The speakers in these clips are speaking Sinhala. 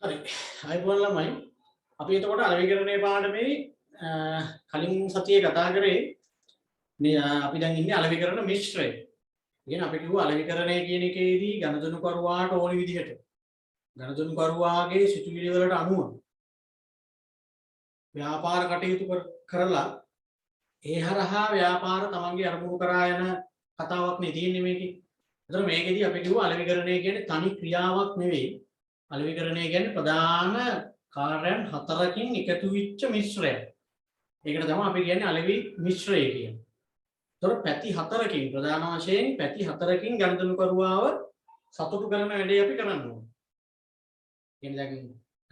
හරි. අයිබෝන් ළමයි. අපි එතකොට අලෙවිකරණයේ පාඩමේ කලින් සතියේ කතා කරේ අපි දැන් ඉන්නේ අලෙවිකරණ මිශ්‍රය. කියන්නේ අපි කිව්වා අලෙවිකරණය කියන එකේදී ගණදෙනු කරුවාට ඕනි විදිහට ගණදෙනු කරුවාගේ සිතුවිලි වලට අනුව ව්‍යාපාර කටයුතු කරලා ඒ හරහා ව්‍යාපාර තමන්ගේ අරමුණු කරා යන කතාවක් නේ තියෙන්නේ මේකේ. එතකොට මේකෙදී අපි කිව්වා අලෙවිකරණය කියන්නේ තනි ක්‍රියාවක් නෙවෙයි. අලෙවිකරණය කියන්නේ ප්‍රධාන කාර්යයන් හතරකින් එකතු වෙච්ච මිශ්‍රයක්. ඒකට තමයි අපි කියන්නේ අලෙවි මිශ්‍රය කියන්නේ. ඒතකොට පැති හතරකින් ප්‍රධාන වශයෙන් පැති හතරකින් ගණදෙනු කරුවාව සතුටු කරන වැඩේ අපි කරන්න ඕනේ. කියන්නේ දැන්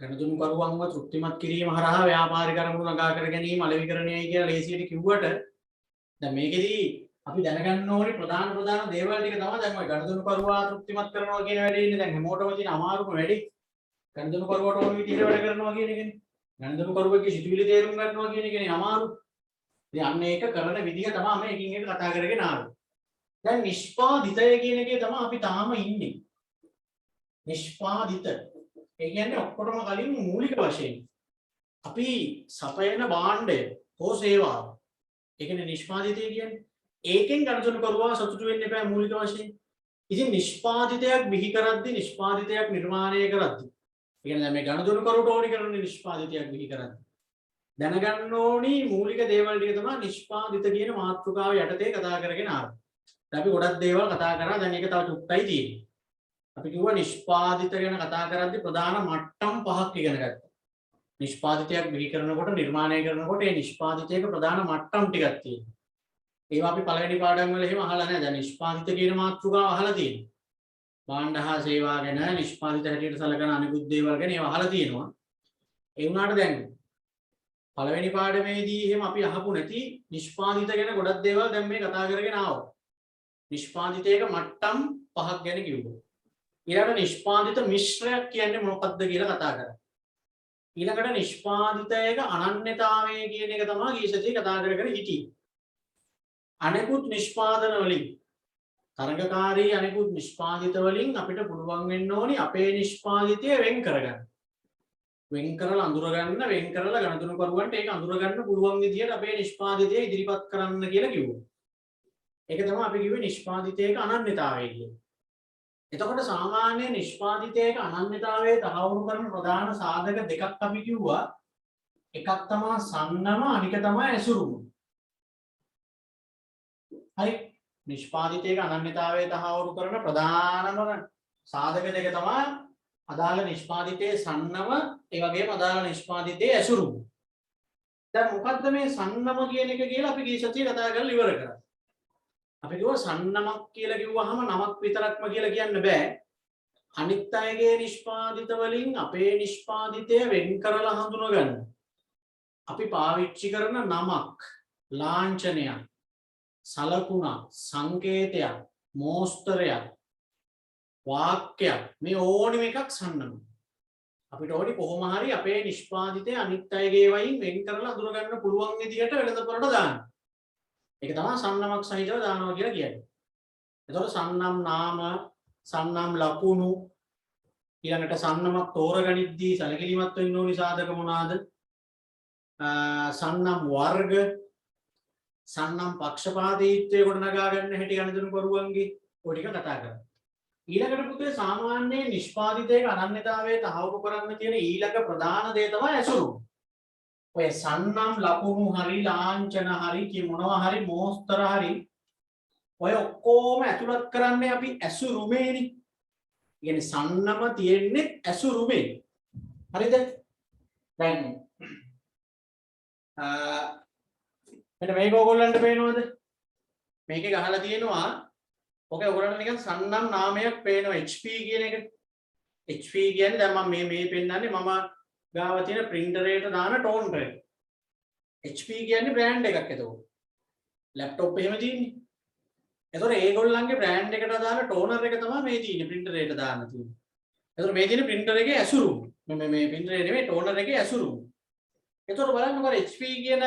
ගණදෙනු කරුවන්ව තෘප්තිමත් කිරීම හරහා ව්‍යාපාරික අරමුණු ළඟා කර ගැනීම අලෙවිකරණයයි කියලා ලේසියට කිව්වට දැන් මේකෙදී අපි දැනගන්න ඕනේ ප්‍රධාන දේවල් ටික තමයි දැන් ඔය ගණදෙනු කරුවා තෘප්තිමත් කරනවා කියන වැඩේ ඉන්නේ දැන් හැමෝටම තියෙන අමාරුම වැඩේ. ගණදෙනු කරුවට ඕන විදිහට වැඩ කරනවා කියන එකනේ. ගණදෙනු කරුවගේ සිතුවිලි තේරුම් ගන්නවා කියන එකනේ අමාරු. ඉතින් අන්න ඒක කරන විදිහ තමයි මේ එකින් එක කතා කරගෙන ආවේ. දැන් නිෂ්පාදිතය කියන එකේ තමයි අපි තාම ඉන්නේ. නිෂ්පාදිත. ඒ කියන්නේ ඔක්කොටම කලින් මූලික වශයෙන් අපි සපයන භාණ්ඩය හෝ සේවාව. ඒ කියන්නේ නිෂ්පාදිතය කියන්නේ ඒකෙන් ගණදෙනු කරුවා සතුටු වෙන්න එපා මූලික වශයෙන්. ඉතින් නිෂ්පාදිතයක් බිහි කරද්දී නිෂ්පාදිතයක් නිර්මාණය කරද්දී කියන්නේ මේ ගණදෙනු කරුවට ඕනි කරන නිෂ්පාදිතයක් බිහි කරද්දී දැනගන්න ඕනි මූලික දේවල් ටික තමයි නිෂ්පාදිත කියන මාතෘකාව යටතේ කතා කරගෙන ආවේ. දැන් අපි ගොඩක් දේවල් කතා කරා දැන් ඒක තව චුට්ටයි තියෙන්නේ. අපි කිව්වා නිෂ්පාදිත ගැන කතා කරද්දී ප්‍රධාන මට්ටම් පහක් ඉගෙන ගත්තා. නිෂ්පාදිතයක් බිහි කරනකොට නිර්මාණය කරනකොට ඒ නිෂ්පාදිතයක ප්‍රධාන මට්ටම් ටිකක් තියෙනවා. ඒවා අපි පළවෙනි පාඩම් වල එහෙම අහලා නැහැ. දැන් නිෂ්පාදිත කියන මාතෘකාව අහලා තියෙනවා. භාණ්ඩ හා සේවා ගැන නිෂ්පාදිත හැටියට සැලකන අනිකුත් දේවල් ගැන ඒවා අහලා තියෙනවා. ඒ වුණාට දැන් පළවෙනි පාඩමේදී එහෙම අපි අහපු නැති නිෂ්පාදිත ගැන ගොඩක් දේවල් දැන් මේ කතා කරගෙන ආවා. නිෂ්පාදිතයක මට්ටම් පහක් ගැන කිව්වා. ඊළඟට නිෂ්පාදිත මිශ්‍රයක් කියන්නේ මොකක්ද කියලා කතා කරා. ඊළඟට නිෂ්පාදිතයක අනන්‍යතාවය කියන එක තමයි ගීසති කතා කරගෙන හිටියේ. අනෙකුත් නිෂ්පාදන වලින් තරඟකාරී අනෙකුත් නිෂ්පාදිත වලින් අපිට පුළුවන් වෙන්න ඕනි අපේ නිෂ්පාදිතය වෙන් කරගන්න. වෙන් කරලා අඳුර ගන්න, වෙන් කරලා ගණදෙනු කරුවන්ට ඒක අඳුර ගන්න පුළුවන් විදියට අපේ නිෂ්පාදිතය ඉදිරිපත් කරන්න කියලා කිව්වා. ඒක තමයි අපි කිව්වේ නිෂ්පාදිතයක අනන්‍යතාවය කියන්නේ. එතකොට සාමාන්‍ය නිෂ්පාදිතයක අනන්‍යතාවය තහවුරු කරන ප්‍රධාන සාධක දෙකක් අපි කිව්වා. එකක් තමයි සන්නම, අනික තමයි ඇසුරුම. හරි. නිෂ්පාදිතයක අනන්‍යතාවය තහවුරු කරන ප්‍රධානම සාධක දෙක තමයි අදාළ නිෂ්පාදිතයේ සන්නම ඒ වගේම අදාළ නිෂ්පාදිතයේ ඇසුරුම. දැන් මොකද්ද මේ සන්නම කියන එක කියලා අපි ගිය සතියේ කතා කරලා ඉවර කරා. අපි කිව්වා සන්නමක් කියලා කිව්වහම නමක් විතරක්ම කියලා කියන්න බෑ. අනිත් අයගේ නිෂ්පාදිත වලින් අපේ නිෂ්පාදිතය වෙන් කරලා හඳුනගන්න. අපි පාවිච්චි කරන නමක්, ලාංඡනයක්, සලකුණක්, සංකේතයක්, මෝස්තරයක්, වාක්‍යයක් මේ ඕනෙම එකක් සන්නම. අපිට ඕනි කොහොම හරි අපේ නිෂ්පාදිතය අනිත් අයගේ වයින් වෙන් කරලා අඳුර ගන්න පුළුවන් විදිහට වෙළඳපොළට දාන්න. ඒක තමයි සන්නමක් සහිතව දානවා කියලා කියන්නේ. එතකොට සන්නම් නාම, සන්නම් ලකුණු ඊළඟට සන්නමක් තෝරගනිද්දී සැලකිලිමත් වෙන්න ඕනි සාධක මොනවාද? සන්නම් වර්ග, සන්නම් පක්ෂපාතීත්වය ගොඩනගා ගන්න හැටි ගණදෙනු කරුවන්ගේ ඔය ටික කතා කරා. ඊළඟට පුතේ සාමාන්‍ය නිෂ්පාදිතයක අනන්‍යතාවය තහවුරු කරන්න තියෙන ඊළඟ ප්‍රධාන දේ තමයි ඇසුරුම. ඔය සන්නම් ලකුණු හරි ලාංඡන හරි කි මොනවා හරි මෝස්තර හරි ඔය ඔක්කොම ඇතුළත් කරන්නේ අපි ඇසුරුමේනේ. කියන්නේ සන්නම තියෙන්නේ ඇසුරුමේ. හරිද? දැන් මෙන්න මේක ඕගොල්ලන්ට පේනවද? මේකේ ගහලා තියෙනවා ඔකේ ඔයගොල්ලන්ට නිකන් සන්නම් නාමයක් පේනවා HP කියන එක. HP කියන්නේ දැන් මම මේ පෙන්නන්නේ මම ගාව තියෙන printerයට දාන toner එක. HP කියන්නේ brand එකක් එතකොට. laptop එහෙම තියෙන්නේ. එතකොට ඒගොල්ලන්ගේ brand එකට දාන toner එක තමයි මේ තියෙන්නේ printerයට දාන්න තියෙන්නේ. එතකොට මේ තියෙන printer එකේ ඇසුරුම. මේ printer එක නෙමෙයි toner එකේ ඇසුරුම. එතකොට බලන්නකො HP කියන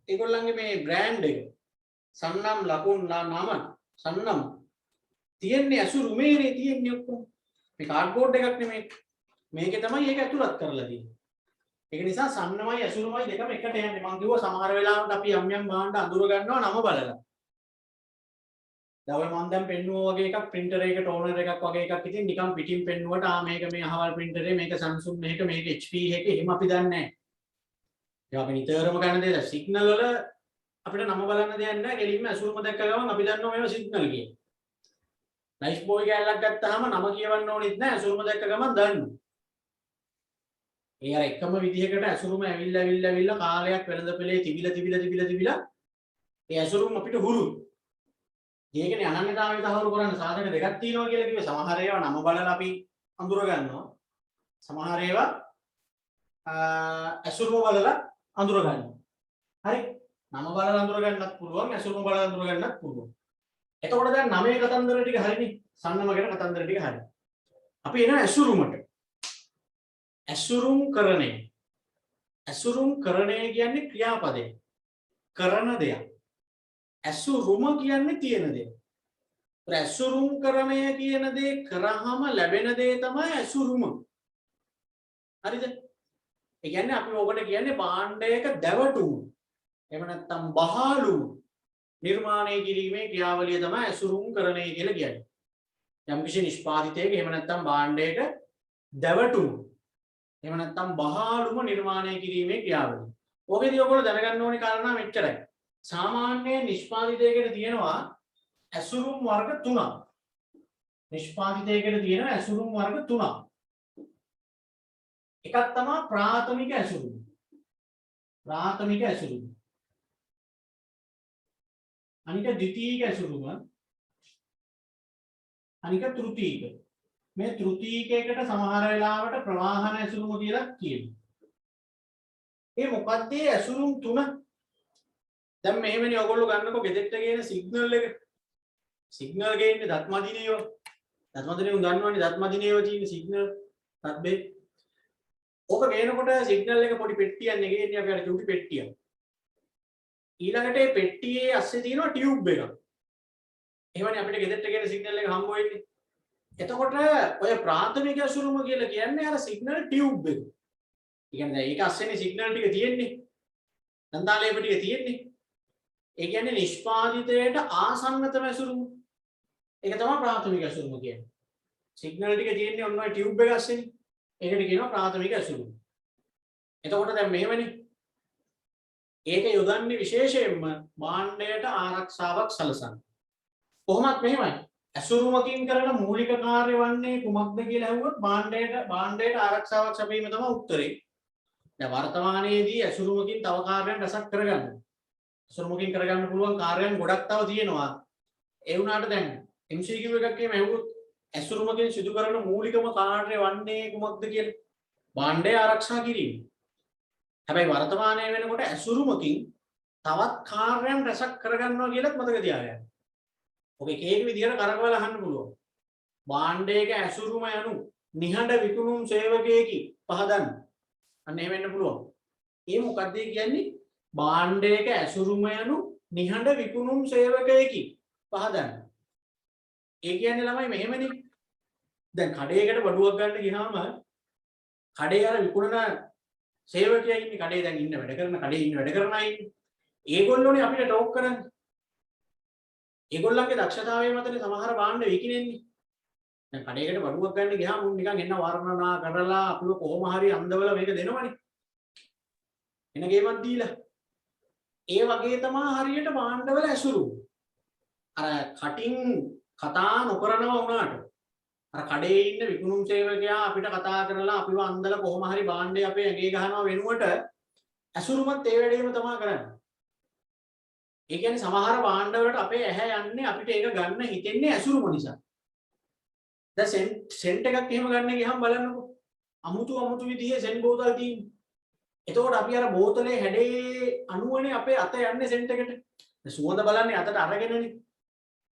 ඒගොල්ලන්ගේ මේ brand එක සන්නම් ලකුණු නම සන්නම් තියෙන්නේ ඇසුරුමේනේ තියෙන්නේ ඔක්කොම. මේ කාඩ්බෝඩ් එකක් නෙමෙයි. මේකේ තමයි ඒක ඇතුළත් කරලා තියෙන්නේ. ඒක නිසා සම්නමයි ඇසුරුමයි දෙකම එකට යන්නේ. මම කිව්වා සමහර වෙලාවට අපි යම් යම් භාණ්ඩ අඳුර ගන්නවා නම බලලා. දැන් ඔය මම දැන් පෙන්නුවා වගේ එකක් printer එකක toner එකක් වගේ එකක් ඉතින් නිකන් පිටින් පෙන්නුවට මේක මේ අහවල් printer එක මේක Samsung මේක HP එක එහෙම අපි දන්නේ නැහැ. ඒක අපි නිතරම ගන්න දේ සිග්නල් වල අපිට නම බලන්න දෙයක් නැහැ. ගෙලින්ම ඇසුරුම දැක්ක ගමන් අපි දන්නවා මේවා සිග්නල් කියලා. නයිස් බෝයි කැලලක් ගත්තාම නම කියවන්න ඕනෙත් නැහැ. ඇසුරුම දැක්ක ගමන් දන්නවා. ඒ අර එකම විදිහකට ඇසුරුම ඇවිල්ලා කාලයක් වෙළඳ පෙළේ තිබිලා ඒ ඇසුරුම අපිට හුරු. ඒකනේ අනන්‍යතාවය තහවුරු කරන්න සාධක දෙකක් තියෙනවා කියලා කිව්වේ. සමහර ඒවා නම බලලා අපි අඳුර ගන්නවා. සමහර ඒවා ඇසුරුම බලලා අඳුර ගන්නවා. හරි. නම බලලා අඳුර ගන්නත් පුළුවන්, ඇසුරුම බලලා අඳුර ගන්නත් පුළුවන්. එතකොට දැන් නමේ කතන්දර ටික හරිනේ. සන්නම ගැන කතන්දර ටික හරි. අපි එනවා ඇසුරුමට. ඇසුරුම්කරණය. ඇසුරුම්කරණය කියන්නේ ක්‍රියාපදය. කරන දෙයක්. ඇසුරුම කියන්නේ තියෙන දේ. ඇසුරුම්කරණය කියන දේ කරාම ලැබෙන දේ තමයි ඇසුරුම. හරිද? ඒ කියන්නේ අපි ඕකට කියන්නේ භාණ්ඩයක දැවටුම. එහෙම නැත්නම් බහාලුම නිර්මාණය කිරීමේ ක්‍රියාවලිය තමයි ඇසුරුම්කරණය කියලා කියන්නේ. යම්කිසි නිෂ්පාදිතයක එහෙම නැත්නම් භාණ්ඩයක දැවටුම එහෙම නැත්නම් බහාලුම නිර්මාණය කිරීමේ ක්‍රියාවලිය. ඕකේදී ඔයගොල්ලෝ දැනගන්න ඕනේ කාරණා මෙච්චරයි. සාමාන්‍ය නිෂ්පාදිතයකට තියෙනවා ඇසුරුම් වර්ග 3ක්. නිෂ්පාදිතයකට තියෙනවා ඇසුරුම් වර්ග 3ක්. එකක් තමයි ප්‍රාථමික ඇසුරුම්. ප්‍රාථමික ඇසුරුම්. අනික ද්විතීයික ඇසුරුම. අනික තෘතීයික. මේ තෘතීයිකයකට සමහර වෙලාවට ප්‍රවාහන ඇසුරුම කියලා කියනවා. ඒ මොකක්ද ඒ ඇසුරුම් 3? දැන් මෙහෙමනේ ඔයගොල්ලෝ ගන්නකො ගෙදෙට්ට ගේන සිග්නල් එක. සිග්නල් ගේන්නේ දත්මදිනේව. දත්මදිනේ උන් දන්නවනේ දත්මදිනේව තියෙන සිග්නල් තත්බේ. ඕක ගේනකොට සිග්නල් එක පොඩි පෙට්ටියක් නේ ගේන්නේ අපි අර චුටි පෙට්ටියක්. ඊළඟට මේ පෙට්ටියේ අස්සේ තියෙනවා ටියුබ් එකක්. එහෙමනේ අපිට ගෙදෙට්ට ගේන සිග්නල් එක හම්බ වෙන්නේ. එතකොට ඔය ප්‍රාථමික ඇසුරුම කියලා කියන්නේ අර සිග්නල් ටියුබ් එක. ඒ කියන්නේ ඒක අස්සේනේ සිග්නල් ටික තියෙන්නේ. දන්තාලේප ටික තියෙන්නේ. ඒ කියන්නේ නිෂ්පාදිතයට ආසන්නතම ඇසුරුම. ඒක තමයි ප්‍රාථමික ඇසුරුම කියන්නේ. සිග්නල් ටික තියෙන්නේ ඔන්න ඔය ටියුබ් එක අස්සේනේ. ඒකට කියනවා ප්‍රාථමික ඇසුරුම. එතකොට දැන් මෙහෙමනේ. ඒක යොදන්නේ විශේෂයෙන්ම භාණ්ඩයට ආරක්ෂාවක් සලසන්න. කොහොමත් මෙහෙමයි. ඇසුරුමකින් කරන මූලික කාර්ය වන්නේ කුමක්ද කියලා අහුවොත් භාණ්ඩයට ආරක්ෂාවක් සැපීම තමයි උත්තරේ. දැන් වර්තමානයේදී ඇසුරුමකින් තව කාර්යයන් රසක් කරගන්න. ඇසුරුමකින් කරගන්න පුළුවන් කාර්යයන් ගොඩක් තව තියෙනවා. ඒ වුණාට දැන් MCQ එකක් එහෙම අහුවොත් ඇසුරුමකින් සිදු කරන මූලිකම කාර්ය වන්නේ කුමක්ද කියලා භාණ්ඩය ආරක්ෂා කිරීම. හැබැයි වර්තමානයේ වෙනකොට ඇසුරුමකින් තවත් කාර්යයන් රසක් කරගන්නවා කියලාත් මතක තියාගන්න. ඔක එක එක විදිහට කරකවලා අහන්න පුළුවන්. භාණ්ඩයක ඇසුරුම යනු නිහඬ විකුණුම් සේවකයෙකි පහදන්න. අන්න එහෙම වෙන්න පුළුවන්. ඒ මොකක්ද කියන්නේ? භාණ්ඩයක ඇසුරුම යනු නිහඬ විකුණුම් සේවකයෙකි පහදන්න. ඒ කියන්නේ ළමයි මෙහෙමනේ. දැන් කඩේකට බඩුවක් ගන්න ගියාම කඩේ අර විකුණන සේවකයා ඉන්නේ කඩේ දැන් ඉන්න වැඩ කරන කඩේ ඉන්න වැඩ කරන අය ඉන්නේ. ඒගොල්ලෝනේ අපිට ටෝක් කරන්නේ. ඒගොල්ලන්ගේ දක්ෂතාවය මතනේ සමහර භාණ්ඩ විකිනෙන්නේ. දැන් කඩේකට බඩුවක් ගන්න ගියාම උන් නිකන් එන්න වර්ණනා කරලා අපිව කොහොම හරි අන්දවල මේක දෙනවනේ. එන ගේමක් දීලා. ඒ වගේ තමයි හරියට භාණ්ඩවල ඇසුරු. අර කටින් කතා නොකරනවා වුණාට අර කඩේ ඉන්න විකුණුම් සේවකයා අපිට කතා කරලා අපිව අන්දලා කොහොම හරි භාණ්ඩය අපේ ඇඟේ ගහනවා වෙනුවට ඇසුරුමත් ඒ වැඩේම තමයි කරන්නේ. ඒ කියන්නේ සමහර භාණ්ඩ වලට අපේ ඇහැ යන්නේ අපිට ඒක ගන්න හිතෙන්නේ ඇසුරුම නිසා. දැන් සෙන්ට් එකක් එහෙම ගන්න ගියහම බලන්නකෝ. අමුතු විදිහේ සෙන්ට් බෝතල් තියෙන්නේ. එතකොට අපි අර බෝතලේ හැඩේ අනුවනේ අපේ අත යන්නේ සෙන්ට් එකට. සුවඳ බලන්නේ අතට අරගෙනනේ.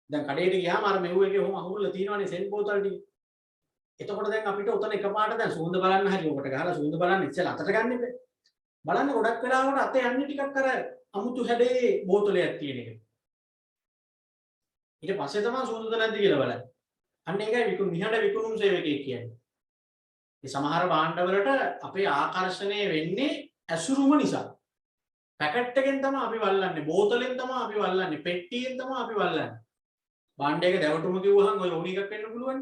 දැන් කඩේට ගියාම අර මෙව් එකේ කොහොම අහුල්ලා තියෙනවනේ සෙන්ට් බෝතල් ටික. එතකොට දැන් අපිට උතන එකපාරට දැන් සුවඳ බලන්න හරි ඔකට ගහලා සුවඳ බලන්න ඉස්සෙල්ලා අතට ගන්න ඉබේ. බලන්න ගොඩක් වෙලාවට අත යන්නේ ටිකක් අර අමුතු හැඩේ බෝතලයක් තියෙන එක. ඊට පස්සේ තමයි සුවඳ නැද්ද කියලා බලන්නේ. අන්න ඒකයි නිහඬ විකුණුම් සේවකයෙක් කියන්නේ. මේ සමහර භාණ්ඩවලට අපේ ආකර්ෂණය වෙන්නේ ඇසුරුම නිසා. පැකට් එකෙන් තමයි අපි වල්ලන්නේ, බෝතලෙන් තමයි අපි වල්ලන්නේ, පෙට්ටියෙන් තමයි අපි වල්ලන්නේ. භාණ්ඩයක දැවටුම කිව්වහම ඔය ඕන එකක් වෙන්න පුළුවන්.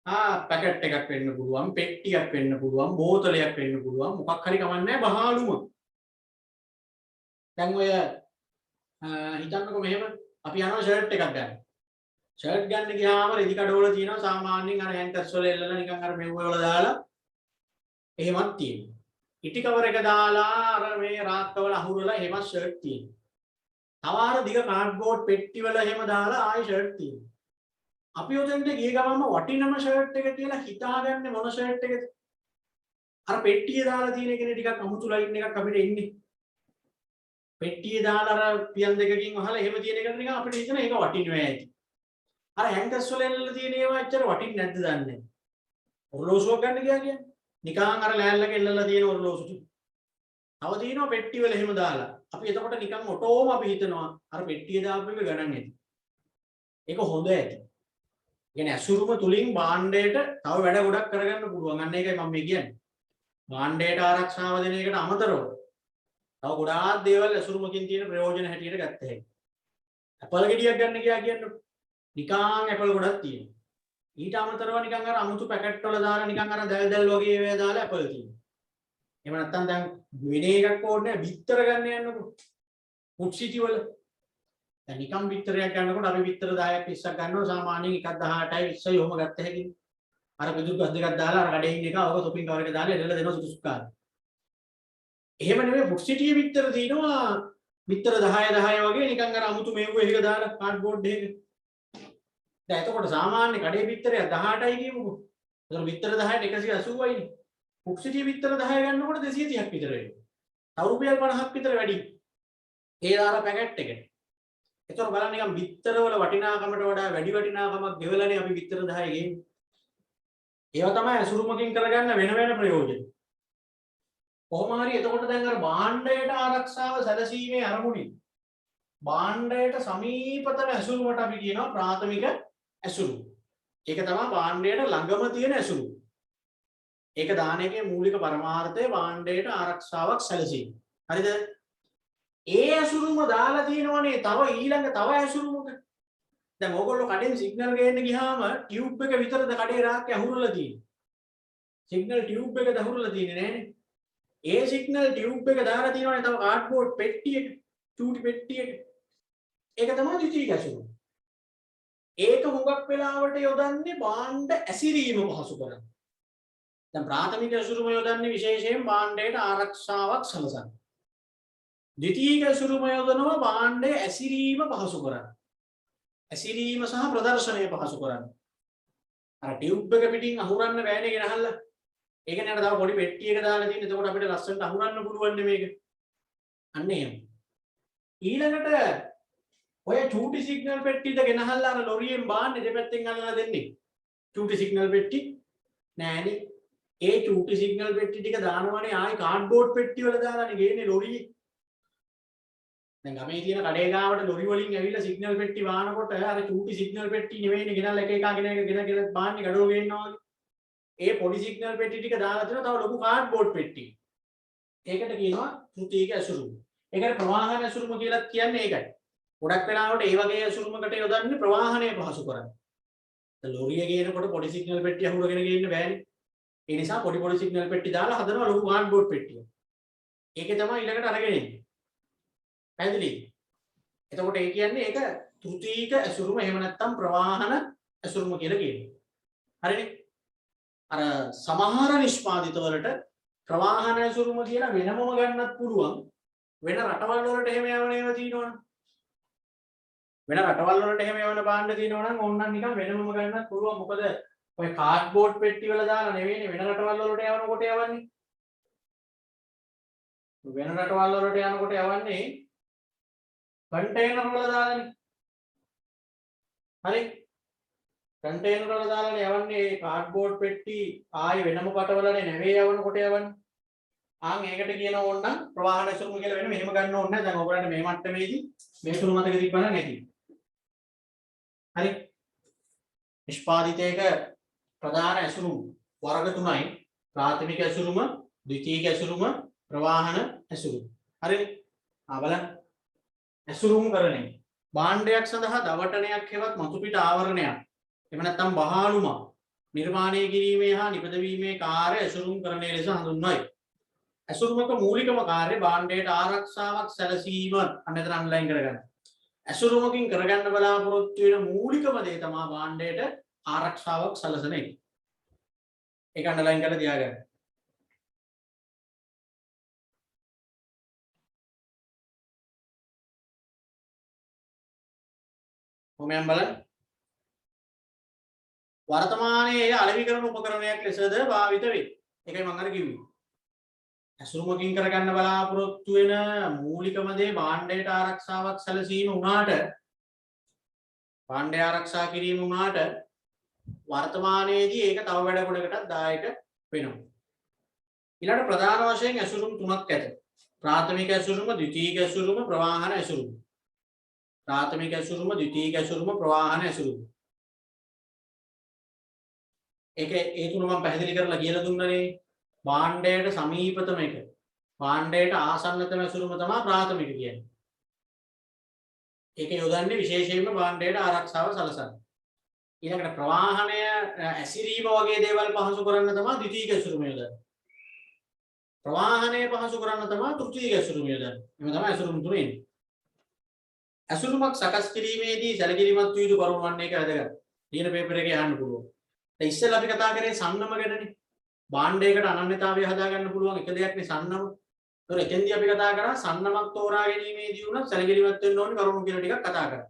පැකට් එකක් වෙන්න පුළුවන්, පෙට්ටියක් වෙන්න පුළුවන්, බෝතලයක් වෙන්න පුළුවන්, මොකක් හරි කමන්නේ බහාලුම. දැන් ඔය හිතන්නකෝ මෙහෙම අපි යනවා ෂර්ට් එකක් ගන්න. ෂර්ට් ගන්න ගියාම රෙදි කඩවල තියෙනවා සාමාන්‍යයෙන් අර හැන්කස් වල එල්ලලා නිකන් අර මෙව්ව වල දාලා එහෙමත් තියෙනවා. ඉටි කවර එක දාලා අර මේ රාත්තවල අහුරලා එහෙම ෂර්ට් තියෙනවා. තව අර දිග කාඩ්බෝඩ් පෙට්ටි වල එහෙම දාලා ආයි ෂර්ට් තියෙනවා. අපි උතෙන්ට ගිය ගමන්ම වටිනම ෂර්ට් එක කියලා හිතාගන්නේ මොන ෂර්ට් එකද? අර පෙට්ටිය දාලා තියෙන එකනේ ටිකක් අමුතු ලයින් එකක් අපිට එන්නේ. පෙට්ටිය දාලා අර පියන් දෙකකින් වහලා එහෙම තියෙන එකට නිකන් අපිට හිතන ඒක වටිනවා ඇති. අර හැන්කස් වල එල්ලලා තියෙන ඒවා ඇත්තට වටින්නේ නැද්ද දන්නේ නැහැ. ඔරලෝසුවක් ගන්න ගියා කියන්නේ. නිකන් අර ලෑල්ලක එල්ලලා තියෙන ඔරලෝසු ටික. තව තියෙනවා පෙට්ටි වල එහෙම දාලා. අපි එතකොට නිකන් ඔටෝම අපි හිතනවා අර පෙට්ටිය දාපු එක ගණන් ඇති. ඒක හොඳ ඇති. කියන්නේ ඇසුරුම තුලින් භාණ්ඩයට තව වැඩ ගොඩක් කරගන්න පුළුවන්. අන්න ඒකයි මම මේ කියන්නේ. භාණ්ඩයට ආරක්ෂාව දෙන එකට අමතරව තව ගොඩාක් දේවල් ඇසුරුමකින් තියෙන ප්‍රයෝජන හැටියට ගත්ත හැකියි. ඇපල් ගෙඩියක් ගන්න ගියා කියන්නේ නිකන් ඇපල් ගොඩක් තියෙනවා. ඊට අමතරව නිකන් අර අමුතු පැකට් වල දාලා නිකන් අර දැල් දැල් වගේ ඒවා දාලා ඇපල් තියෙනවා. එහෙම නැත්නම් දැන් වෙන එකක් ඕනේ නැහැ බිත්තර ගන්න යන්නකො. ෆුඩ් සිටි වල දැන් නිකන් බිත්තරයක් ගන්නකොට අපි බිත්තර 10ක් 20ක් ගන්නවා සාමාන්‍යයෙන් එකක් 18යි 20යි ඔහොම ගත්ත හැකියි. අර පිටු ගස් දෙකක් දාලා අර කඩේ ඉන්න එක අවක shopping කවර් එක දාලා එල්ලලා දෙනවා සුදුසු කාලේ. එහෙම නෙමෙයි ෆුඩ් සිටියේ බිත්තර තියෙනවා බිත්තර 10 10 වගේ නිකන් අර අමුතු මේව එක දාලා කාඩ්බෝඩ් එකක. දැන් එතකොට සාමාන්‍ය කඩේ බිත්තරයක් 18යි කියමුකෝ. ඒතර බිත්තර 10ට 180යිනේ. ෆුඩ් සිටියේ බිත්තර 10 ගන්නකොට 230ක් විතර වෙනවා. තව රුපියල් 50ක් විතර වැඩි. ඒ දාලා පැකට් එකට. ඒතර බලන්න නිකන් බිත්තර වල වටිනාකමට වඩා වැඩි වටිනාකමක් ගෙවලානේ අපි බිත්තර 10 ගේන්නේ. ඒවා තමයි අසුරුමකින් කරගන්න වෙන වෙන ප්‍රයෝජන. කොහොම හරි එතකොට දැන් අර භාණ්ඩයට ආරක්ෂාව සැලසීමේ අරමුණින් භාණ්ඩයට සමීපතම ඇසුරුමට අපි කියනවා ප්‍රාථමික ඇසුරු. ඒක තමයි භාණ්ඩයට ළඟම තියෙන ඇසුරු. ඒක දාන එකේ මූලික පරමාර්ථය භාණ්ඩයට ආරක්ෂාවක් සැලසීම. හරිද? ඒ ඇසුරුම දාලා තියෙනවනේ තව ඊළඟ තව ඇසුරුමක. දැන් ඕගොල්ලෝ කඩෙන් සිග්නල් ගේන්න ගියාම ටියුබ් එක විතරද කඩේ රාක්කේ අහුරලා තියෙන්නේ. සිග්නල් ටියුබ් එක දහුරලා තියෙන්නේ නෑනේ. ඒ සිග්නල් ටියුබ් එක දාලා තියෙනවනේ තව කාඩ්බෝඩ් පෙට්ටියක, චූටි පෙට්ටියක. ඒක තමයි ද්විතීයික ඇසුරුම. ඒක හුඟක් වෙලාවට යොදන්නේ භාණ්ඩ ඇසිරීම පහසු කරන්න. දැන් ප්‍රාථමික ඇසුරුම යොදන්නේ විශේෂයෙන් භාණ්ඩයට ආරක්ෂාවක් සලසන්න. ද්විතීයික ඇසුරුම යොදනවා භාණ්ඩයේ ඇසිරීම පහසු කරන්න. ඇසිරීම සහ ප්‍රදර්ශනය පහසු කරන්න. අර ටියුබ් එක පිටින් අහුරන්න බෑනේ ගෙනහල්ලා. ඒක නේද තව පොඩි පෙට්ටියක දාලා තියෙන. එතකොට අපිට ලස්සනට අහුරන්න පුළුවන් මේක. අන්න එහෙම. ඊළඟට ඔය චූටි සිග්නල් පෙට්ටියද ගෙනහල්ලා අර ලොරියෙන් බාන්නේ දෙපැත්තෙන් අල්ලලා දෙන්නේ. චූටි සිග්නල් පෙට්ටි නෑනේ. ඒ චූටි සිග්නල් පෙට්ටි ටික දානවනේ ආයි කාඩ්බෝඩ් පෙට්ටි වල දාලානේ ගේන්නේ ලොරියේ. දැන් ගමේ තියෙන කඩේ ගාවට ලොරි වලින් ඇවිල්ලා සිග්නල් පෙට්ටි වානකොට අර චූටි සිග්නල් පෙට්ටි නෙවෙයිනේ ගෙනල්ලා එක එක ගෙන බාන්නේ ගඩොල් ගේනවා වගේ. ඒ පොඩි සිග්නල් පෙට්ටි ටික දාලා දෙනවා තව ලොකු කාඩ්බෝඩ් පෙට්ටි. ඒකට කියනවා ත්‍ෘතීයික ඇසුරුම. ඒකට ප්‍රවාහන ඇසුරුම කියලා කියන්නේ ඒකයි. ගොඩක් වෙලාවට ඒ වගේ ඇසුරුමකට යොදන්නේ ප්‍රවාහනය පහසු කරන්න. දැන් ලොරිය ගේනකොට පොඩි සිග්නල් පෙට්ටිය අහුරගෙන ගේන්න බෑනේ. ඒ නිසා පොඩි පොඩි සිග්නල් පෙට්ටි දාලා හදනවා ලොකු කාඩ්බෝඩ් පෙට්ටිය. ඒකේ තමයි ඊළඟට අරගෙන එන්නේ. පැහැදිලිද? එතකොට ඒ කියන්නේ ඒක ත්‍ෘතීයික ඇසුරුම එහෙම නැත්නම් ප්‍රවාහන ඇසුරුම කියලා කියනවා. හරිනේ? අර සමහර නිෂ්පාදිත වලට ප්‍රවාහන ඇසුරුම කියලා වෙනමම ගන්නත් පුළුවන්. වෙන රටවල් වලට එහෙම යවන ඒවා තියෙනවනේ. වෙන රටවල් වලට එහෙම යවන භාණ්ඩ තියෙනවනම් ඕන්නම් නිකන් වෙනමම ගන්නත් පුළුවන්. මොකද ඔය කාඩ්බෝඩ් පෙට්ටි වල දාලා නෙවෙයිනේ වෙන රටවල් වලට යවනකොට යවන්නේ. වෙන රටවල් වලට යනකොට යවන්නේ කන්ටේනර් වල දාලානේ. හරි. කන්ටේනර් වල දාලානේ යවන්නේ කාඩ්බෝඩ් පෙට්ටි ආයේ වෙනම පටවලනේ නෙවෙයි යවනකොට යවන්නේ. ආන් ඒකට කියන ඕන්නම් ප්‍රවාහන ඇසුරුම කියලා වෙන මෙහෙම ගන්න ඕනේ නැහැ. දැන් ඔයගොල්ලන්ට මේ මට්ටමේදී මේ තුන මතක තිබ්බනම් ඇති. හරි. නිෂ්පාදිතයක ප්‍රධාන ඇසුරුම වර්ග තුනයි. ප්‍රාථමික ඇසුරුම, ද්විතීයික ඇසුරුම, ප්‍රවාහන ඇසුරුම. හරිනේ? බලන්න. ඇසුරුම් කරන්නේ භාණ්ඩයක් සඳහා දවටනයක් හෙවත් මතු පිට ආවරණයක් එහෙම නැත්නම් බහාලුමක් නිර්මාණය කිරීමේ හා නිපදවීමේ කාර්ය ඇසුරුම් කරණය ලෙස හඳුන්වයි. ඇසුරුමක මූලිකම කාර්යය භාණ්ඩයට ආරක්ෂාවක් සැලසීම. අන්න එතන අන්ලයින් කරගන්න. ඇසුරුමකින් කරගන්න බලාපොරොත්තු වෙන මූලිකම දේ තමයි භාණ්ඩයට ආරක්ෂාවක් සැලසෙන එක. ඒක අන්ලයින් කරලා තියාගන්න. කොහොමද බලන්න. වර්තමානයේ අලෙවි කරන උපකරණයක් ලෙසද භාවිත වේ. ඒකයි මම අර කිව්වේ. ඇසුරුමකින් කරගන්න බලාපොරොත්තු වෙන මූලිකම දේ භාණ්ඩයට ආරක්ෂාවක් සැලසීම වුණාට භාණ්ඩය ආරක්ෂා කිරීම වුණාට වර්තමානයේදී ඒක තව වැඩ කොටකටත් දායක වෙනවා. ඊළඟ ප්‍රධාන වශයෙන් ඇසුරුම් තුනක් ඇත. ප්‍රාථමික ඇසුරුම, ද්විතීයික ඇසුරුම, ප්‍රවාහන ඇසුරුම. ප්‍රාථමික ඇසුරුම, ද්විතීයික ඇසුරුම, ප්‍රවාහන ඇසුරුම. ඒ තුන මම පැහැදිලි කරලා කියලා දුන්නානේ. භාණ්ඩයට සමීපතම එක. භාණ්ඩයට ආසන්නතම ඇසුරුම තමයි ප්‍රාථමික කියන්නේ. ඒක යොදන්නේ විශේෂයෙන්ම භාණ්ඩයට ආරක්ෂාව සලසන්න. ඊළඟට ප්‍රවාහනය ඇසිරීම වගේ දේවල් පහසු කරන්න තමයි ද්විතීයික ඇසුරුම යොදන්නේ. ප්‍රවාහනය පහසු කරන්න තමයි තෘතීයික ඇසුරුම යොදන්නේ. එහම තමයි ඇසුරුම් තුනේ. ඇසුරුමක් සකස් කිරීමේදී සැලකිලිමත් වූ යුතු කරුණු වන්නේ ඒක වැදගත්. ලියන පේපර් එකේ අහන්න පුළුවන්. දැන් ඉස්සෙල්ලා අපි කතා කරේ සන්නම ගැනනේ. භාණ්ඩයකට අනන්‍යතාවය හදා ගන්න පුළුවන් එක දෙයක් නේ සන්නම. ඒතොර එතෙන්දී අපි කතා කරා සන්නමක් තෝරා ගැනීමේදී උනත් සැලකිලිමත් වෙන්න ඕනේ කරුණු කියලා ටිකක් කතා කරා.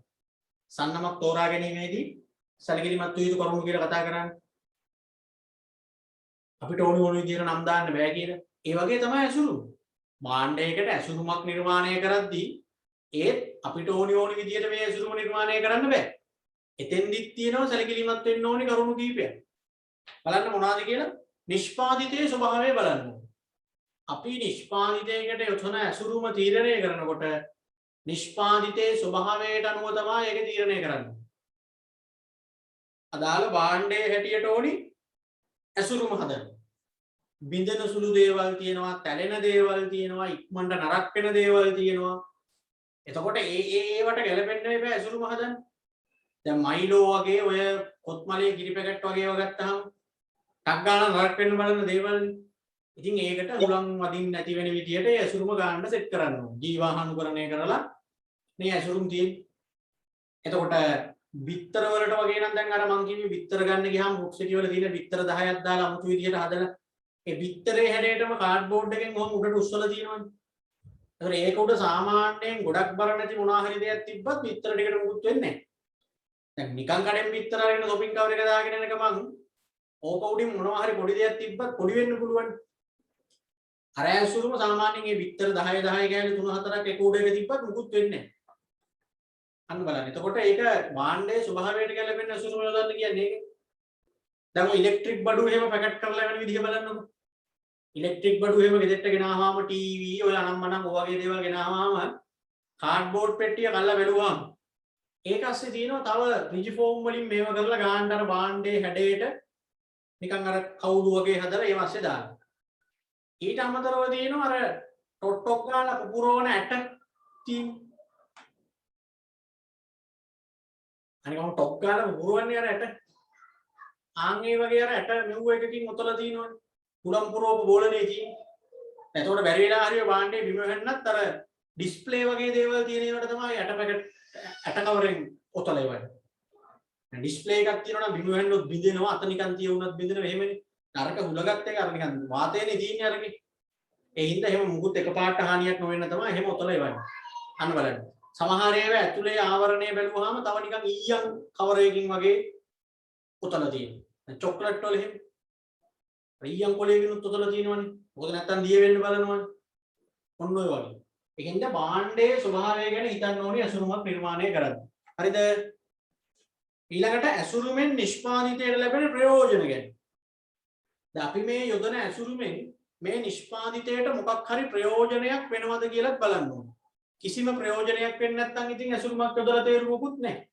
සන්නමක් තෝරා ගැනීමේදී සැලකිලිමත් වූ යුතු කරුණු කියලා කතා කරන්නේ. අපිට ඕන විදිහට නම් දාන්න බෑ කියලා. ඒ වගේ තමයි ඇසුරුම. භාණ්ඩයකට ඇසුරුමක් නිර්මාණය කරද්දී ඒත් අපිට ඕනි විදිහට මේ ඇසුරුම නිර්මාණය කරන්න බෑ. එතෙන්දිත් තියෙනවා සැලකිලිමත් වෙන්න ඕනි කරුණු කීපයක්. බලන්න මොනවද කියලා නිෂ්පාදිතයේ ස්වභාවය බලන්න. අපි නිෂ්පාදිතයකට යොදන ඇසුරුම තීරණය කරනකොට නිෂ්පාදිතයේ ස්වභාවයට අනුව තමයි ඒක තීරණය කරන්නේ. අදාළ භාණ්ඩයේ හැටියට ඕනි ඇසුරුම හදන්න. බිඳෙන සුළු දේවල් තියෙනවා, තැලෙන දේවල් තියෙනවා, ඉක්මනට නරක් වෙන දේවල් තියෙනවා. එතකොට ඒවට ගැලපෙන්න බෑ ඇසුරුම හදන්න. දැන් මයිලෝ වගේ ඔය කොත්මලේ කිරි පැකට් වගේ ඒවා ගත්තාම ටක් ගාලා නරක් වෙන්න බලන දේවල්. ඉතින් ඒකට හුලං වදින්න නැති වෙන විදියට ඒ ඇසුරුම ගන්න සෙට් කරන්න ඕනේ. ජීවාණුකරණය කරලා මේ ඇසුරුම් තියෙන්නේ. එතකොට බිත්තර වලට වගේ නම් දැන් අර මං කිව්වේ බිත්තර ගන්න ගියාම මුක් සිටි වල තියෙන බිත්තර 10ක් දාලා අමුතු විදියට හදලා ඒ බිත්තරේ හැඩයටම කාඩ්බෝඩ් එකෙන් ඔහොම උඩට උස්සලා තියෙනවනේ. ඒතර ඒක උඩ සාමාන්‍යයෙන් ගොඩක් බර නැති මොනවා හරි දෙයක් තිබ්බත් බිත්තර ටිකට මුකුත් වෙන්නේ නැහැ. දැන් නිකන් කඩෙන් බිත්තර අරගෙන ටොපින් කවර් එක දාගෙන යන ගමන් ඕක උඩින් මොනවා හරි පොඩි දෙයක් තිබ්බත් පොඩි වෙන්න පුළුවන්. අර ඇසුරුම සාමාන්‍යයෙන් මේ බිත්තර 10 කෑලි 3-4ක් එක උඩ එක තිබ්බත් මුකුත් වෙන්නේ නැහැ. අන්න බලන්න. එතකොට ඒක භාණ්ඩයේ ස්වභාවයට ගැලපෙන ඇසුරුම යොදන්න කියන්නේ ඒක. දැන් ඔය ඉලෙක්ට්‍රික් බඩු එහෙම පැකට් කරලා වෙන විදිහ බලන්නකො. ඉලෙක්ට්‍රික් බඩු එහෙම ගෙදරට ගෙනාවාම ටීවී ඔය අනම්මනම් ඔය වගේ දේවල් ගෙනාවාම කාඩ්බෝඩ් පෙට්ටිය කල්ලා බැලුවාම ඒක ඇස්සේ තියෙනවා තව රිජි ෆෝම් වලින් මේව කරලා ගාන්න අර භාණ්ඩයේ හැඩයට නිකන් අර කවුළු වගේ හදලා ඒව ඇස්සේ දානවා. ඊට අමතරව තියෙනවා අර ටොට්ටොක් ගාලා පුපුරවන ඇට තියෙනවා. අනිකම ටොක් ගාලා පුපුරවන්නේ අර ඇට. ආන් ඒ වගේ අර ඇට මෙව්ව එකකින් ඔතලා තියෙනවනේ. කුලම් පුරවපු බෝලනේ තියෙන්නේ. එතකොට බැරි වෙලා හරිය භාණ්ඩේ බිම වෙන්නත් අර ඩිස්ප්ලේ වගේ දේවල් තියෙන ඒවට තමයි ඇට පැකට් ඇට කවරෙන් ඔතලා ඉවරයි. ඩිස්ප්ලේ එකක් තියෙනවා නම් බිම වෙන්නොත් බිඳෙනවා අත නිකන් තියුණත් බිඳෙනවා එහෙමනේ. අරක හුලගත් එක අර නිකන් වාතයනේ තියෙන්නේ අරකේ. ඒ හින්දා එහෙම මුකුත් එකපාරට හානියක් නොවෙන්න තමයි එහෙම ඔතලා ඉවරයි. අන්න බලන්න. සමහර ඒවා ඇතුලේ ආවරණය බැලුවාම තව නිකන් ඊයන් කවරයකින් වගේ ඔතලා තියෙනවා. චොක්ලට් වල එහෙම ඊයන් කොලේකිනුත් ඔතලා තියෙනවනේ. මොකද නැත්තම් දිය වෙන්න බලනවනේ. ඔන්න ඔය වගේ. ඒකෙන්ද භාණ්ඩයේ ස්වභාවය ගැන හිතන්න ඕනේ ඇසුරුමක් නිර්මාණය කරද්දී. හරිද? ඊළඟට ඇසුරුමෙන් නිෂ්පාදිතයට ලැබෙන ප්‍රයෝජන ගැන. දැන් අපි මේ යොදන ඇසුරුමෙන් මේ නිෂ්පාදිතයට මොකක් හරි ප්‍රයෝජනයක් වෙනවද කියලා බලන්න ඕනේ. කිසිම ප්‍රයෝජනයක් වෙන්නේ නැත්නම් ඉතින් ඇසුරුමක් යොදලා තේරුමකුත් නැහැ.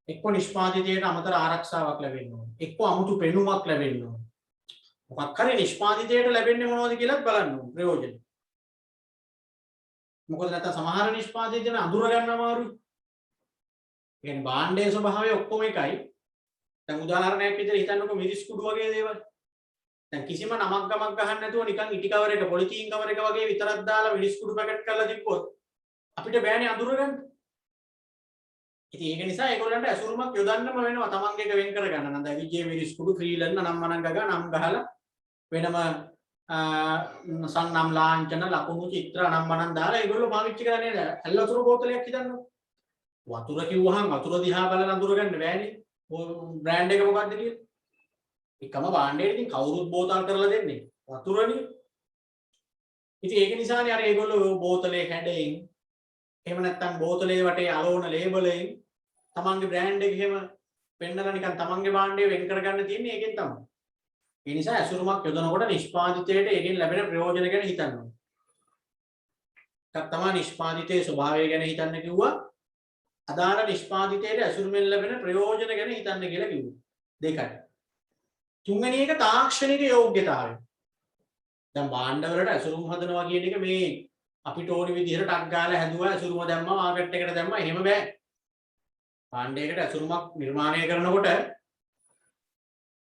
එක්ක නිෂ්පාදිතයට අමතර ආරක්ෂාවක් ලැබෙන්න ඕනේ. එක්ක අමුතු පෙනුමක් ලැබෙන්න ඕනේ. මොකක් හරි නිෂ්පාදිතයට ලැබෙන්නේ මොනවද කියලාත් බලන්න ඕන ප්‍රයෝජන. මොකද නැත්නම් සමහර නිෂ්පාදිතයන අඳුර ගන්න අමාරුයි. කියන්නේ භාණ්ඩයේ ස්වභාවය ඔක්කොම එකයි. දැන් උදාහරණයක් විදිහට හිතන්නකෝ මිරිස් කුඩු වගේ දේවල්. දැන් කිසිම නමක් ගමක් ගහන්න නැතුව නිකන් ඉටි කවර එක පොලිතීන් කවර එක වගේ විතරක් දාලා මිරිස් කුඩු පැකට් කරලා තිබ්බොත් අපිට බෑනේ අඳුර ගන්න. ඉතින් ඒක නිසා ඒගොල්ලන්ට ඇසුරුමක් යොදන්නම වෙනවා තමන්ගේ එක වෙන් කරගන්න. නම් දැන් විජේ මිරිස් කුඩු ක්‍රීලන්න නම් මනම් ගගා නම් ගහලා වෙනම සංනම් ලාංඡන ලකුණු චිත්‍ර නම් මනම් දාලා ඒගොල්ලෝ පාවිච්චි කරන්නේ නේද? ඇල් වතුර බෝතලයක් හිතන්නකෝ. වතුර කිව්වහම වතුර දිහා බලලා අඳුර ගන්න බෑනේ. බ්‍රෑන්ඩ් එක මොකක්ද කියලා. එකම භාණ්ඩයට ඉතින් කවුරුත් බෝතල් කරලා දෙන්නේ වතුරනේ. ඉතින් ඒක නිසානේ අර ඒගොල්ලෝ බෝතලේ හැඩයෙන් එහෙම නැත්නම් බෝතලේ වටේ අලෝන ලේබලයෙන් තමන්ගේ බ්‍රෑන්ඩ් එක එහෙම පෙන්නලා නිකන් තමන්ගේ භාණ්ඩය වෙන් කරගන්න තියෙන්නේ ඒකෙන් තමයි. ඒ නිසා ඇසුරුමක් යොදනකොට නිෂ්පාදිතයට ඒකෙන් ලැබෙන ප්‍රයෝජන ගැන හිතන්න ඕනේ. එකක් තමයි නිෂ්පාදිතයේ ස්වභාවය ගැන හිතන්න කිව්වා. අදාළ නිෂ්පාදිතයට ඇසුරුමෙන් ලැබෙන ප්‍රයෝජන ගැන හිතන්න කියලා කිව්වා. දෙකයි. තුන්වෙනි එක තාක්ෂණික යෝග්‍යතාවය. දැන් භාණ්ඩ වලට ඇසුරුම් හදනවා කියන එක මේ අපිට ඕනි විදිහට ටක් ගාලා හැදුවා ඇසුරුම දැම්මා මාකට් එකට දැම්මා එහෙම බෑ. භාණ්ඩයකට ඇසුරුමක් නිර්මාණය කරනකොට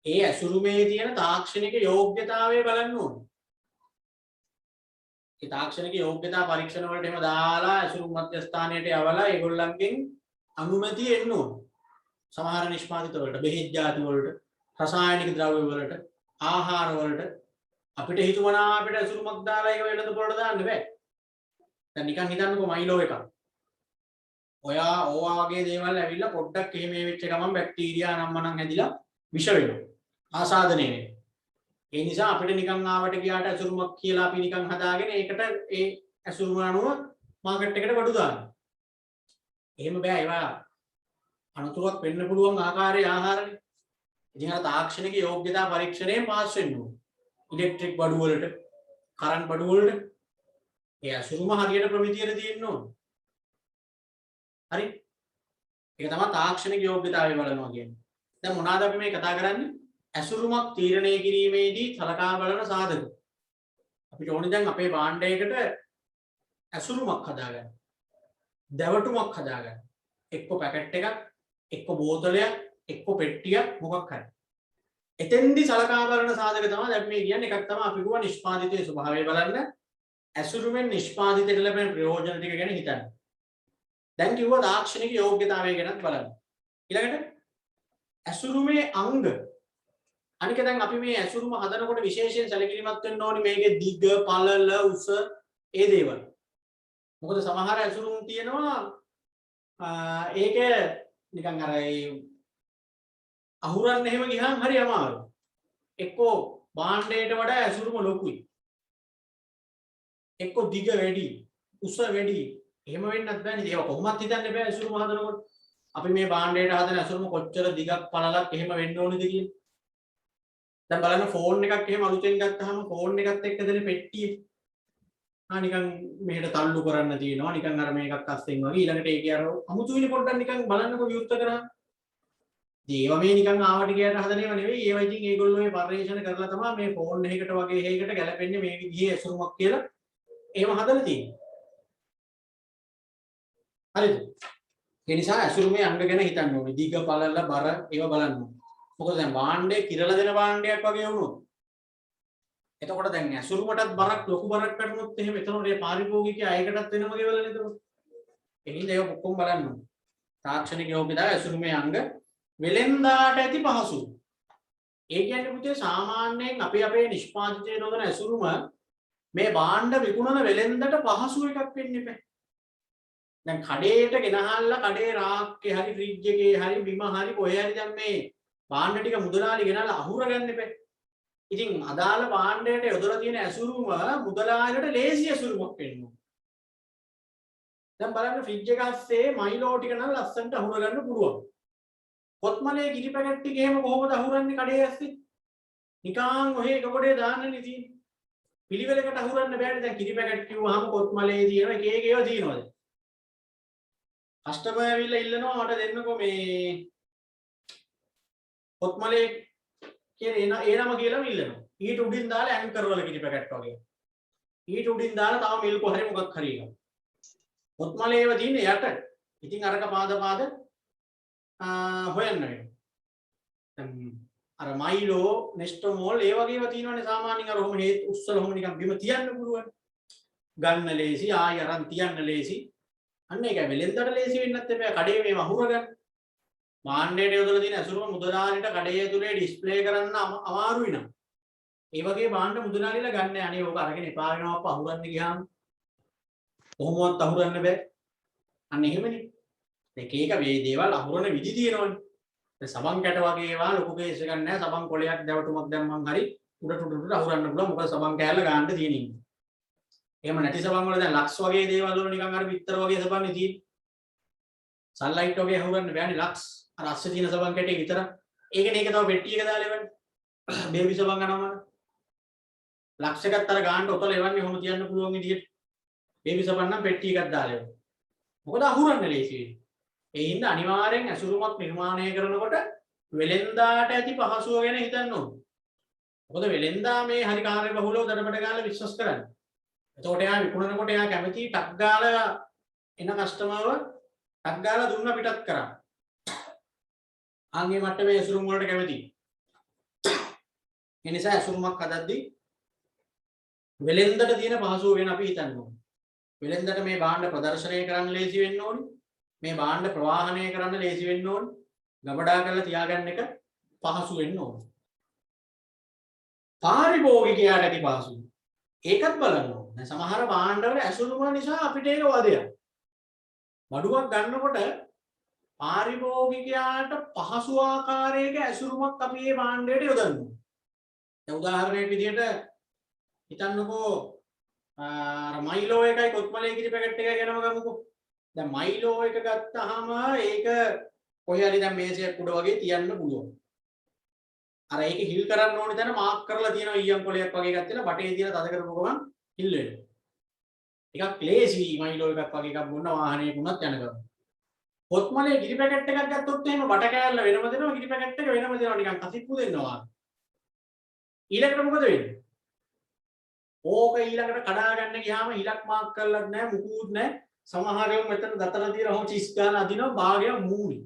ඒ ඇසුරුමේ තියෙන තාක්ෂණික යෝග්‍යතාවය බලන්න ඕනේ. ඒ තාක්ෂණික යෝග්‍යතා පරීක්ෂණ වලට එහෙම දාලා ඇසුරුම් මධ්‍යස්ථානයට යවලා ඒගොල්ලන්ගෙන් අනුමැතිය එන්න ඕනේ. සමහර නිෂ්පාදිත වලට බෙහෙත් ಜಾති වලට රසායනික ද්‍රව්‍ය වලට ආහාර වලට අපිට හිතුවනා අපිට ඇසුරුමක් දාලා ඒක වෙළඳ පොළට දාන්න බෑ. දැන් නිකන් හිතන්නකෝ මයිලෝ එකක්. ඔයා ඕවා වගේ දේවල් ඇවිල්ලා පොඩ්ඩක් එහෙම මේ වෙච්ච ගමන් බැක්ටීරියා නම් මනම් හැදිලා විෂ වෙනවා. ආසාදනය වෙනවා. ඒ නිසා අපිට නිකන් ආවට ගියාට ඇසුරුමක් කියලා අපි නිකන් හදාගෙන ඒකට ඒ ඇසුරුම අනුව මාකට් එකට වඩු දානවා. එහෙම බෑ ඒවා අනුතුරක් වෙන්න පුළුවන් ආකාරයේ ආහාරනේ. ඉතින් අර තාක්ෂණික යෝග්‍යතා පරීක්ෂණයෙන් පාස් වෙන්න ඕනේ. ඉලෙක්ට්‍රික් බඩු වලට, කරන්ට් බඩු වලට ඒ ඇසුරුම හරියට ප්‍රමිතියට තියෙන්න ඕනේ. හරි? ඒක තමයි තාක්ෂණික යෝග්‍යතාවය බලනවා කියන්නේ. දැන් මොනවාද අපි මේ කතා කරන්නේ? ඇසුරුමක් තීරණය කිරීමේදී සලකා බලන සාධක. අපිට ඕනේ දැන් අපේ භාණ්ඩයකට ඇසුරුමක් හදාගන්න. දැවටුමක් හදාගන්න. එක්ක පැකට් එකක්, එක්ක බෝතලයක්, එක්ක පෙට්ටියක් මොකක් හරි. එතෙන්දි සලකා බලන සාධක තමයි දැන් මේ කියන්නේ. එකක් තමයි අපි කිව්වා නිෂ්පාදිතයේ ස්වභාවය බලන්න. ඇසුරුමෙන් නිෂ්පාදිතයට ලැබෙන ප්‍රයෝජන ටික ගැන හිතන්න. දැන් කිව්වා තාක්ෂණික යෝග්‍යතාවය ගැනත් බලන්න. ඊළඟට ඇසුරුමේ අංග. අනික දැන් අපි මේ ඇසුරුම හදනකොට විශේෂයෙන් සැලකිලිමත් වෙන්න ඕනි මේකේ දිග, පළල, උස ඒ දේවල්. මොකද සමහර ඇසුරුම් තියෙනවා ඒක නිකන් අර ඒ අහුරන්න එහෙම ගියාම හරි අමාරුයි. එක්කෝ භාණ්ඩයට වඩා ඇසුරුම ලොකුයි. එක්කෝ දිග වැඩි, උස වැඩි. එහෙම වෙන්නත් බෑනේ. ඒක කොහොමත් හිතන්න බෑ ඇසුරුම හදනකොට. අපි මේ භාණ්ඩයට හදන ඇසුරුම කොච්චර දිගක් පළලක් එහෙම වෙන්න ඕනේද කියලා. දැන් බලන්න ෆෝන් එකක් එහෙම අලුතෙන් ගත්තාම ෆෝන් එකත් එක්ක දෙන පෙට්ටිය. නිකන් මෙහෙට තල්ලු කරන්න තියෙනවා. නිකන් අර මේකක් අස්සෙන් වගේ. ඊළඟට ඒකේ අර අමුතුයිනේ පොඩ්ඩක් නිකන් බලන්නකො විවෘත කරා. ඒවා මේ නිකන් ආවට ගියට හදන ඒවා නෙවෙයි. ඒවා ඉතින් ඒගොල්ලෝ මේ පරිශන කරලා තමයි මේ ෆෝන් එකකට වගේ හේකට ගැලපෙන්නේ මේ විදිහේ ඇසුරුමක් කියලා එහෙම හදලා තියෙන්නේ. හරිද? ඒ නිසා ඇසුරුමේ අංග ගැන හිතන්න ඕනේ. දිග, පළල, බර ඒවා බලන්න ඕනේ. මොකද දැන් භාණ්ඩේ කිරලා දෙන භාණ්ඩයක් වගේ වුණොත් එතකොට දැන් ඇසුරුමටත් බරක් ලොකු බරක් වැටුනොත් එහෙම එතනට මේ පාරිභෝගිකයා අයකටත් වෙනම ගෙවලනේ එතකොට. ඒ හින්දා ඒක ඔක්කොම බලන්න ඕනේ. තාක්ෂණික යෝග්‍යතාවය ඇසුරුමේ අංග වෙලෙන්දාට ඇති පහසු. ඒ කියන්නේ පුතේ සාමාන්‍යයෙන් අපේ නිෂ්පාදිතයේ නොදන ඇසුරුම මේ භාණ්ඩ විකුණන වෙලෙන්දට පහසු එකක් වෙන්න එපා. දැන් කඩේට ගෙනහල්ලා කඩේ රාක්කේ හරි ෆ්‍රිජ් එකේ හරි බිම හරි කොහේ හරි දැන් මේ භාණ්ඩ ටික මුදලාලි ගෙනල්ලා අහුර ගන්න එපා. ඉතින් අදාළ භාණ්ඩයට යොදලා තියෙන ඇසුරුම මුදලාලිට ලේසි ඇසුරුමක් වෙන්න ඕන. දැන් බලන්න ෆ්‍රිජ් එක ඇස්සේ මයිලෝ ටික නම් ලස්සනට අහුර ගන්න පුළුවන්. කොත්මලේ කිරි පැකට් ටික එහෙම කොහොමද අහුරන්නේ කඩේ ඇස්සේ? නිකන් ඔහේ එක පොඩේ දාන්නනේ තියෙන්නේ. පිළිවෙලකට අහුරන්න බෑනේ. දැන් කිරි පැකට් කිව්වහම කොත්මලේ තියෙනවා එක එක ඒවා තියෙනවාද? කස්ටමර් ඇවිල්ලා ඉල්ලනවා මට දෙන්නකෝ මේ කොත්මලේ කියන ඒ නම කියලාම ඉල්ලනවා. ඊට උඩින් දාලා ඇන්කර් වල කිරි පැකට් වගේ. ඊට උඩින් දාලා තව මිල්කෝ හරි මොකක් හරි එකක්. පොත්මලේව තියෙන්නේ යට. ඉතින් අරක පාද හොයන්න වෙනවා. අර මයිලෝ නෙස්ටෝමෝල් ඒ වගේම තියෙනවනේ සාමාන්‍යයෙන් අර ඔහොම හේත් උස්සල ඔහොම නිකන් බිම තියන්න පුළුවන්. ගන්න ලේසි ආය අරන් තියන්න ලේසි. අන්න ඒක වෙලෙන්දට ලේසි වෙන්නත් එපා. කඩේ මේ වහුර ගන්න. භාණ්ඩයට යොදලා තියෙන අසුරුම මුදලාලිට කඩේ ඇතුලේ ඩිස්ප්ලේ කරන්න අමාරුයි නම්. ඒ වගේ භාණ්ඩ මුදලාලිලා ගන්න. අනේ ඕක අරගෙන එපා වෙනවා අප්පා අහුරන්න ගියාම. කොහොමවත් අහුරන්න බෑ. අන්න එහෙමනේ. එක මේ දේවල් අහුරන විදි තියෙනවනේ. සබන් කැට වගේ ඒවා ලොකු කේස් එකක් නැහැ. සබන් කොලයක් දැවටුමක් දැම්මන් හරි උඩට අහුරන්න පුළුවන්. මොකද සබන් කෑල්ල ගන්න තියෙනින්. එහෙම නැති සබන් වල දැන් ලක්ස් වගේ දේවල් වල නිකන් අර පිටර වගේ සබන්නේ තියෙන්නේ. සන්ලයිට් වගේ අහුරන්න බෑනේ ලක්ස්. අර අස්සේ තියෙන සබන් කැටේ විතර. ඒකනේ ඒක තව පෙට්ටි එක දාලා එවන්නේ. බේබි සබන් ගන්නවා. ලක්ස් එකත් අර ගාන්න ඔතල එවන්නේ කොහොම තියන්න පුළුවන් විදියට. බේබි සබන් නම් පෙට්ටි එකක් දාලා එවන්නේ. මොකද අහුරන්න ලේසි වෙන්නේ. ඒ හින්දා අනිවාර්යෙන් ඇසුරුමක් නිර්මාණය කරනකොට වෙලෙන්දාට ඇති පහසුව ගැන හිතන්න ඕනේ. මොකද වෙලෙන්දා මේ හරි කාර්යබහුලව දඩබඩ ගාලා විශ්වාස කරන්නේ. එතකොට එයා විකුණනකොට එයා කැමති ටක් ගාලා එන කස්ටමර්ව ටක් ගාලා දුන්න පිටත් කරා. ආන්ගේ මට්ටමේ ඇසුරුම් වලට කැමති. ඒ නිසා ඇසුරුමක් හදද්දී වෙලෙන්දට තියෙන පහසුව ගැන අපි හිතන්න ඕනේ. වෙලෙන්දට මේ භාණ්ඩ ප්‍රදර්ශනය කරන්න ලේසි වෙන්න ඕනේ. මේ භාණ්ඩ ප්‍රවාහනය කරන්න ලේසි වෙන්න ඕනේ. ගබඩා කරලා තියාගන්න එක පහසු වෙන්න ඕනේ. පාරිභෝගිකයාට ඇති පහසුව. ඒකත් බලන්න ඕනේ. දැන් සමහර භාණ්ඩවල ඇසුරුම නිසා අපිට ඒක වදයක්. බඩුවක් ගන්නකොට පාරිභෝගිකයාට පහසු ආකාරයක ඇසුරුමක් අපි මේ භාණ්ඩයට යොදන්නවා. දැන් උදාහරණයක් විදිහට හිතන්නකෝ අර මයිලෝ එකයි කොත්මලේ කිරි පැකට් එකයි ගැනම ගමුකෝ. දැන් මයිලෝ එක ගත්තාම ඒක කොහේ හරි දැන් මේසයක් උඩ වගේ තියන්න පුළුවන්. අර ඒක හිල් කරන්න ඕනේ දැන මාක් කරලා තියෙනවා ඊයම් කොලයක් වගේ එකක් තියලා බටේ තියලා තද කරපුව ගමන් හිල් වෙනවා. ටිකක් ක්ලේසි මයිලෝ එකක් වගේ එකක් බොන්න වාහනයක උනත් යන ගමන්. කොත්මලේ කිරි පැකට් එකක් ගත්තොත් එහෙම බට කෑල්ල වෙනම දෙනවා කිරි පැකට් එක වෙනම දෙනවා නිකන් කසිප්පු දෙනවා. ඊළඟට මොකද වෙන්නේ? ඕක ඊළඟට කඩා ගන්න ගියාම ඉලක් මාක් කරලත් නැහැ මුකුත් නැහැ. සමහරව මෙතන දතලා තියලා හොම චිස් ගාලා අදිනවා භාගය මූණි.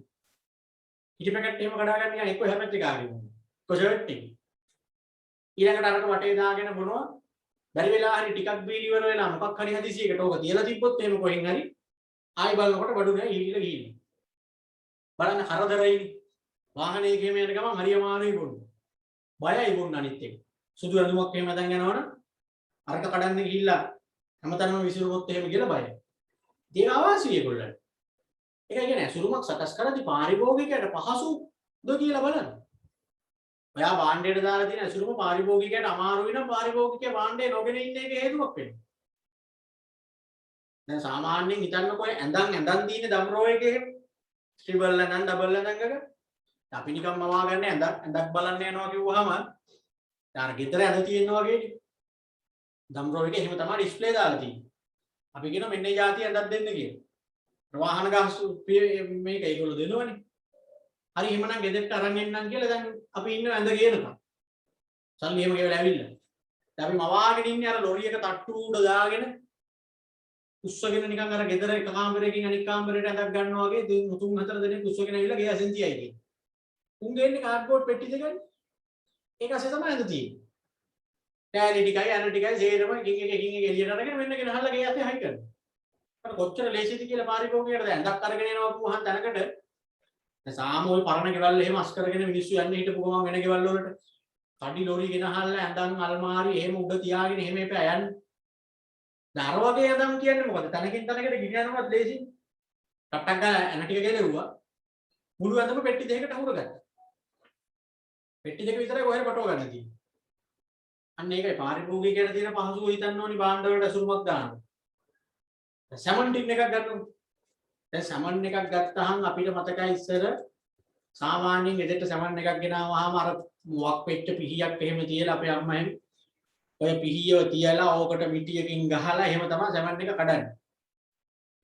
කිරි පැකට් එහෙම කඩා ගන්න ගියා එක්ක හැමෙත් එක ආගෙන. කොෂර්ට් එක. ඊළඟට අරක වටේ දාගෙන බොනවා. බැරි වෙලා හරි ටිකක් බීලි ඉවර වෙලා මොකක් හරි හදිසියකට ඕක තියලා තිබ්බොත් එහෙම කොහෙන් හරි ආයි බලනකොට බඩු නෑ ඊළිලා ගිහින්. බලන්න කරදරයිනේ. වාහනේ ගෙම යන ගමන් හරි අමාරුයි බොන්න. බයයි බොන්න අනිත් එක. සුදු ඇඳුමක් එහෙම දැන් යනවනම් අරක කඩන්න ගිහිල්ලා හැමතැනම විසිරුවොත් එහෙම කියලා බයයි. ඒක අවාසිය ඒගොල්ලන්ට. ඒක කියන්නේ අසුරුමක් සකස් කරද්දී පාරිභෝගිකයට පහසුද කියලා බලන්න. ඔයා භාණ්ඩයට දාලා තියෙන අසුරුම පාරිභෝගිකයට අමාරු වෙන පාරිභෝගිකයා භාණ්ඩේ නොගෙන ඉන්න එක හේතුවක් වෙනවා. දැන් සාමාන්‍යයෙන් හිතන්නකෝ ඇඳන් තියෙන දම්රෝ එකේ ට්‍රිපල් නැන් ඩබල් නැන්ගක අපි නිකම්ම වා ගන්න ඇඳක් බලන්න යනවා කිව්වහම අර ගෙදර ඇඳ තියෙනවා වගේනේ. දම්රෝ එකේ එහෙම තමයි ඩිස්ප්ලේ දාලා තියෙන්නේ. අපි කියනවා මෙන්න જાති ඇඳක් දෙන්න කියලා. ප්‍රවාහන ගාස්තු මේක ඒගොල්ලෝ දෙනවනේ. හරි එහෙමනම් ගෙදරට අරන් එන්නම් කියලා දැන් අපි ඉන්න ඇඳ ගේනකම්. සල්ලි එහෙම ගෙවලා ඇවිල්ලා. දැන් අපි මවාගෙන ඉන්නේ අර ලොරි එක තට්ටු උඩ දාගෙන උස්සගෙන නිකන් අර ගෙදර එක කාමරයකින් අනිත් කාමරයට ඇඳක් ගන්නවා වගේ තුන් හතර දෙනෙක් උස්සගෙන ඇවිල්ලා ගේ අසෙන් තියයි කියන්නේ. උන් ගේන්නේ කාඩ්බෝඩ් පෙට්ටි දෙකනේ. ඒක ඇස්සේ තමයි ඇඳ තියෙන්නේ. ටෑලි ටිකයි අර ටිකයි සේරම එකින් එක එළියට අරගෙන මෙන්න ගෙනහල්ලා ගේ ඇස්සේ හයි කරනවා. අර කොච්චර ලේසිද කියලා පාරිභෝගිකයට දැන් ඇඳක් අරගෙන එනවා පුහන් තැනකට දැන් සාමෝල් පරණ ගෙවල් එහෙම අස් කරගෙන මිනිස්සු යන්නේ හිටපු ගමන් වෙන ගෙවල් වලට කඩි ලොරි ගෙනහල්ලා ඇඳන් අල්මාරි එහෙම උඩ තියාගෙන එහෙම එපා යන්නේ. දර වගේ ඇඳන් කියන්නේ මොකද? තනකින් තනකට ගිනියනවත් ලේසි. ටට්ටක් ගාලා ඇන ටික ගෙලෙව්වා. මුළු ඇඳම පෙට්ටි දෙකකට අහුරගත්තා. පෙට්ටි දෙක විතරයි කොහෙද පටව ගන්න තියෙන්නේ. අන්න ඒකයි පාරිභෝගිකයට තියෙන පහසුව හිතන්න ඕනි භාණ්ඩ වලට අසුරුමක් දාන්න. සැමන් ටින් එකක් ගන්නකො. දැන් සැමන් එකක් ගත්තාම අපිට මතකයි ඉස්සර සාමාන්‍යයෙන් ගෙදරට සැමන් එකක් ගෙනාවාම අර මුවක් පෙට්ට පිහියක් එහෙම තියලා අපේ අම්මා එහෙම ඔය පිහියව තියලා ඕකට මිටියකින් ගහලා එහෙම තමයි සැමන් එක කඩන්නේ.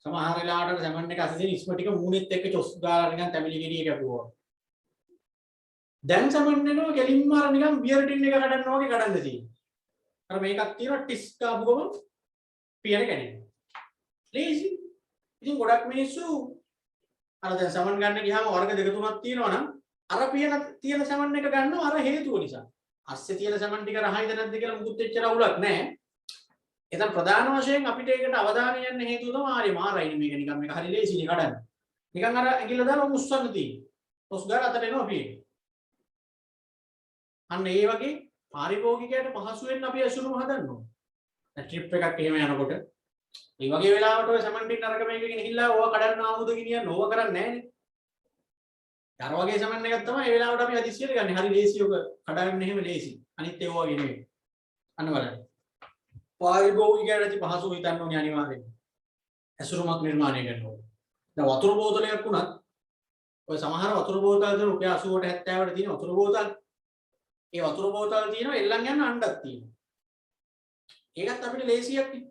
සමහර වෙලාවට සැමන් එක අසසින් ඉස්ම ටික මූණෙත් එක්ක චොස් ගාලා නිකන් තැමිලි ගෙඩිය කැපුවා. දැන් සමන් වෙනවා කෙලින්ම අර නිකන් බියර් ටින් එක කඩන්නවා වගේ කඩන්න තියෙනවා. අර මේකක් තියෙනවා ටිස් කාපු ගමන් පියන කැඩෙනවා. ලේසි. ඉතින් ගොඩක් මිනිස්සු අර දැන් සමන් ගන්න ගියාම වර්ග දෙක තුනක් තියෙනවා නම් අර පියන තියෙන සමන් එක ගන්නවා අර හේතුව නිසා. අස්සේ තියෙන සමන් ටික රහයිද නැද්ද කියලා මුකුත් එච්චර අවුලක් නැහැ. එතන ප්‍රධාන වශයෙන් අපිට ඒකට අවධානය යන්න හේතුව තමයි ආරි මාරයි මේක නිකන් මේක හරි ලේසිනේ කඩන්න. නිකන් අර ඇඟිල්ල දාලා මුස්සන්න තියෙන්නේ. ඔස් ගාලා අතට එනවා පියේ. අන්න ඒ වගේ පාරිභෝගිකයට පහසු වෙන්න අපි ඇසුරුම හදන්න ඕනේ. දැන් ට්‍රිප් එකක් එහෙම යනකොට මේ වගේ වෙලාවට ඔය සමන් ටික නරක මේකකින් ගිහිල්ලා ඕවා කඩන්න ආමුද ගෙනියන්න ඕවා කරන්නේ නැහැනේ. අර වගේ සමන් එකක් තමයි මේ වෙලාවට අපි හදිස්සියට ගන්න. හරි ලේසි ඔක කඩන්න එහෙම ලේසි. අනිත් ඒවා වගේ නෙවෙයි. අන්න බලන්න. පාරිභෝගිකයට පහසු හිතන්න ඕනේ අනිවාර්යයෙන්. ඇසුරුමක් නිර්මාණය කරන්න ඕනේ. දැන් වතුර බෝතලයක් වුණත් ඔය සමහර වතුර බෝතල් දෙන රුපියල් 80ට 70ට තියෙන වතුර බෝතල්. ඒ වතුර බෝතල් තියෙනවා එල්ලන් යන අණ්ඩක් තියෙනවා. ඒකත් අපිට ලේසියක් නේ.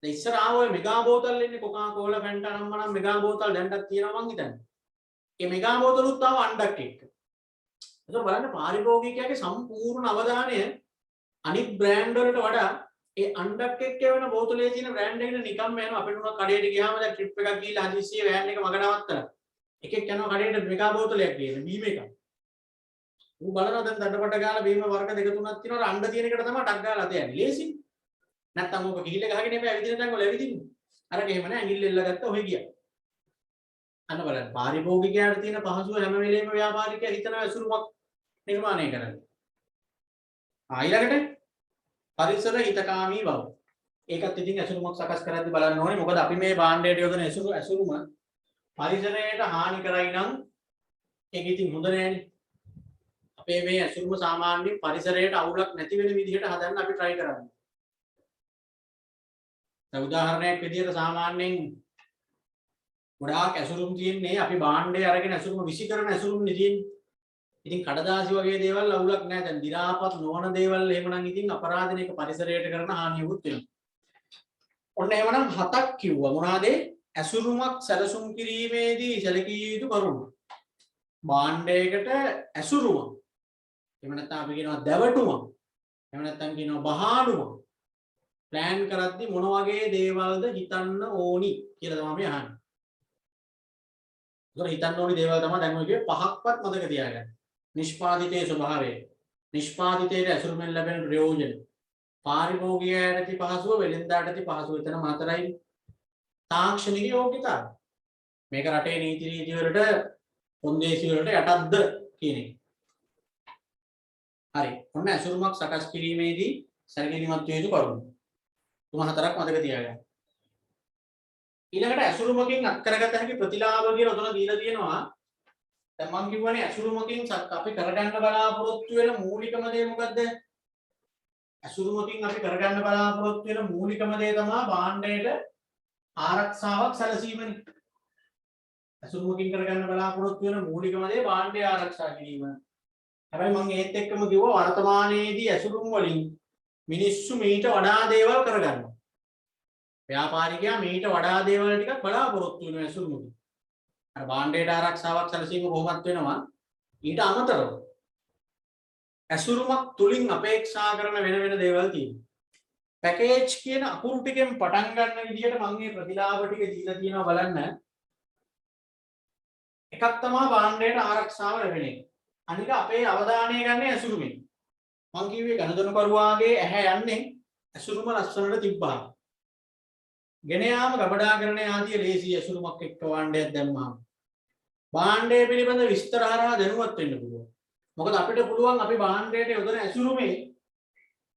දැන් ඉස්සර ආව ඔය මෙගා බෝතල් එන්නේ කොකා කෝලා ෆැන්ටා නම් මෙගා බෝතල් දැන්ටත් තියෙනවා මං හිතන්නේ. ඒ මෙගා බෝතලුත් ආව අණ්ඩක් එක්ක. ඒක බලන්න පාරිභෝගිකයාගේ සම්පූර්ණ අවධානය අනිත් බ්‍රෑන්ඩ් වලට වඩා ඒ අණ්ඩක් එක්ක වෙන බෝතලේ තියෙන බ්‍රෑන්ඩ් එකට නිකම්ම යනවා. අපිට උනක් කඩේට ගියාම දැන් ට්‍රිප් එකක් ගිහලා හදිස්සියේ වෑන් එක මග නවත්තලා එකෙක් යනවා කඩේට මෙගා බෝතලයක් ගේන බීම එකක්. ඌ බලනවා දැන් දඩපඩ ගාලා බීම වර්ග දෙක තුනක් තියෙනවා අණ්ඩ තියෙන එකට තමයි ටක් ගාලා අත යන්නේ. ලේසි. නැත්තම් ඕක ගිහිල්ල ගහගෙන එපා ඇවිදින තැන් වල ඇවිදින්න. අරක එහෙම නෑ ඇඟිල්ල එල්ලගත්ත ඔහෙ ගියා. අන්න බලන්න පාරිභෝගිකයාට තියෙන පහසුව හැම වෙලේම ව්‍යාපාරිකයා හිතන ඇසුරුමක් නිර්මාණය කරන්න. ඊළඟට පරිසර හිතකාමී බව. ඒකත් ඉතින් ඇසුරුමක් සකස් කරද්දී බලන්න ඕනේ. මොකද අපි මේ භාණ්ඩයට යොදන ඇසුරුම පරිසරයට හානි කරයි නම් ඒක ඉතින් හොඳ නෑනේ. අපේ මේ ඇසුරුම සාමාන්‍යයෙන් පරිසරයට අවුලක් නැති වෙන විදිහට හදන්න අපි try කරන්නේ. දැන් උදාහරණයක් විදිහට සාමාන්‍යයෙන් ගොඩාක් ඇසුරුම් තියෙන්නේ අපි භාණ්ඩය අරගෙන ඇසුරුම විසි කරන ඇසුරුම් නේ තියෙන්නේ. ඉතින් කඩදාසි වගේ දේවල් අවුලක් නැහැ. දැන් දි รา පත් නොවන දේවල් එහෙමනම් ඉතින් අපරාධනයක පරිසරයට කරන හානියකුත් වෙනවා. ඔන්න එහෙමනම් හතක් කිව්වා. මොනවාද? ඇසුරුමක් සැලසුම් කිරීමේදී සැලකිය යුතු කරුණු. භාණ්ඩයකට ඇසුරුම. එහෙම නැත්නම් අපි කියනවා දැවටුම. එහෙම නැත්නම් කියනවා බහාණුම. ප්ලෑන් කරද්දී මොන වගේ දේවල්ද හිතන්න ඕනි කියලා තමයි අපි අහන්නේ. ඒතර හිතන්න ඕනි දේවල් තමයි දැන් ඔය කියේ පහක්වත් මතක තියාගන්න. නිෂ්පාදිතයේ ස්වභාවය. නිෂ්පාදිතයේ ඇසුරුමෙන් ලැබෙන ප්‍රයෝජන. පාරිභෝගිකයට ඇති පහසුව වෙළෙන්දාට ඇති පහසුව එතන මාතරයි. තාක්ෂණික යෝග්‍යතාවය. මේක රටේ නීති රීති වලට පොන්දේසි වලට යටත්ද කියන එක. හරි. ඔන්න ඇසුරුමක් සකස් කිරීමේදී සැලකිලිමත් විය යුතු කරුණු. තුන හතරක් මතක තියාගන්න. ඊළඟට ඇසුරුමකින් අත්කරගත හැකි ප්‍රතිලාභ කියලා උතන දීලා තියෙනවා. දැන් මම කිව්වනේ ඇසුරුමකින් අපි කරගන්න බලාපොරොත්තු වෙන මූලිකම දේ මොකද්ද? ඇසුරුමකින් අපි කරගන්න බලාපොරොත්තු වෙන මූලිකම දේ තමයි භාණ්ඩයට ආරක්ෂාවක් සැලසීමනේ. ඇසුරුමකින් කරගන්න බලාපොරොත්තු වෙන මූලිකම දේ භාණ්ඩය ආරක්ෂා කිරීම. හැබැයි මම ඒත් එක්කම කිව්වා වර්තමානයේදී ඇසුරුම් වලින් මිනිස්සු මීට වඩා දේවල් කරගන්නවා. ව්‍යාපාරිකයා මීට වඩා දේවල් ටිකක් බලාපොරොත්තු වෙන ඇසුරුමකින්. අර භාණ්ඩයට ආරක්ෂාවක් සැලසීම කොහොමත් වෙනවා. ඊට අමතරව ඇසුරුමක් තුලින් අපේක්ෂා කරන වෙන දේවල් තියෙනවා. පැකේජ් කියන අකුරු ටිකෙන් පටන් ගන්න විදිහට මම මේ ප්‍රතිලාභ ටික දීලා තියෙනවා බලන්න. එකක් තමයි භාණ්ඩයට ආරක්ෂාව ලැබෙන එක. අනික අපේ අවධානය ගන්න ඇසුරුමෙන්. මම කිව්වේ ගණදෙනුකරුවාගේ ඇහැ යන්නේ ඇසුරුම ලස්සනට තිබ්බා. ගෙන යාම ගබඩාකරණය ආදී ලේසි ඇසුරුමක් එක්ක භාණ්ඩයක් දැම්මහම. භාණ්ඩය පිළිබඳ විස්තර හරහා දැනුවත් වෙන්න පුළුවන්. මොකද අපිට පුළුවන් අපි භාණ්ඩයට යොදන ඇසුරුමේ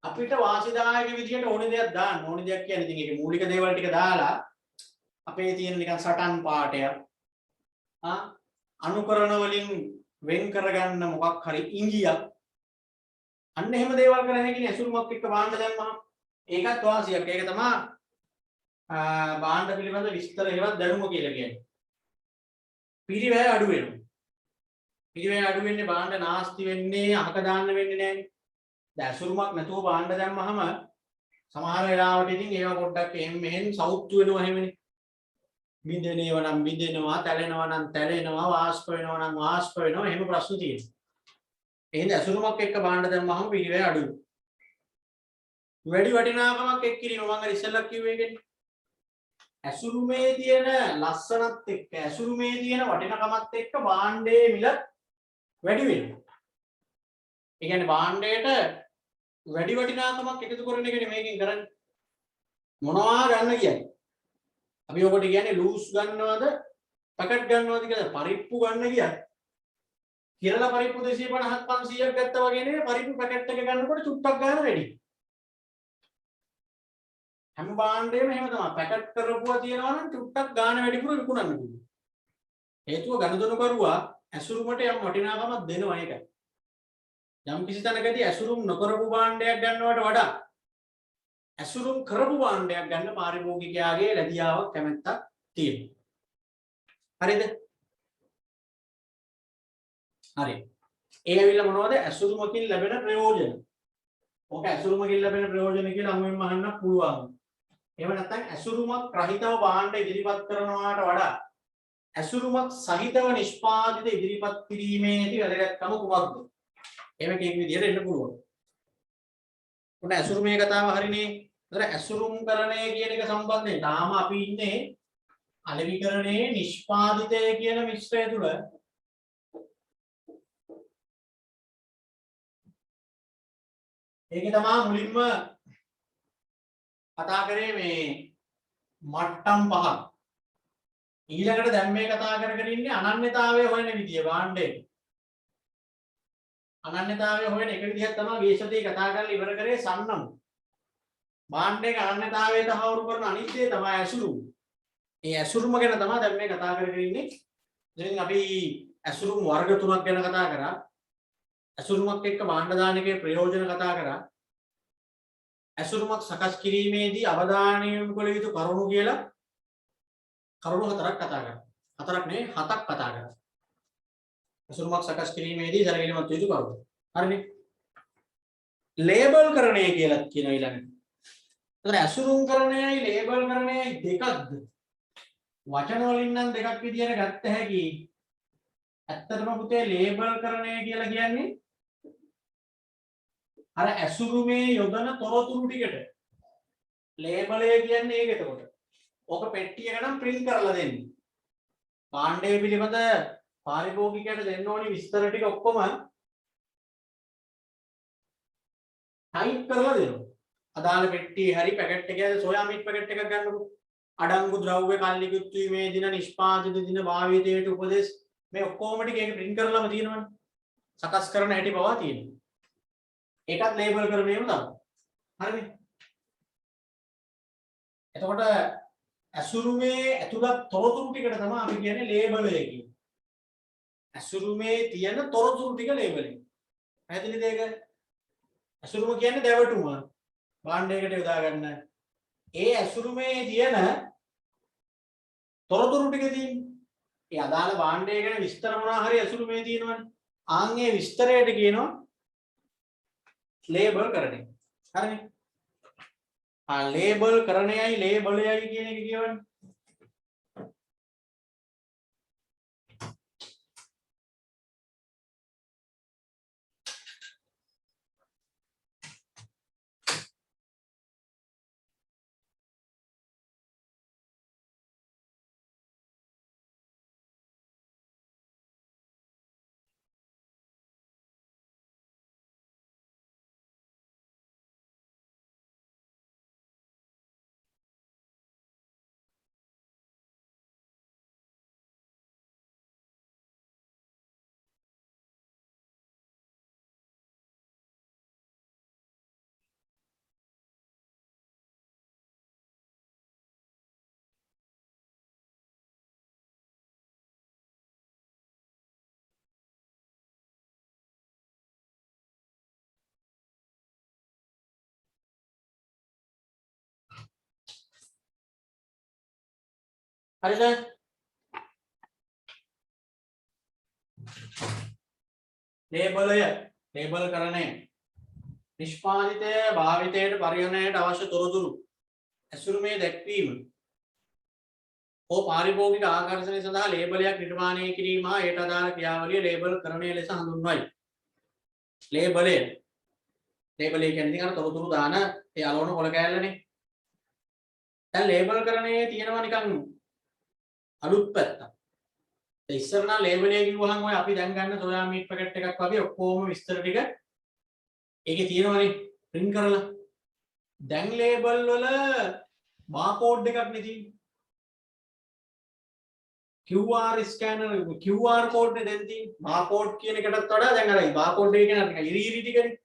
අපිට වාසිදායක විදිහට ඕනේ දෙයක් දාන්න. ඕනේ දෙයක් කියන්නේ ඉතින් ඒකේ මූලික දේවල් ටික දාලා අපේ තියෙන නිකන් සටන් පාටයක් අනුකරණ වලින් වෙන් කරගන්න මොකක් හරි ඉංගියක් අන්න එහෙම දේවල් කරන හැකිනේ ඇසුරුමක් එක්ක භාණ්ඩ දැම්මහම ඒකත් වාසියක්. ඒක තමයි භාණ්ඩ පිළිබඳ විස්තර හේවත් දැනුම කියලා කියන්නේ. පිරිවැය අඩු වෙනවා. පිරිවැය අඩු වෙන්නේ භාණ්ඩ නාස්ති වෙන්නේ අහක දාන්න වෙන්නේ නැහැ. දැන් ඇසුරුමක් නැතුව භාණ්ඩ දැම්මහම සමහර වෙලාවට ඉතින් ඒවා පොඩ්ඩක් එහෙම මෙහෙන් සවුත්තු වෙනවා එහෙමනේ. බින්දෙනේව නම් බින්දෙනවා, තැලෙනවා නම් තැලෙනවා, වාෂ්ප වෙනවා නම් වාෂ්ප වෙනවා. එහෙම ප්‍රශ්න තියෙනවා. එහෙනම් ඇසුරුමක් එක්ක භාණ්ඩ දැම්මහම පිරිවැය අඩුයි. වැඩි වටිනාකමක් එක් කිරීම මම අර ඉස්සෙල්ලා කිව්වේ ඒකනේ. ඇසුරුමේ තියෙන ලස්සනත් එක්ක ඇසුරුමේ තියෙන වටිනකමත් එක්ක භාණ්ඩයේ මිල වැඩි වෙනවා. ඒ කියන්නේ භාණ්ඩයට වැඩි වටිනාකමක් එකතු කරන එකනේ මේකෙන් කරන්නේ. මොනවා ගන්න කියන්නේ? අපි ඔකට කියන්නේ ලූස් ගන්නවද පැකට් ගන්නවද කියලා පරිප්පු ගන්න කියන්නේ. කියලා පරිප්පු 250ක් 500ක් ගත්තා වගේ නෙවෙයි පරිප්පු පැකට් එක ගන්නකොට චුට්ටක් ගන්න වැඩි. හැම භාණ්ඩෙම එහෙම තමයි. පැකට් කරපුවා තියෙනවා නම් චුට්ටක් ගාන වැඩිපුර විකුණන්න පුළුවන්. හේතුව ගනුදෙනු කරුවා ඇසුරුමට යම් වටිනාකමක් දෙනවා ඒකයි. යම් කිසි තැනකදී ඇසුරුම් නොකරපු භාණ්ඩයක් ගන්නවට වඩා ඇසුරුම් කරපු භාණ්ඩයක් ගන්න පාරිභෝගිකයාගේ ලැබියාවක් කැමැත්තක් තියෙනවා. හරිද? හරි. ඒ ඇවිල්ලා මොනවද? ඇසුරුමකින් ලැබෙන ප්‍රයෝජන. ඕක ඇසුරුමකින් ලැබෙන ප්‍රයෝජන කියලා අමුවෙන්ම අහන්න පුළුවන්. එහෙම නැත්නම් ඇසුරුමක් රහිතව භාණ්ඩ ඉදිරිපත් කරනවාට වඩා ඇසුරුමක් සහිතව නිෂ්පාදිත ඉදිරිපත් කිරීමේදී වැදගත්කම කුමක්ද? එහෙම කීක විදිහට එන්න පුළුවන්. උන ඇසුරුමේ කතාව හරිනේ. ඒතර ඇසුරුම්කරණය කියන එක සම්බන්ධයෙන් තාම අපි ඉන්නේ අලෙවිකරණයේ නිෂ්පාදිතය කියන මිශ්‍රය තුල. ඒකේ තමයි මුලින්ම කතා කරේ මේ මට්ටම් පහක්. ඊළඟට දැන් මේ කතා කරගෙන ඉන්නේ අනන්‍යතාවය හොයන විදිය භාණ්ඩේ. අනන්‍යතාවය හොයන එක විදිහක් තමයි ගේෂතේ කතා කරලා ඉවර කරේ සම්නම්. භාණ්ඩයක අනන්‍යතාවය තහවුරු කරන අනිත් දේ තමයි ඇසුරුම. ඒ ඇසුරුම ගැන තමයි දැන් මේ කතා කරගෙන ඉන්නේ. ඉතින් අපි ඇසුරුම් වර්ග තුනක් ගැන කතා කරා. ඇසුරුමක් එක්ක භාණ්ඩ දාන එකේ ප්‍රයෝජන කතා කරා. ඇසුරුමක් සකස් කිරීමේදී අවධානය යොමු කළ යුතු කරුණු කියලා කරුණු හතරක් කතා කරා. හතරක් නෙවෙයි හතක් කතා කරා. ඇසුරුමක් සකස් කිරීමේදී සැලකිලිමත් යුතු කරුණු. හරිනේ. ලේබල් කරණය කියලා කියන ඊළඟට. ඒතර ඇසුරුම්කරණයයි ලේබල් කරණයයි දෙකක්ද? වචන වලින් නම් දෙකක් විදියට ගත්ත හැකි. ඇත්තටම පුතේ ලේබල් කරණය කියලා කියන්නේ අර ඇසුරුමේ යොදන තොරතුරු ටිකට ලේබලය කියන්නේ ඒක එතකොට. ඕක පෙට්ටියක නම් print කරලා දෙන්නේ. භාණ්ඩය පිළිබඳ පාරිභෝගිකයට දෙන්න ඕනි විස්තර ටික ඔක්කොම ටයිප් කරලා දෙනවා. අදාළ පෙට්ටියේ හරි පැකට් එකේ සෝයා මීට් පැකට් එකක් ගන්නකො. අඩංගු ද්‍රව්‍ය කල්ලිකුත් වීමේ දින නිෂ්පාදිත දින භාවිතයට උපදෙස් මේ ඔක්කොම ටික ඒක print කරලාම තියෙනවනේ. සකස් කරන හැටි පවා තියෙනවා. ඒකත් ලේබල් කරන්නේම තමයි. හරිනේ. එතකොට ඇසුරුමේ ඇතුළත් තොරතුරු ටිකට තමයි අපි කියන්නේ ලේබලය කියන්නේ. ඇසුරුමේ තියෙන තොරතුරු ටික ලේබලින්. පැහැදිලිද ඒක? ඇසුරුම කියන්නේ දැවටුම. භාණ්ඩයකට යොදා ගන්න. ඒ ඇසුරුමේ තියෙන තොරතුරු ටික තියෙන්නේ. ඒ අදාළ භාණ්ඩය ගැන විස්තර මොනවා හරි ඇසුරුමේ තියෙනවනේ. ආන් ඒ විස්තරයට කියනවා ලේබල් කරණය. හරිනේ. ලේබල් කරණයයි ලේබලයයි කියන එක කියවනේ. හරිද? ලේබල් කරණය නිෂ්පාදිතය භාවිතයට පරිහරණයට අවශ්‍ය තොරතුරු ඇසුරුමේ දැක්වීම හෝ පාරිභෝගික ආකර්ෂණය සඳහා ලේබලයක් නිර්මාණය කිරීම හා ඒට අදාළ ක්‍රියාවලිය ලේබල් කරණය ලෙස හඳුන්වයි. ලේබල් එක කියන්නේ ඉතින් අර තොරතුරු දාන ඒ අලවන කොල කෑල්ලනේ. දැන් ලේබල් කරන්නේ තියෙනවා නිකන් අලුත් පැත්තක්. ඒ ඉස්සර නම් ලේබල් එක කිව්වහම ඔය අපි දැන් ගන්න සෝයා මීට් පැකට් එකක් වගේ ඔක්කොම විස්තර ටික ඒකේ තියෙනවනේ print කරලා. දැන් ලේබල් වල බාකෝඩ් එකක් නේ තියෙන්නේ. QR ස්කෑනර් QR කෝඩ් නේ දැන් තියෙන්නේ. බාකෝඩ් කියන එකටත් වඩා දැන් අර බාකෝඩ් එක කියන නිකන් ඉරි ටිකනේ.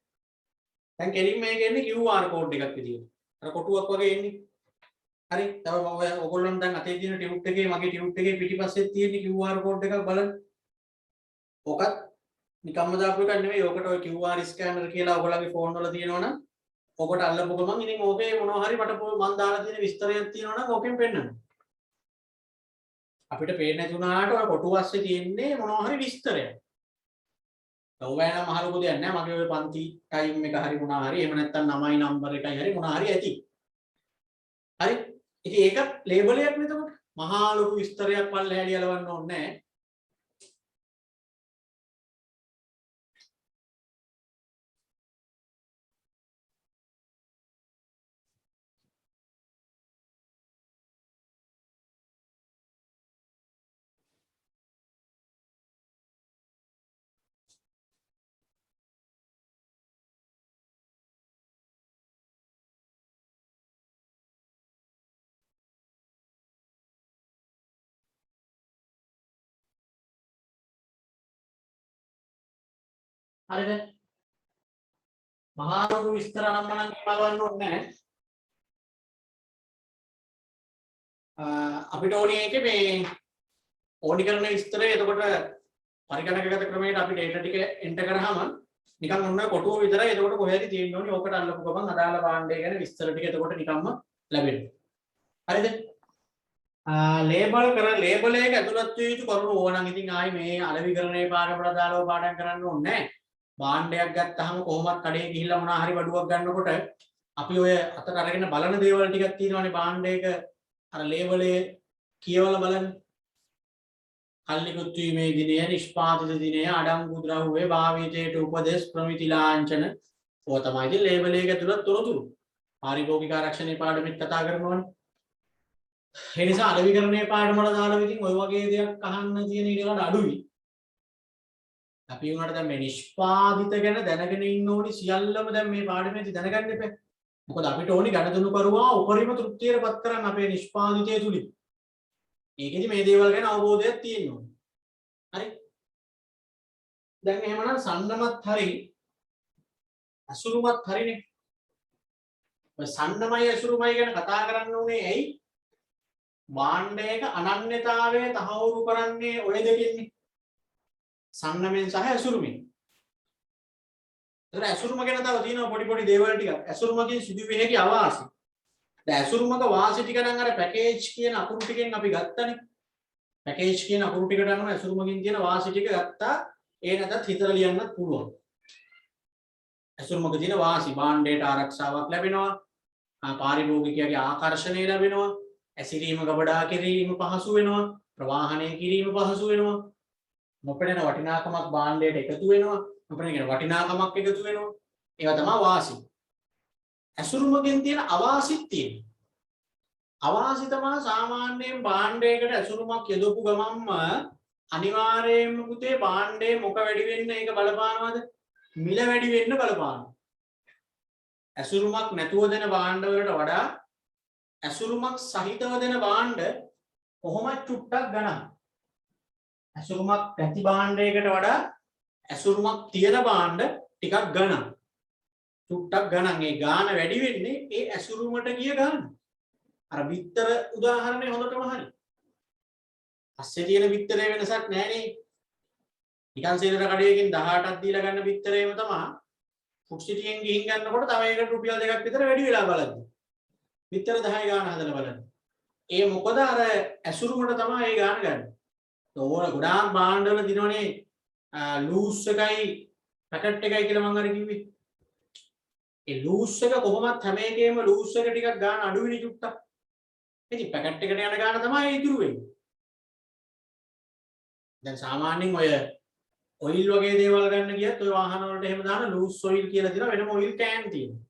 දැන් කෙලින්ම මේක එන්නේ QR කෝඩ් එකක් විදියට. අර කොටුවක් වගේ එන්නේ. හරි. තව මම ඔයගොල්ලන් දැන් අතේ තියෙන ටියුබ් එකේ මගේ ටියුබ් එකේ පිටිපස්සේ තියෙන QR කෝඩ් එකක් බලන්න. ඔකත් නිකම්ම දාපු එකක් නෙමෙයි. ඔකට ඔය QR ස්කෑනර් කියලා ඔයගොල්ලන්ගේ ෆෝන් වල තියෙනවනම් ඔකට අල්ලපු ගමන් ඉතින් ඕකේ මොනවා හරි මට මම දාලා තියෙන විස්තරයක් තියෙනවනම් ඕකෙන් පෙන්නනවා. අපිට පේන්නේ නැති වුණාට ඔය කොටුව ඇස්සේ තියෙන්නේ මොනවා හරි විස්තරයක්. ඔයයන්ම මහ ලොකු දෙයක් නෑ. මගේ ඔය පන්ති ටයිම් එක හරි මොනවා හරි එහෙම නැත්නම් ළමයි නම්බර එකයි හරි මොනවා හරි ඇති. හරි. ඉතින් ඒක ලේබල් එකක් නේ එතකොට. මහා ලොකු විස්තරයක් පල්ලෙහාට යලවන්න ඕනේ නෑ. හරිද? මහා ලොකු විස්තර අනම්මනම් බලවන්න ඕනේ නෑ. අපිට ඕනේ ඒකේ මේ ඕනි කරන විස්තරය එතකොට පරිගණකගත ක්‍රමයට අපි data ටික enter කරාම නිකන් ඔන්න කොටුව විතරයි එතකොට කොහේ හරි තියෙන්න ඕනේ. ඕකට අල්ලපු ගමන් අදාළ භාණ්ඩය ගැන විස්තර ටික එතකොට නිකම්ම ලැබෙනවා. හරිද? ලේබල් එක ඇතුළත් විය යුතු කරුණු ඕනනම් ඉතින් ආයි මේ අලෙවිකරණයේ පාඩමට දාලා පාඩම් කරන්න ඕනේ නැහැ. භාණ්ඩයක් ගත්තාම කොහොමත් කඩේ ගිහිල්ලා මොනවා හරි බඩුවක් ගන්නකොට අපි ඔය අතට අරගෙන බලන දේවල් ටිකක් තියෙනවානේ භාණ්ඩයක අර ලේබලේ කියවලා බලන්න. කල්ලිකුත් වීමේ දිනය, නිෂ්පාදිත දිනය, අඩංගු ද්‍රව්‍ය, භාවිතයට උපදෙස්, ප්‍රමිති ලාංඡන ඕවා තමයි ඉතින් ලේබල් එක ඇතුළත් තොරතුරු. පාරිභෝගික ආරක්ෂණයේ පාඩමෙත් කතා කරනවානේ. ඒ නිසා අලෙවිකරණයේ පාඩම වල දාලා ඉතින් ওই වගේ දෙයක් අහන්න තියෙන ඊට අඩුයි. අපි උනාට දැන් මේ නිෂ්පාදිත ගැන දැනගෙන ඉන්න ඕනි සියල්ලම දැන් මේ පාඩමේදී දැනගන්න එපා. මොකද අපිට ඕනි ගණදෙනු කරුවා උපරිම තෘප්තියටපත් කරන්න අපේ නිෂ්පාදිතය තුලින්. ඒකෙදි මේ දේවල් ගැන අවබෝධයක් තියෙන්න ඕනේ. හරි? දැන් එහෙමනම් සම්නමත් හරි අසුරුමත් හරිනේ. ඔය සම්නමයි අසුරුමයි ගැන කතා කරන්න ඕනේ ඇයි? භාණ්ඩයක අනන්‍යතාවය තහවුරු කරන්නේ ඔය දෙකෙන්නේ. සම්නමෙන් සහ ඇසුරුමින්. ඒතර ඇසුරුම ගැන තව තියෙනවා පොඩි පොඩි දේවල් ටිකක්. ඇසුරුමකින් සිදුවිය හැකි අවාසි. දැන් ඇසුරුමක වාසි ටික නම් අර පැකේජ් කියන අකුරු ටිකෙන් අපි ගත්තනේ. පැකේජ් කියන අකුරු ටිකට අනුව ඇසුරුමකින් තියෙන වාසි ටික ගත්තා. ඒ නැතත් හිතලා ලියන්නත් පුළුවන්. ඇසුරුමක තියෙන වාසි භාණ්ඩයට ආරක්ෂාවක් ලැබෙනවා. පාරිභෝගිකයාගේ ආකර්ෂණය ලැබෙනවා. ඇසිරීම ගබඩා කිරීම පහසු වෙනවා. ප්‍රවාහනය කිරීම පහසු වෙනවා. නොපෙනෙන වටිනාකමක් භාණ්ඩයට එකතු වෙනවා. නොපෙනෙන වටිනාකමක් එකතු වෙනවා. ඒවා තමයි වාසි. ඇසුරුමකින් තියෙන අවාසිත් තියෙනවා. අවාසි තමයි සාමාන්‍යයෙන් භාණ්ඩයකට ඇසුරුමක් යොදපු ගමන්ම අනිවාර්යයෙන්ම පුතේ භාණ්ඩයේ මොක වැඩි වෙන්න ඒක බලපානවද? මිල වැඩි වෙන්න බලපානවා. ඇසුරුමක් නැතුව දෙන භාණ්ඩ වලට වඩා ඇසුරුමක් සහිතව දෙන භාණ්ඩ කොහොමද චුට්ටක් ගණන්. ඇසුරුමක් නැති භාණ්ඩයකට වඩා ඇසුරුමක් තියෙන භාණ්ඩ ටිකක් ගණන්. චුට්ටක් ගණන්. ඒ ගාන වැඩි වෙන්නේ ඒ ඇසුරුමට ගිය ගාන. අර බිත්තර උදාහරණය හොඳටම හරි. පස්සේ තියෙන බිත්තරේ වෙනසක් නැහැ නේ. නිකන් සේනර කඩේකින් 18ක් දීලා ගන්න බිත්තරේම තමයි ෆුඩ් සිටියෙන් ගිහින් ගන්නකොට තව ඒකට රුපියල් 2ක් විතර වැඩි වෙලා බලද්දි. බිත්තර 10 ගාන හදලා බලන්න. ඒ මොකද අර ඇසුරුමට තමයි ඒ ගාන ගන්න. ඕන ගොඩාක් භාණ්ඩවල දිනවනේ ලූස් එකයි පැකට් එකයි කියලා මම අර කිව්වේ. ඒ ලූස් එක කොහොමත් හැම එකේම ලූස් එක ටිකක් ගාන අඩු වෙන්නේ චුට්ටක්. ඉතින් පැකට් එකට යන ගාන තමයි ඉතුරු වෙන්නේ. දැන් සාමාන්‍යයෙන් ඔයිල් වගේ දේවල් ගන්න ගියත් ඔය වාහන වලට එහෙම දාන ලූස් ඔයිල් කියලා තියෙනවා වෙනම ඔයිල් කෑන් තියෙනවා.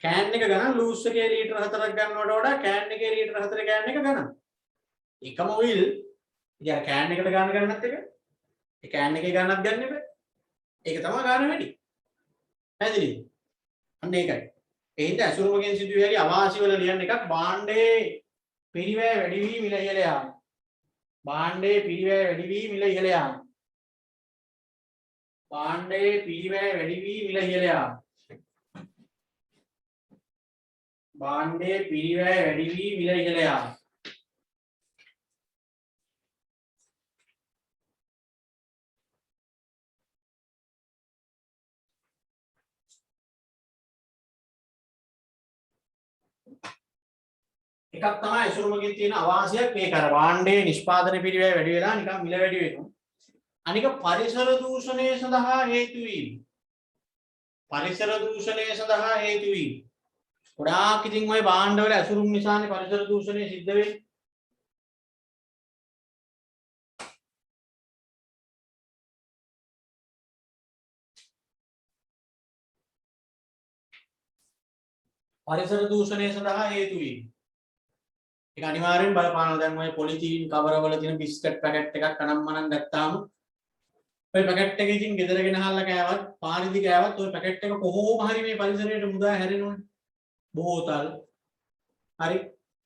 කෑන් එක ගණන් ලූස් එකේ ලීටර 4ක් ගන්නවට වඩා කෑන් එකේ ලීටර 4 කෑන් එක ගණන්. එකම ඔයිල් ඉතින් අර කෑන් එකට ගන්න ගන්නත් එක ඒ කෑන් එකේ ගන්නත් ගන්න එපා. ඒක තමයි ගන්න වැඩි. පැහැදිලිද? අන්න ඒකයි. ඒ හින්දා අසුරුමගෙන් සිදුවේ හැකි අවාසි වල ලියන්න එකක් භාණ්ඩේ පිරිවැය වැඩි වී මිල ඉහළ යාම. භාණ්ඩේ පිරිවැය වැඩි වී මිල ඉහළ යාම. භාණ්ඩේ පිරිවැය වැඩි වී මිල ඉහළ යාම. භාණ්ඩේ පිරිවැය වැඩි වී මිල ඉහළ යාම. එකක් තමයි අසුරුමගෙන් තියෙන අවාසියක් මේක අර භාණ්ඩේ නිෂ්පාදන පිරිවැය වැඩි වෙලා නිකන් මිල වැඩි වෙනවා. අනික පරිසර දූෂණය සඳහා හේතු වීම. පරිසර දූෂණය සඳහා හේතු වීම. ගොඩාක් ඉතින් ওই භාණ්ඩවල අසුරුම් නිසානේ පරිසර දූෂණය සිද්ධ වෙන්නේ. පරිසර දූෂණය සඳහා හේතු වීම. ඒක අනිවාර්යෙන් බලපානවා. දැන් ওই පොලිතීන් කවර වල තියෙන බිස්කට් පැකට් එකක් අනම්මනම් ගත්තාම ඔය පැකට් එක ඉතින් ගෙදර ගෙනහල්ලා කෑවත් පාරිදි කෑවත් ඔය පැකට් එක කොහොම හරි මේ පරිසරයට මුදා හැරෙනවනේ. බෝතල් හරි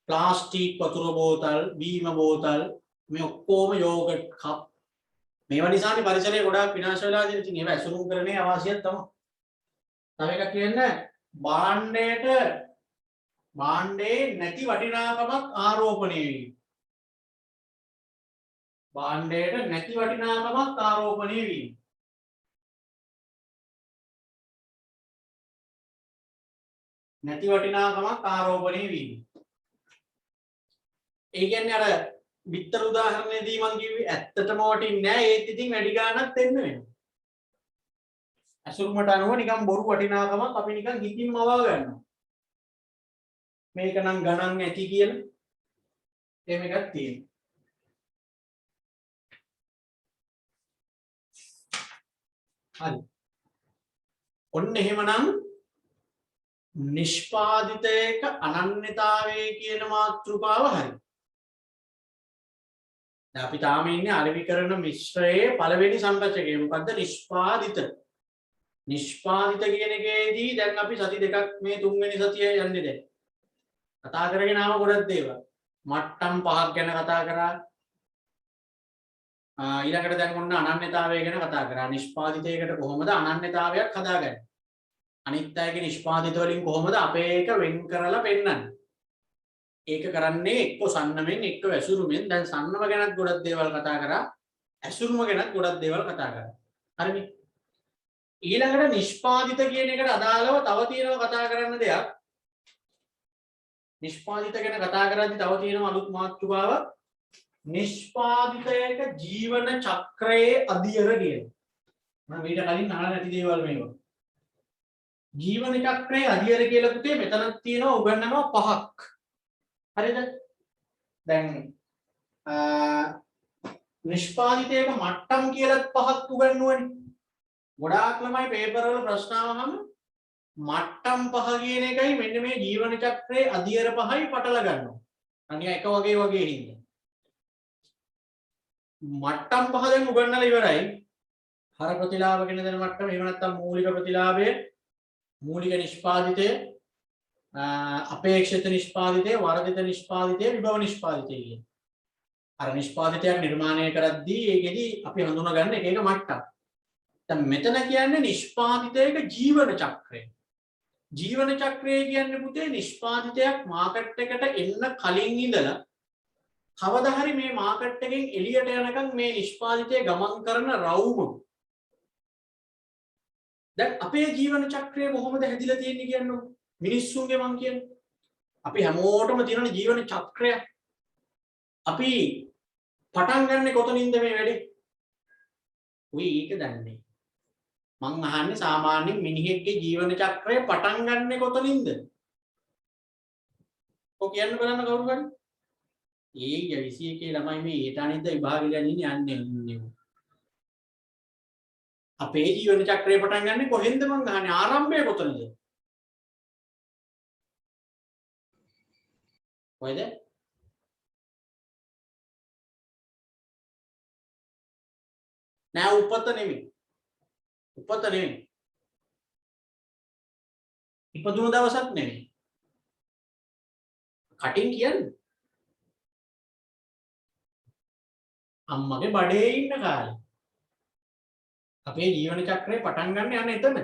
ප්ලාස්ටික් වතුර බෝතල් බීම බෝතල් මේ ඔක්කොම යෝගට් කප් මේවා නිසානේ පරිසරය ගොඩාක් විනාශ වෙලා තියෙන්නේ. ඉතින් ඒවා ඇසුරුම් කරන්නේ අවශ්‍යයක් තමයි. තව එකක් කියන්නේ භාණ්ඩේ නැති වටිනාකමක් ආරෝපණය වීම. භාණ්ඩයට නැති වටිනාකමක් ආරෝපණය වීම. නැති වටිනාකමක් ආරෝපණය වීම. ඒ කියන්නේ අර විතර උදාහරණයේදී මම කිව්වේ ඇත්තටම වටින්නේ නැහැ ඒත් ඉතින් වැඩි ගාණක් දෙන්න වෙනවා. අසුරුමට අනුව නිකන් බොරු වටිනාකමක් අපි නිකන් හිතින් මවා ගන්නවා. මේක නම් ගණන් ඇති කියලා එහෙම එකක් තියෙනවා. හරි. ඔන්න එහෙමනම් නිෂ්පාදිතයක අනන්‍යතාවය කියන මාතෘකාව හරි. දැන් අපි තාම ඉන්නේ අලෙවිකරණ මිශ්‍රයේ පළවෙනි සංරචකය. මොකද්ද? නිෂ්පාදිත. නිෂ්පාදිත කියන එකේදී දැන් අපි සති දෙකක් මේ තුන්වෙනි සතියේ යන්නේ දැන්. කතා කරගෙන ආව ගොඩක් දේවල්. මට්ටම් පහක් ගැන කතා කරා. ඊළඟට දැන් ඔන්න අනන්‍යතාවය ගැන කතා කරා. නිෂ්පාදිතයකට කොහොමද අනන්‍යතාවයක් හදාගන්නේ? අනිත් අයගේ නිෂ්පාදිත වලින් කොහොමද අපේ එක වෙන් කරලා පෙන්නන්නේ? ඒක කරන්නේ එක්ක සන්නමෙන් එක්ක ඇසුරුමෙන්. දැන් සන්නම ගැනත් ගොඩක් දේවල් කතා කරා. ඇසුරුම ගැනත් ගොඩක් දේවල් කතා කරා. හරිනේ. ඊළඟට නිෂ්පාදිත කියන එකට අදාළව තව තියෙනවා කතා කරන්න දෙයක්. නිෂ්පාදිත ගැන කතා කරද්දී තව තියෙනවා අලුත් මාතෘකාවක්. නිෂ්පාදිතයක ජීවන චක්‍රයේ අදියර කියන. මම ඊට කලින් අහලා නැති දේවල් මේවා. ජීවන චක්‍රයේ අදියර කියලා පුතේ මෙතනක් තියෙනවා උගන්වනවා පහක්. හරිද? දැන් නිෂ්පාදිතයක මට්ටම් කියලා පහක් උගන්වන්නේ. ගොඩාක් ළමයි පේපර් වල ප්‍රශ්න අහම මට්ටම් පහ කියන එකයි මෙන්න මේ ජීවන චක්‍රයේ අදියර පහයි පටල ගන්නවා. අනික එක වගේ හින්දා. මට්ටම් පහ දැන් උගන්වලා ඉවරයි. හර ප්‍රතිලාභ කියන දේ මට්ටම එහෙම නැත්නම් මූලික ප්‍රතිලාභය, මූලික නිෂ්පාදිතය, අපේක්ෂිත නිෂ්පාදිතය, වර්ධිත නිෂ්පාදිතය, විභව නිෂ්පාදිතය කියන. අර නිෂ්පාදිතයක් නිර්මාණය කරද්දී ඒකෙදි අපි හඳුනගන්න එක එක මට්ටම්. දැන් මෙතන කියන්නේ නිෂ්පාදිතයක ජීවන චක්‍රය. ජීවන චක්‍රය කියන්නේ පුතේ නිෂ්පාදිතයක් මාකට් එකට එන්න කලින් ඉඳලා කවදා හරි මේ මාකට් එකෙන් එළියට යනකම් මේ නිෂ්පාදිතය ගමන් කරන රවුම. දැන් අපේ ජීවන චක්‍රය කොහොමද හැදිලා තියෙන්නේ කියන්නේ මිනිස්සුන්ගේ මං කියන්නේ. අපි හැමෝටම තියෙන ජීවන චක්‍රය. අපි පටන් ගන්නෙ කොතනින්ද මේ වැඩේ? උයි ඒක දන්නේ. මං අහන්නේ සාමාන්‍යයෙන් මිනිහෙක්ගේ ජීවන චක්‍රය පටන් ගන්නෙ කොතනින්ද? ඔය කියන්න බලන්න කවුරු හරි? ඒ 21 ළමයි මේ ඊට අනිද්දා විභාගෙ යන්නේ අපේ ජීවන චක්‍රය පටන් ගන්න කොහෙන්ද මං අහන්නේ ආරම්භය කොතනද? කොහෙද? නෑ උපත නෙමෙයි. උපත නෙමෙයි. ඉපදුණු දවසක් නෙමෙයි. කටින් කියන්නේ අම්මගේ බඩේ ඉන්න කාලේ. අපේ ජීවන චක්‍රය පටන් ගන්න යන එතන.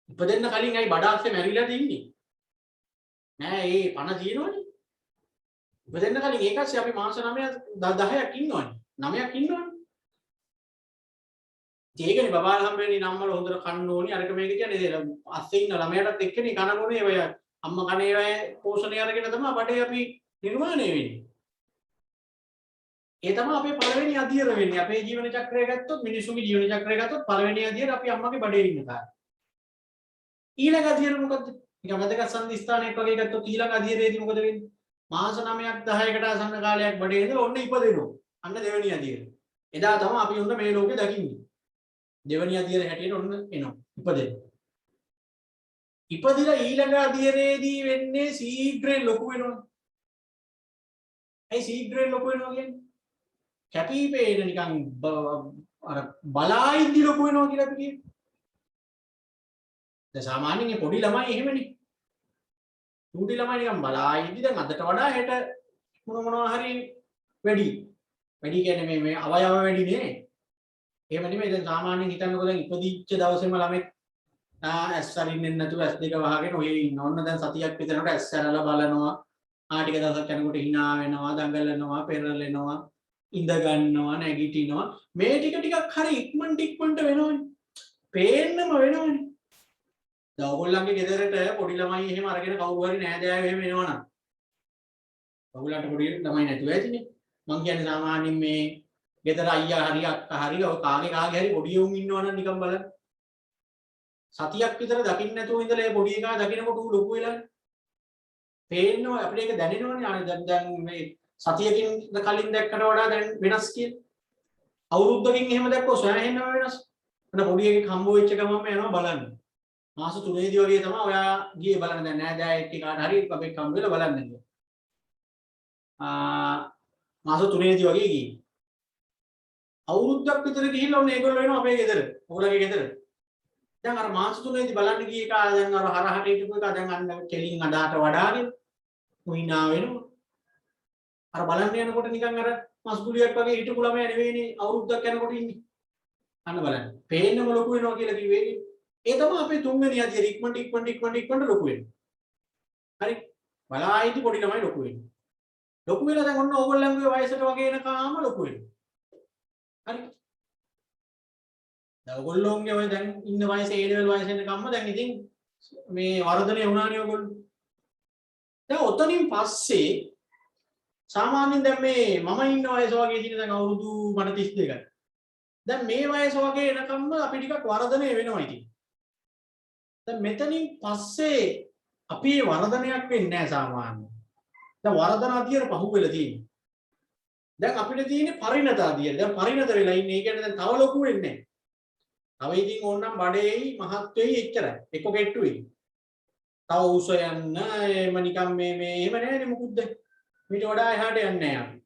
ඉපදෙන්න කලින් අයි බඩ අස්සේ මැරිලාද ඉන්නේ? නෑ ඒ පණ තියෙනවනේ. ඉපදෙන්න කලින් ඒකස්සේ අපි මාස 9 10ක් ඉන්නවනේ. 9ක් ඉන්නවනේ. ඒකනේ බබාලා හම්බ වෙන්නේ නම්මල හොඳට කන්න ඕනි අරක මේක කියන්නේ අස්සේ ඉන්න ළමයාටත් එක්කනේ කනගොනේ ඔය අම්මා කනේ ඔය පෝෂණය අරගෙන තමයි බඩේ අපි නිර්මාණය වෙන්නේ. ඒ තමයි අපේ පළවෙනි අදියර වෙන්නේ. අපේ ජීවන චක්‍රය ගත්තොත් මිනිසුන්ගේ ජීවන චක්‍රය ගත්තොත් පළවෙනි අදියර අපි අම්මගේ බඩේ ඉන්න කාලේ. ඊළඟ අදියර මොකද්ද? නිකන් වැදගත් සංදිස්ථානයක් වගේ ගත්තොත් ඊළඟ අදියරේදී මොකද වෙන්නේ? මාස 9ක් 10කට ආසන්න කාලයක් බඩේ ඉඳලා ඔන්න ඉපදෙනවා. අන්න දෙවෙනි අදියර. එදා තමයි අපි ඔන්න මේ ලෝකේ දකින්නේ. දෙවෙනි අදියර හැටියට ඔන්න එනවා. ඉපදෙනවා. ඉපදිලා ඊළඟ අදියරේදී වෙන්නේ ශීඝ්‍රයෙන් ලොකු වෙනවා. ඇයි ශීඝ්‍රයෙන් ලොකු වෙනවා කියන්නේ? කැපිපේන නිකන් අර බලායිද්දි ලොකු වෙනවා කියලා අපි කියනවා. දැන් සාමාන්‍යයෙන් පොඩි ළමයි එහෙමනේ. චූටි ළමයි නිකන් බලායිද්දි දැන් අදට වඩා හෙට මොනවා හරි වැඩි. වැඩි කියන්නේ මේ අවයව වැඩි නේ. එහෙම නෙමෙයි දැන් සාමාන්‍යයෙන් හිතන්නකෝ දැන් ඉපදිච්ච දවසේම ළමෙක් ඇස් අරින්නෙන් නැතුව ඇස් දෙක වහගෙන ඔය ඉන්න. ඔන්න දැන් සතියක් විතරකට ඇස් ඇරලා බලනවා. ටික දවසක් යනකොට hina වෙනවා, දඟලනවා, පෙරලෙනවා, ඉඳ ගන්නවා, නැගිටිනවා. මේ ටිකක් හරි ඉක්මනට වෙනවනේ. පේන්නම වෙනවනේ. දැන් ඔයගොල්ලන්ගේ ගෙදරට පොඩි ළමයි එහෙම අරගෙන කවුරු හරි නෑදෑයෝ එහෙම එනවනම් ඔයගොල්ලන්ට පොඩි ළමයි නැතුව ඇතිනේ. මං කියන්නේ සාමාන්‍යයෙන් මේ ගෙදර අයියා හරි අක්කා හරි ඔය කාගේ හරි පොඩි උන් ඉන්නවනම් නිකන් බලන්න. සතියක් විතර දකින්න නැතුව ඉඳලා ඒ පොඩි එකා දකින්නකොට ඌ ලොකු වෙලානේ. පේන්නව අපිට ඒක දැනෙනවනේ. අනේ දැන් මේ සතියකින් කලින් දැක්කට වඩා දැන් වෙනස් කියන. අවුරුද්දකින් එහෙම දැක්කොත් සෑහෙනම වෙනස්. අන්න පොඩි එකෙක් හම්බ වෙච්ච ගමන්ම යනවා බලන්න. මාස 3ේදී වගේ තමයි ඔයා ගියේ බලන්න. දැන් නෑ දැන් එක්ක කාට හරි අපේ හම්බ වෙලා බලන්න ගියා. මාස 3ේදී වගේ ගියේ. අවුරුද්දක් විතර ගිහිල්ලා ඔන්න ඒගොල්ලෝ වෙනවා අපේ ගෙදර. ඔයගොල්ලෝගේ ගෙදර. දැන් අර මාස 3ේදී බලන්න ගිය එක දැන් අර හරහට හිටපු එක දැන් අන්න කෙලින් අදාට වඩාගෙන මුහිනා වෙනවා. අර බලන්න යනකොට නිකන් අර මස්ගුලියක් වගේ හිටපු ළමයා නෙවෙයිනේ අවුරුද්දක් යනකොට ඉන්නේ. අන්න බලන්න. පේන්නම ලොකු වෙනවා කියලා කිව්වේ. ඒ තමයි අපේ තුන්වෙනි අදියර ඉක්මනට ලොකු වෙනවා. හරි. බලායිති පොඩි ළමයි ලොකු වෙනවා. ලොකු වෙලා දැන් ඔන්න ඕගොල්ලන්ගේ වයසට වගේ එනකාම ලොකු වෙනවා. හරි. දැන් ඔයගොල්ලෝගේ ඔය දැන් ඉන්න වයසේ A level වයසේ එනකම්ම දැන් ඉතින් මේ වර්ධනය වුණානේ ඔයගොල්ලෝ. දැන් ඔතනින් පස්සේ සාමාන්‍යයෙන් දැන් මේ මම ඉන්න වයස වගේ ඉතින් දැන් අවුරුදු මට 32යි. දැන් මේ වයස වගේ එනකම්ම අපි ටිකක් වර්ධනය වෙනවා ඉතින්. දැන් මෙතනින් පස්සේ අපි වර්ධනයක් වෙන්නේ නැහැ සාමාන්‍යයෙන්. දැන් වර්ධන අධියර පහුවෙලා තියෙනවා. දැන් අපිට තියෙන්නේ පරිණත අධියර. දැන් පරිණත වෙලා ඉන්නේ. ඒ කියන්නේ දැන් තව ලොකු වෙන්නේ නැහැ. තව ඉතින් ඕනනම් බඩේයි මහත් වෙයි එච්චරයි. එක්ක කෙට්ටු වෙයි. තව උස යන්න එහෙම නිකන් මේ එහෙම නෑනේ මුකුත් දැන්. මීට වඩා එහාට යන්නේ නෑ අපි.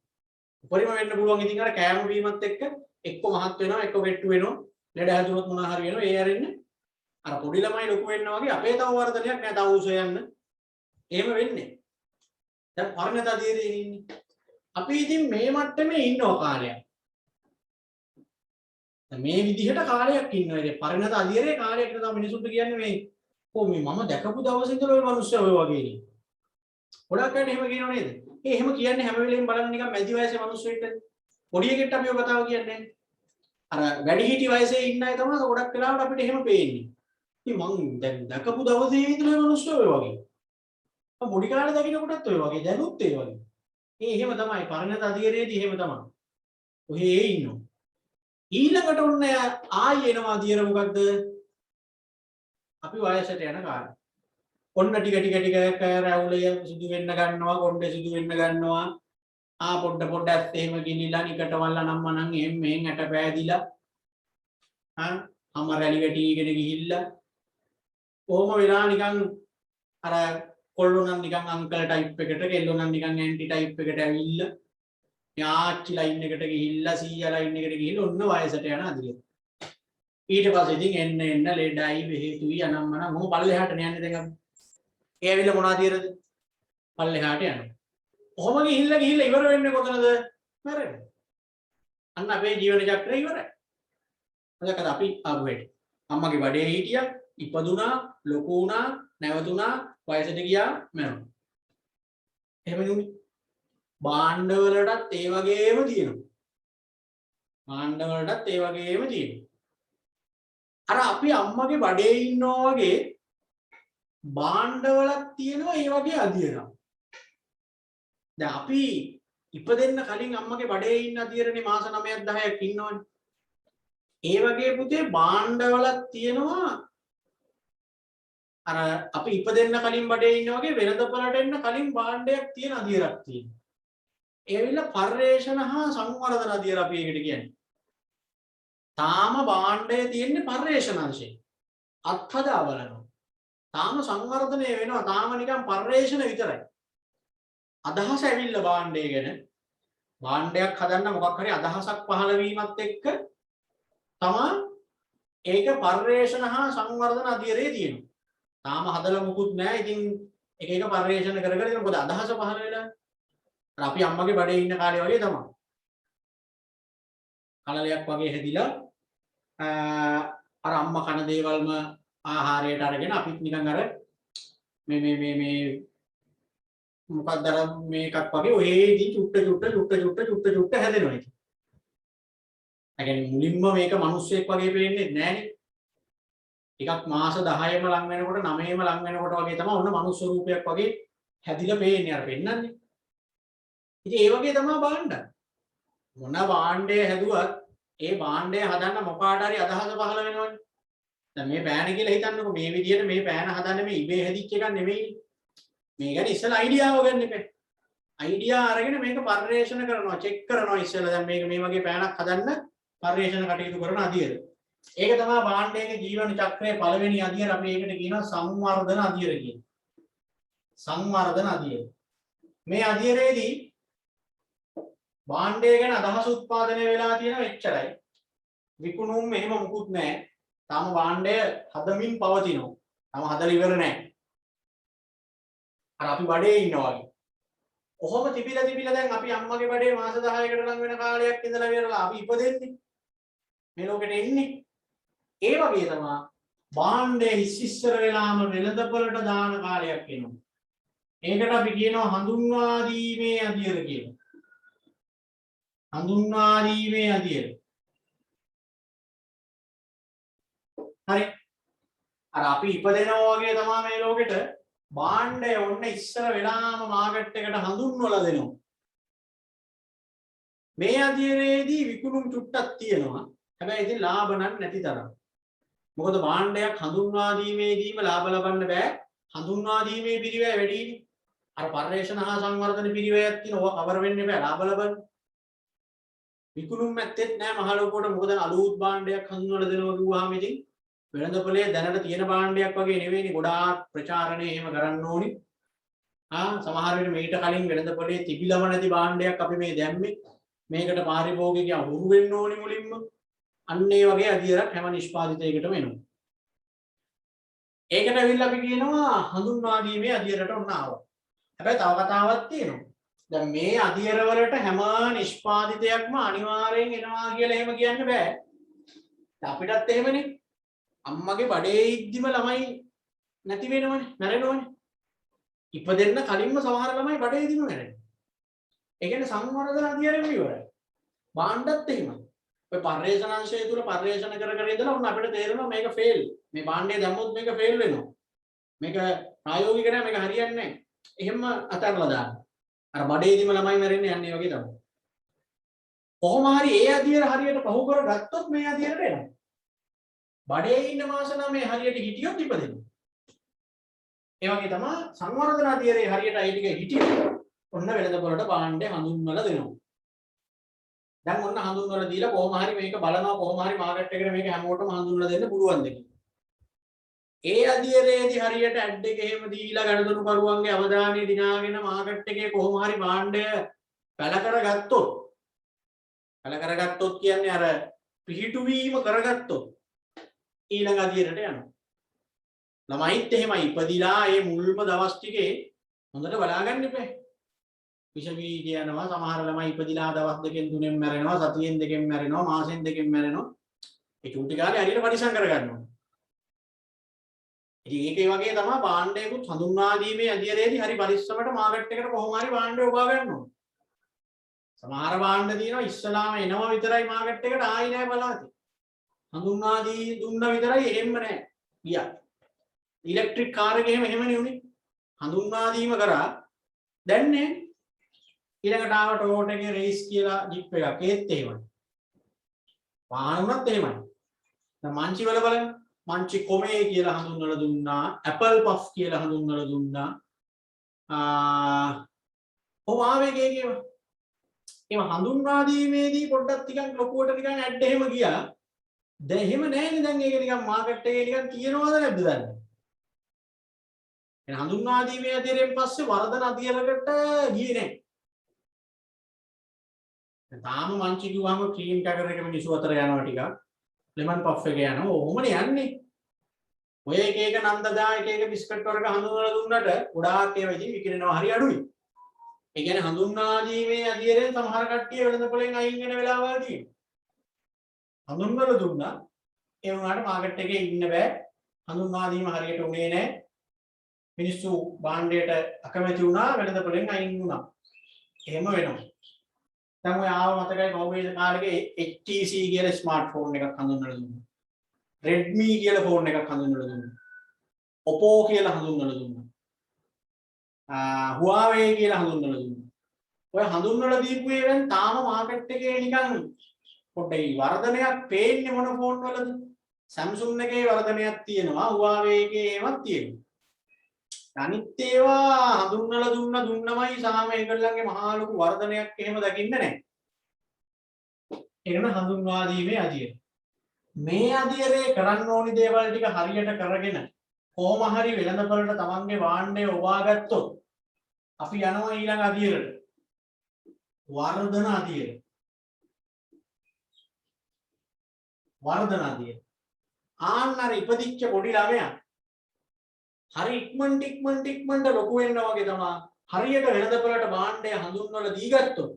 උපරිම වෙන්න පුළුවන් ඉතින් අර කෑම බීමත් එක්ක එක්ක මහත් වෙනවා එක්ක කෙට්ටු වෙනවා. ලෙඩ හැදුනොත් මොනවා හරි වෙනවා. ඒ අරින්න අර පොඩි ළමයි ලොකු වෙන්න වගේ අපේ තව වර්ධනයක් නෑ. තව උස යන්න. එහෙම වෙන්නේ. දැන් පරිණත අධීරයේ ඉන්නේ. අපි ඉතින් මේ මට්ටමේ ඉන්නව කාලයක්. මේ විදිහට කාලයක් ඉන්නවා. ඒ පරිණත අධීරයේ කාලයක් තමයි මිනිසුන්ට කියන්නේ මේ මේ මම දැකපු දවසේ ඉඳලා ඔය මිනිස්සු ඔය වගේ නේ. ගොඩක් අය එහෙම කියනව නේද? එහෙම කියන්නේ හැම වෙලෙම බලන්න නිකන් මැදි වයසේ මිනිස්සු ඉන්න. පොඩි එකෙක්ට අපි ඔය කතාව කියන්නේ නැහැ. අර වැඩිහිටි වයසේ ඉන්න අය තමයි ගොඩක් වෙලාවට අපිට එහෙම පේන්නේ. ඉතින් මං දැන් දැකපු දවසේ ඉඳලා මිනිස්සු ඔය වගේ. මම පොඩි කාලේ දකින්නකොටත් ඔය වගේ දැනුත් ඒ වගේ. එහෙම තමයි පරිණත අධීරයේදී එහෙම තමයි. ඔහේ ඉන්නවා. ඊළඟට ඔන්න ආයෙ එනවා අධීර මොකද්ද? අපි වයසට යන කාලේ. ඔන්න ටික රැවුලය සුදු වෙන්න ගන්නවා, කොණ්ඩේ සුදු වෙන්න ගන්නවා. පොඩ ඇස් එහෙම ගිනිලා නිකට වල්ලා නම්මනම් එහෙම මෙහෙන් ඇට පෑදිලා අම්ම රැලි වැටිගෙන ගිහිල්ලා කොහොම වෙලා නිකන් අර කොල්ලෝ නම් නිකන් අංකල් ටයිප් එකට කෙල්ලෝ නම් නිකන් ඇන්ටි ටයිප් එකට ඇවිල්ලා යාච්චි ලයින් එකට ගිහිල්ලා සීයා ලයින් එකට ගිහිල්ලා ඔන්න වයසට යන අදිය. ඊට පස්සේ ඉතින් එන්න ලෙඩයි බෙහෙතුයි අනම්මන මොකෝ පල්ලෙහාට යන්නේ දැන් අපි. ඒ ඇවිල්ලා මොනවද තියරද? පල්ලෙහාට යනවා. කොහොම ගිහිල්ලා ඉවර වෙන්නේ කොතනද? මැරෙන්නේ. අන්න අපේ ජීවන චක්‍රය ඉවරයි. මොකද අපි ආපු හැටි. අම්මගේ බඩේ හිටියා, ඉපදුනා, ලොකු වුණා, නැවතුණා, වයසට ගියා, මැරුණා. එහෙම නෙමෙයි. භාණ්ඩ වලටත් ඒ වගේම තියෙනවා. භාණ්ඩ වලටත් ඒ වගේම තියෙනවා. අර අපි අම්මගේ බඩේ ඉන්නවා වගේ භාණ්ඩ වලත් තියෙනවා ඒ වගේ අදියරක්. දැන් අපි ඉපදෙන්න කලින් අම්මගේ බඩේ ඉන්න අදියරනේ මාස 9ක් 10ක් ඉන්නවනේ. ඒ වගේ පුතේ භාණ්ඩ වලත් තියෙනවා අර අපි ඉපදෙන්න කලින් බඩේ ඉන්න වගේ වෙළඳපොළට එන්න කලින් භාණ්ඩයක් තියෙන අදියරක් තියෙනවා. ඒ විල පර්යේෂණ හා සංවර්ධන අදියර අපි ඒකට කියන්නේ. තාම භාණ්ඩය තියෙන්නේ පර්යේෂණ අංශේ. අත්හදා බලනවා. තාම සංවර්ධනය වෙනවා. තාම නිකන් පර්යේෂණ විතරයි. අදහස ඇවිල්ලා භාණ්ඩය ගැන භාණ්ඩයක් හදන්න මොකක් හරි අදහසක් පහළ වීමත් එක්ක තමා ඒක පර්යේෂණ හා සංවර්ධන අධ්‍යයනයේ තියෙනවා. තාම හදලා මුකුත් නැහැ. ඉතින් එක එක පර්යේෂණ කර කර ඉතින් මොකද අදහස පහළ වෙලා. අර අපි අම්මගේ බඩේ ඉන්න කාලේ වගේ තමයි. කලලයක් වගේ හැදිලා අර අම්මා කන දේවල්ම ආහාරයට අරගෙන අපිත් නිකන් අර මේ මොකක්ද අර මේකක් වගේ ඔයේදී චුට්ට හැදෙනවා ඉතින්. ඒ කියන්නේ මුලින්ම මේක මිනිස්සෙක් වගේ පේන්නේ නැහනේ. ටිකක් මාස 10ම ලඟ වෙනකොට 9ම ලඟ වෙනකොට වගේ තමයි ඔන්න මනුස්ස රූපයක් වගේ හැදිලා පේන්නේ අර පෙන්නන්නේ. ඉතින් ඒ වගේ තමයි භාණ්ඩ. මොන භාණ්ඩය හැදුවත් ඒ භාණ්ඩය හදන්න මොකාට හරි අදහස පහළ වෙනවනේ. දැන් මේ පෑන කියලා හිතන්නකො මේ විදිහට මේ පෑන හදන්න මේ ඉබේ හැදිච්ච එකක් නෙමෙයි. මේ ගැන ඉස්සෙල්ලා අයිඩියාව ගන්න එපා. අයිඩියා අරගෙන මේක පර්යේෂණ කරනවා, චෙක් කරනවා ඉස්සෙල්ලා දැන් මේක මේ වගේ පෑනක් හදන්න පර්යේෂණ කටයුතු කරන අධියර. ඒක තමයි භාණ්ඩයේ ජීවන චක්‍රයේ පළවෙනි අධියර අපි ඒකට කියනවා සංවර්ධන අධියර කියලා. සංවර්ධන අධියර. මේ අධියරේදී භාණ්ඩය ගැන අදහස උත්පාදනය වෙලා තියෙන එච්චරයි. විකුණුම් එහෙම මුකුත් නැහැ. තාම භාණ්ඩය හදමින් පවතිනවා. තාම හදලා ඉවර නැහැ. අර අපි බඩේ ඉන්නවා වගේ. කොහොම තිබිලා දැන් අපි අම්මගේ බඩේ මාස 10කට ලඟ වෙන කාලයක් ඉඳලා ඉවරලා අපි ඉපදෙන්නේ. මේ ලෝකෙට එන්නේ. ඒ වගේ තමයි භාණ්ඩය ඉස්සර වෙලාම වෙළඳපොළට දාන කාලයක් එනවා. ඒකට අපි කියනවා හඳුන්වා දීමේ අධියර කියලා. හඳුන්වා දීමේ අධියර. හරි. අර අපි ඉපදෙනවා වගේ තමයි මේ ලෝකෙට භාණ්ඩය ඔන්න ඉස්සර වෙලාම මාකට් එකට හඳුන්වලා දෙනවා. මේ අධියරේදී විකුණුම් චුට්ටක් තියෙනවා. හැබැයි ඉතින් ලාභ නැති තරම්. මොකද භාණ්ඩයක් හඳුන්වා දීමේදීම ලාභ ලබන්න බෑ. හඳුන්වා දීමේ පිරිවැය වැඩිනේ. අර පර්යේෂණ හා සංවර්ධන පිරිවැයක් තියෙන ඕවා කවර වෙන්න බෑ ලාභ ලබන්න. විකුණුම් ඇත්තෙත් නෑ මහ ලෝකෙට. මොකද අලුත් භාණ්ඩයක් හඳුන්වලා දෙනවා කිව්වහම ඉතින් වෙළඳපොලේ දැනට තියෙන භාණ්ඩයක් වගේ නෙවෙයිනේ. ගොඩාක් ප්‍රචාරණය එහෙම කරන්න ඕනි. සමහර වෙලට මේකට කලින් වෙළඳපොලේ තිබිලම නැති භාණ්ඩයක් අපි මේ දැම්මේ. මේකට පාරිභෝගිකයා හුරු වෙන්න ඕනි මුලින්ම. අන්න ඒ වගේ අධියරක් හැම නිෂ්පාදිතයකටම එනවා. ඒකට ඇවිල්ලා අපි කියනවා හඳුන්වා දීමේ අධියරට ඔන්න ආවා. හැබැයි තව කතාවක් තියෙනවා. දැන් මේ අධියර වලට හැම නිෂ්පාදිතයක්ම අනිවාර්යෙන් එනවා කියලා එහෙම කියන්න බෑ. අපිටත් එහෙමනේ. අම්මගේ බඩේ ඉද්දිම ළමයි නැති වෙනවනේ, මැරෙනවනේ. ඉපදෙන්න කලින්ම සමහර ළමයි බඩේ ඉද්දිම මැරෙනවා. ඒ කියන්නේ සංවර්ධන අධියරෙම ඉවරයි. භාණ්ඩත් එහෙමයි. ඔය පර්යේෂණාංශය තුල පර්යේෂණ කර කර ඉඳලා උන් අපිට තේරෙනවා මේක ෆේල්. මේ භාණ්ඩය දැම්මොත් මේක ෆේල් වෙනවා. මේක ප්‍රායෝගික නෑ, මේක හරියන්නේ නෑ. එහෙම අතහැරලා දාන්න. අර බඩේදීම ළමයි මැරෙන්නේ යන්නේ වගේ තමයි. කොහොම හරි ඒ අධියර හරියට පහු කරගත්තොත් මේ අධියරට එනවා. බඩේ ඉන්න මාස 9 හරියට හිටියොත් ඉපදෙනවා. ඒ වගේ තමයි සංවර්ධන අධියරේ හරියට ඒ ටික හිටියොත් ඔන්න වෙළඳපොළට භාණ්ඩය හඳුන්වලා දෙනවා. දැන් ඔන්න හඳුන්වලා දීලා කොහොම හරි මේක බලනවා කොහොම හරි මාකට් එකට මේක හැමෝටම හඳුන්වලා දෙන්න පුළුවන් දෙයක්. ඒ අධ්‍යයනයේදී හරියට ඇඩ් එක එහෙම දීලා ගණදොනු කරුවන්ගේ අවධානය දිනාගෙන මාකට් එකේ කොහොම හරි භාණ්ඩය පැල කරගත්තොත් කියන්නේ අර පිහිටුවීම කරගත්තොත් ඊළඟ අධ්‍යයනයට යනවා. ළමයිත් එහෙමයි ඉපදිලා ඒ මුල්ම දවස් ටිකේ හොඳට බලාගන්න ඉපේ. විෂ බීජ යනවා සමහර ළමයි ඉපදිලා දවස් දෙකෙන් තුනෙන් මැරෙනවා සතියෙන් දෙකෙන් මැරෙනවා මාසෙන් දෙකෙන් මැරෙනවා. ඒ චූටි කාලේ හරියට පරිසම් කරගන්න ඕනේ. ඉතින් ඒකේ වගේ තමයි භාණ්ඩයකුත් හඳුන්වා දීමේ අධ්‍යයනයේදී හරි පරිස්සමට මාකට් එකට කොහොම හරි භාණ්ඩය ඔබා ගන්න ඕනේ. සමහර භාණ්ඩ තියෙනවා ඉස්සලාම එනවා විතරයි මාකට් එකට ආයි නෑ බලාති. හඳුන්වා දී දුන්න විතරයි එහෙම නෑ. ගියා. ඉලෙක්ට්‍රික් කාර් එකේ එහෙමනේ උනේ. හඳුන්වා දීම කරා දැන් නේ ඊළඟට ආව ටොයෝටා එකේ රේස් කියලා ජිප් එකක් ඒත් එහෙමයි. වාහන උනත් එහෙමයි. දැන් මංචි වල බලන්න මංචි කොමේ කියලා හඳුන්වලා දුන්නා ඇපල් පෆ් කියලා හඳුන්වලා දුන්නා ආවේ ඒකේම හඳුන්වා දීමේදී පොඩ්ඩක් ටිකක් ලොකුවට නිකන් ඇඩ් එහෙම ගියා දැන් එහෙම නැහැනේ දැන් ඒක නිකන් මාකට් එකේ නිකන් තියෙනවද නැද්ද දන්නේ එහෙනම් හඳුන්වා දීමේ අධ්‍යයනයෙන් පස්සේ වර්ධන අධ්‍යයනකට ගියේ නැහැ දැන් තාම මංචි කිව්වම ක්‍රීම් කැකර් එක මිනිස්සු අතර යනවා ටිකක් ලෙමන් පෆ් එක යනවා ඕමනේ යන්නේ ඔය එක එක නන්දදා එක එක බිස්කට් වර්ග හඳුන්වලා දුන්නට ගොඩාක් ඒවා ඉතින් විකිරෙනවා හරි අඩුයි. ඒ කියන්නේ හඳුන්වා දීමේ අධ්‍යයනයෙන් සමහර කට්ටිය වෙළඳපොලෙන් අයින් වෙන වෙලාවල් තියෙනවා. හඳුන්වලා දුන්නා ඒ වුණාට මාකට් එකේ ඉන්න බෑ. හඳුන්වා දීම හරියට උනේ නැහැ. මිනිස්සු භාණ්ඩයට අකමැති වුණා වෙළඳපොලෙන් අයින් වුණා. එහෙම වෙනවා. දැන් ඔය ආව මතකයි කවුරුද කාලේ HTC කියලා ස්මාර්ට්ෆෝන් එකක් හඳුන්වලා දුන්නා. Redmi කියලා ෆෝන් එකක් හඳුන්වලා දුන්නා. Oppo කියලා හඳුන්වලා දුන්නා. Huawei කියලා හඳුන්වලා දුන්නා. ඔය හඳුන්වලා දීපු ඒවාන් තාම මාකට් එකේ නිකන් පොඩ්ඩයි වර්ධනයක් පේන්නේ මොන ෆෝන් වලද? Samsung එකේ වර්ධනයක් තියෙනවා, Huawei එකේ ඒවත් තියෙනවා. අනිත් ඒවා හඳුන්වලා දුන්නමයි සාම ඒගොල්ලන්ගේ මහා ලොකු වර්ධනයක් එහෙම දකින්න නැහැ. ඒකන හඳුන්වා දීමේ අධ්‍යයනය. මේ අධ්‍යයනයේ කරන්න ඕනි දේවල් ටික හරියට කරගෙන කොහොම හරි වෙළඳපොළට තමන්ගේ භාණ්ඩය ඔබා ගත්තොත් අපි යනවා ඊළඟ අධ්‍යයනයට. වර්ධන අධ්‍යයනය. වර්ධන අධ්‍යයනය. ආන්නර ඉපදිච්ච පොඩි ළමයා හරි ඉක්මනට ලොකු වෙනවා වගේ තමයි හරියට වෙළඳපොළට භාණ්ඩය හඳුන්වලා දී ගත්තොත්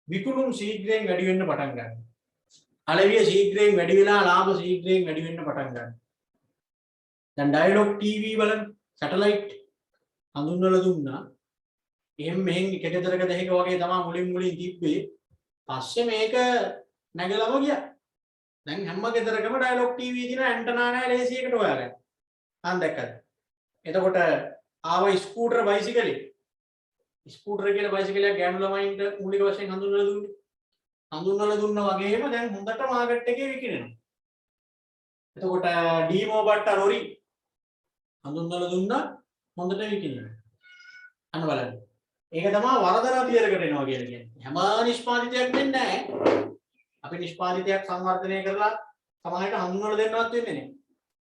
විකුණුම් ශීඝ්‍රයෙන් වැඩි වෙන්න පටන් ගන්නවා. අලෙවිය ශීඝ්‍රයෙන් වැඩි වෙලා ලාභ ශීඝ්‍රයෙන් වැඩි වෙන්න පටන් ගන්නවා. දැන් ඩයලොග් ටීවී බලන්න සැටලයිට් හඳුන්වලා දුන්නා. එහෙම මෙහෙන් එක ගෙදරක දෙහික වගේ තමයි මුලින් තිබ්බේ. පස්සේ මේක නැගලම ගියා. දැන් හැම ගෙදරකම ඩයලොග් ටීවී තියෙන ඇන්ටනා නැහැ ලේසියකට හොයාගන්න. අන් දැක්කද? එතකොට ආව ස්කූටර් බයිසිකලේ. ස්කූටර් කියලා බයිසිකලයක් ගෑනු ළමයින්ට මූලික වශයෙන් හඳුන්වලා දුන්නේ. හඳුන්වලා දුන්නා වගේම දැන් හොඳට මාකට් එකේ විකිනෙනවා. එතකොට ඩීමෝ බට්ටා ලොරි හඳුන්වලා දුන්නා හොඳට විකිනෙනවා. අන්න බලන්න. ඒක තමයි වර්ධන අධ්‍යයනයකට එනවා කියලා කියන්නේ. හැම නිෂ්පාදිතයක් දෙන්නේ නැහැ. අපි නිෂ්පාදිතයක් සංවර්ධනය කරලා සමාජයට හඳුන්වලා දෙන්නවත් වෙන්නේ නැහැ.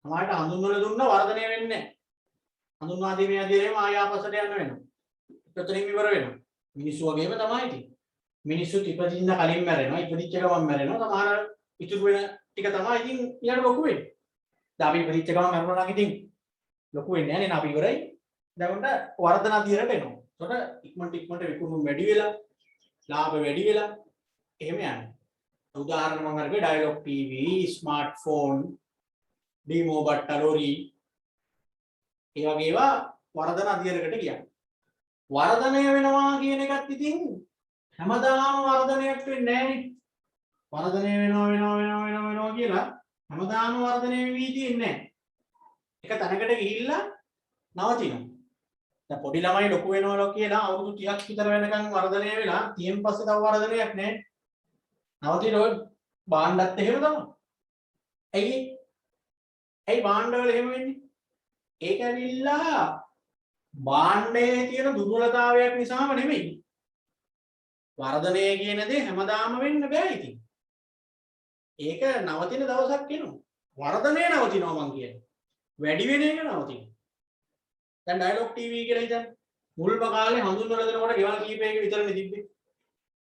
සමාජයට හඳුන්වලා දුන්නා වර්ධනය වෙන්නේ නැහැ. හඳුන්වා දීමේ අධ්‍යයනයම ආයාපසට යන්න වෙනවා. එතනින් ඉවර වෙනවා. මිනිස්සු වගේම තමයි ඉතින්. මිනිස්සු ඉපදින්න කලින් මැරෙනවා. ඉපදිච්ච ගමන් මැරෙනවා. සමහර ඉතුරු වෙන ටික තමයි ඉතින් ඊට ලොකු වෙන්නේ. දැන් අපි ඉපදිච්ච ගමන් මැරුණා නම් ඉතින් ලොකු වෙන්නේ නැහැ නේ අපි ඉවරයි. දැන් උන්ට වර්ධන අධ්‍යයනයට එනවා. ඒකට ඉක්මනට විකුණුම් වැඩි වෙලා ලාභ වැඩි වෙලා එහෙම යනවා. උදාහරණ මම අරගෙන ඩයලොග් ටීවී, ස්මාර්ට්ෆෝන්, ඩීමෝ බට්ටා ලොරි ඒ වගේ ඒවා වර්ධන අධ්‍යයනයකට ගියා. වර්ධනය වෙනවා කියන එකත් ඉතින් හැමදාම වර්ධනයක් වෙන්නේ නැහැනේ. වර්ධනය වෙනවා කියලා හැමදාම වර්ධනය වෙවි තියෙන්නේ නැහැ. එක තැනකට ගිහිල්ලා නවතිනවා. දැන් පොඩි ළමයි ලොකු වෙනවා කියලා අවුරුදු 30ක් විතර වෙනකන් වර්ධනය වෙලා 30න් පස්සේ තව වර්ධනයක් නැහැ. නවතින ඔය භාණ්ඩත් එහෙම තමයි. ඇයි භාණ්ඩවල එහෙම වෙන්නේ? ඒක ඇවිල්ලා භාණ්ඩයේ තියෙන දුර්වලතාවයක් නිසාම නෙමෙයි. වර්ධනය කියන දේ හැමදාම වෙන්න බෑ ඉතින්. ඒක නවතින දවසක් එනවා. වර්ධනය නවතිනවා මං කියන්නේ. වැඩි වෙන එක නවතිනවා. දැන් ඩයලොග් ටීවී කියලා හිතන්න. මුල්ම කාලේ හඳුන්වලා දෙනකොට ගෙවල් කීපයක විතරනේ තිබ්බේ.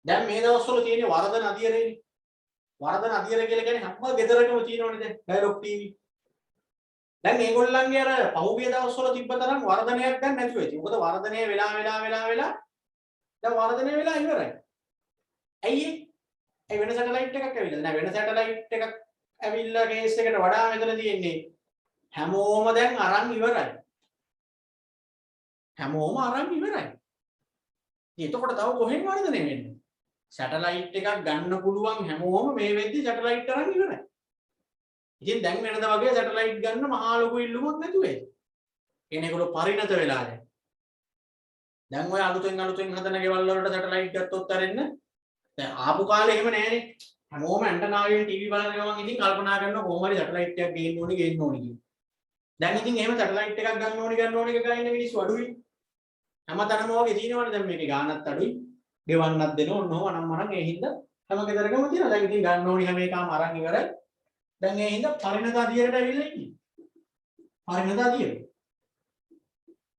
දැන් මේ දවස්වල තියෙන වර්ධන අධිරේනේ. වර්ධන අධිර කියලා කියන්නේ හැම ගෙදරකම තියෙනවනේ දැන් ඩයලොග් ටීවී. දැන් මේගොල්ලන්ගේ අර පහුගිය දවස්වල තිබ්බ තරම් වර්ධනයක් දැන් නැතුව ඇති. මොකද වර්ධනය වෙලා දැන් වර්ධනය වෙලා ඉවරයි. ඇයි ඒ වෙන සැටලයිට් එකක් ඇවිල්ලා නෑ වෙන සැටලයිට් එකක් ඇවිල්ලා කේස් එකට වඩා මෙතන තියෙන්නේ හැමෝම දැන් අරන් ඉවරයි. හැමෝම අරන් ඉවරයි. එතකොට තව කොහෙන් වර්ධනය වෙන්නේ? සැටලයිට් එකක් ගන්න පුළුවන් හැමෝම මේ වෙද්දි සැටලයිට් අරන් ඉවරයි. ඉතින් දැන් වෙනද වගේ සැටලයිට් ගන්න මහා ලොකු ඉල්ලුමක් නැතුව ඒ. ඒනේගොල්ලෝ පරිණත වෙලා දැන් ඔය අලුතෙන් හදන ගෙවල් වලට සැටලයිට් ගත්තොත් අරින්න දැන් ආපු කාලේ එහෙම නෑනේ. හැමෝම ඇන්ටනාවෙන් ටීවී බලන ගමන් ඉතින් කල්පනා කරනවා කොහොම හරි සැටලයිට් එකක් ගේන්න ඕනේ කියලා. දැන් ඉතින් එහෙම සැටලයිට් එකක් ගන්න ඕනේ කියලා ඉන්න මිනිස්සු අඩුයි. හැමතැනම වගේ තියෙනවනේ දැන් මේකේ ගාණත් අඩුයි. ගෙවන්නත් දෙන ඕනෝම අනම්මනම් ඒ හින්දා හැම ගෙදරකම තියෙනවා. දැන් ඉතින් ගන්න ඕනේ හැම එකම අරන් ඉවරයි. දැන් ඒ හින්දා පරිණත අධියරට ඇවිල්ලා ඉන්නේ. පරිණත අධියර.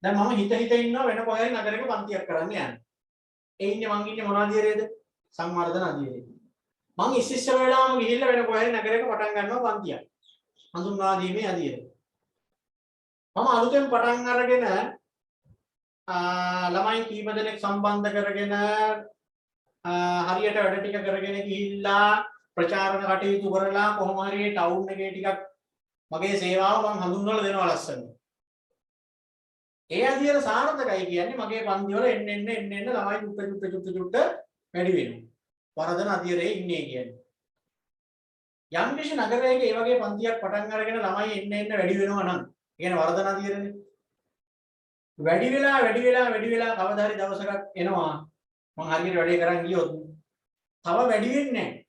දැන් මම හිත ඉන්නවා වෙන කොහේ නගරයක පන්තියක් කරන්න යන්න. ඒ ඉන්නේ මං ඉන්නේ මොන අධියරේද? සංවර්ධන අධියරේ. මං ඉස්සෙල්ලා වෙලාවම ගිහිල්ලා වෙන කොහේ නගරයක පටන් ගන්නවා පන්තියක්. හඳුන්වා දීමේ අධියර. මම අලුතෙන් පටන් අරගෙන ළමයි කීප දෙනෙක් සම්බන්ධ කරගෙන හරියට වැඩ ටික කරගෙන ගිහිල්ලා ප්‍රචාරණ කටයුතු කරලා කොහොම හරි ටවුන් එකේ ටිකක් මගේ සේවාව මම හඳුන්වලා දෙනවා ලස්සන. ඒ අධියර සාර්ථකයි කියන්නේ මගේ පන්ති වල එන්න ළමයි චුට්ට වැඩි වෙනවා. වර්ධන අධියරේ ඉන්නේ කියන්නේ. යම් කිසි නගරයක ඒ වගේ පන්තියක් පටන් අරගෙන ළමයි එන්න වැඩි වෙනවා නම් ඒ කියන්නේ වර්ධන අධියරනේ. වැඩි වෙලා කවදා හරි දවසක එනවා මම හරියට වැඩේ කරන් ගියොත් තව වැඩි වෙන්නේ නැහැ.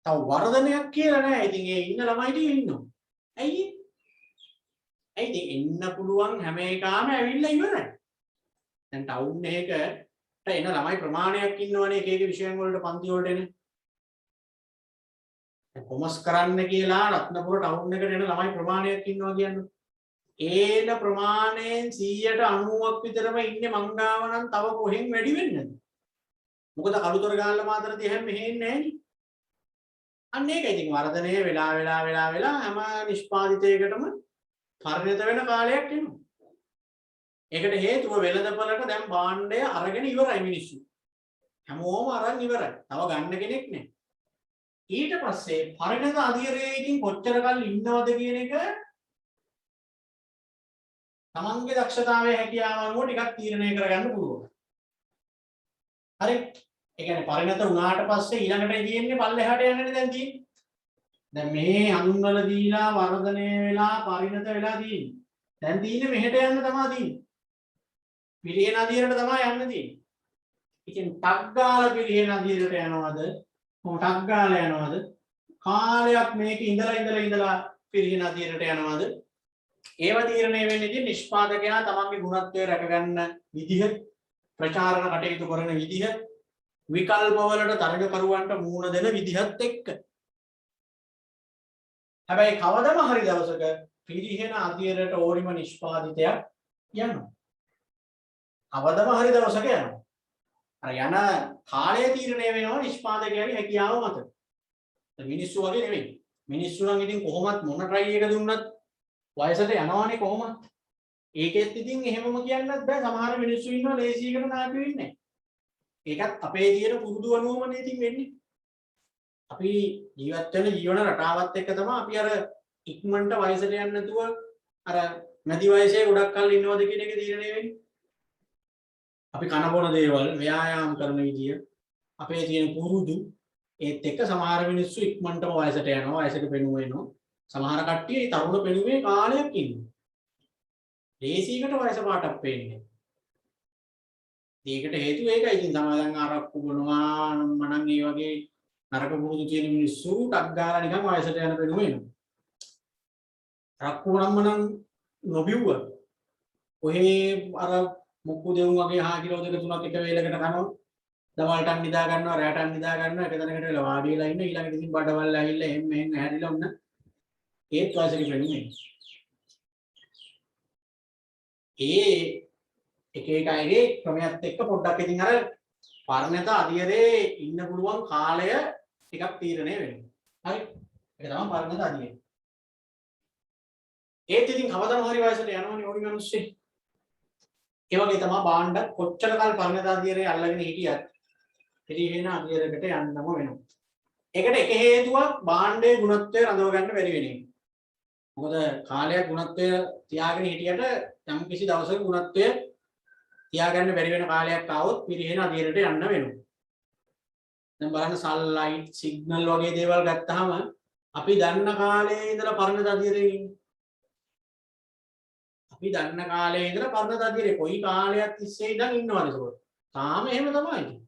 තව වර්ධනයක් කියලා නැහැ. ඉතින් ඒ ඉන්න ළමයි ටික ඉන්නවා. ඇයි? ඇයි එන්න පුළුවන් හැම එකම ඇවිල්ලා ඉවරයි. දැන් ටවුන් එකකට එන ළමයි ප්‍රමාණයක් ඉන්නවනේ එක එක විෂයන් වලට පන්ති වලට එන. කොමර්ස් කරන්න කියලා රත්නපුර ටවුන් එකට එන ළමයි ප්‍රමාණයක් ඉන්නවා කියන්නේ. ඒන ප්‍රමාණයෙන් 90ක් විතරම ඉන්නේ මංගාව නම් තව කොහෙන් වැඩි වෙන්නද? මොකද කළුතර ගාල්ල මාතරදී හැම මෙහෙන්නේ නැහැනේ. අන්න ඒකයි ඉතින් වර්ධනය වෙලා හැම නිෂ්පාදිතයකටම පරිණත වෙන කාලයක් එනවා. ඒකට හේතුව වෙළඳපළට දැන් භාණ්ඩය අරගෙන ඉවරයි මිනිස්සු. හැමෝම අරන් ඉවරයි. තව ගන්න කෙනෙක් නැහැ. ඊට පස්සේ පරිණත අධිරේකින් කොච්චර කල් ඉන්නවද කියන එක තමන්ගේ දක්ෂතාවයේ හැකියාව අනුව ටිකක් තීරණය කරගන්න පුළුවන්. හරි. ඒ කියන්නේ පරිණත වුණාට පස්සේ ඊළඟට තියෙන්නේ පල්ලෙහාට යන්නනේ දැන් තියෙන්නේ. දැන් මේ හඳුන්වලා දීලා වර්ධනය වෙලා පරිණත වෙලා තියෙන්නේ. දැන් තියෙන්නේ මෙහෙට යන්න තමයි තියෙන්නේ. පිරිහෙන අධිරයට තමයි යන්න තියෙන්නේ. ඉතින් ටක් ගාලා පිරිහෙන අධිරයට යනවද? ටක් ගාලා යනවද? කාලයක් මේක ඉඳලා පිරිහෙන අධිරයට යනවද? ඒව තීරණය වෙන්නේ ඉතින් නිෂ්පාදකයා තමන්ගේ ගුණත්වය රැකගන්න විදිහ, ප්‍රචාරණ කටයුතු කරන විදිහ, විකල්ප වලට තරගකරුවන්ට මුහුණ දෙන විදිහත් එක්ක. හැබැයි කවදම හරි දවසක පිරිහෙන අධිරයට ඕනිම නිෂ්පාදිතයක් යනවා. කවදම හරි දවසක යනවා. අර යන කාලය තීරණය වෙනවා නිෂ්පාදකයාගේ හැකියාව මත. මිනිස්සු වගේ නෙමෙයි. මිනිස්සු නම් ඉතින් කොහොමත් මොන try එක දුන්නත් වයසට යනවානේ කොහොමද? ඒකෙත් ඉතින් එහෙමම කියන්නත් බෑ. සමහර මිනිස්සු ඉන්නවා ලේසියකට නාකි වෙන්නේ. ඒකත් අපේ තියෙන පුරුදු අනුවමනේ ඉතින් වෙන්නේ. අපි ජීවත් වෙන ජීවන රටාවත් එක්ක තමයි අපි අර ඉක්මනට වයසට යන්නේ නැතුව අර මැදි වයසේ ගොඩක් කල් ඉන්නවද කියන එක තීරණය වෙන්නේ. අපි කන බොන දේවල්, ව්‍යායාම කරන විදිය, අපේ තියෙන පුරුදු ඒත් එක්ක සමහර මිනිස්සු ඉක්මනටම වයසට යනවා, වයසට පෙනුම වෙනවා. සමහර කට්ටිය ඒ තරුණ පෙනුමේ කාලයක් ඉන්නවා. දේශීකට වයස පාටක් පේන්නේ. ඒකට හේතුව ඒකයි. ඉතින් සමාදන් ආරක්කු බොනවා මනම් ඒ වගේ නරක පුරුදු තියෙන මිනිස්සු ටක් ගාලා නිකන් වයසට යන පෙනුම එනවා. රක්කු නම් නොබිව්ව. ඔහේ අර මුක්කු දෙවුන් වගේ හා කිලෝ දෙක තුනක් එක වේලකට කනවා. දවල්ටත් නිදා ගන්නවා රැටත් නිදා ගන්නවා එක තැනකට වෙලා වාඩි වෙලා ඉන්න ඊළඟට ඉතින් බඩවල් ඇවිල්ලා එහෙම මෙහෙන් හැරිලා උන්න ඒත් වයසක වෙන්නේ ඒ එක එක අයගේ ක්‍රමයක් එක්ක පොඩ්ඩක් ඉතින් අර පරණත අධියරේ ඉන්න පුළුවන් කාලය ටිකක් තීරණය වෙනවා හරි ඒක තමයි පරණත අධියරේ ඒත් ඉතින් කවදාම හරි වයසට යනවනේ ඕනි මිනිස්සු ඒ වගේ තමයි බාණ්ඩ කොච්චර කල් පරණත අධියරේ අල්ලගෙන හිටියත් පිරිහෙන අධියරයකට යන්නම වෙනවා. ඒකට එක හේතුවක් බාණ්ඩයේ ගුණත්වය රඳව ගන්න බැරි වෙන එක. මොකද කාලයක් ගුණත්වය තියාගෙන හිටියට යම් කිසි දවසක ගුණත්වය තියාගන්න බැරි වෙන කාලයක් ආවොත් පිරිහෙන අධියරයට යන්න වෙනවා. දැන් බලන්න සන්ලයිට් සිග්නල් වගේ දේවල් ගත්තාම අපි දන්න කාලේ ඉඳලා පරණත අධියරේ ඉන්නේ. අපි දන්න කාලේ ඉඳලා පරණත අධියරේ කොයි කාලයක් තිස්සේ ඉඳන් ඉන්නවද ඒක? තාම එහෙම තමයි.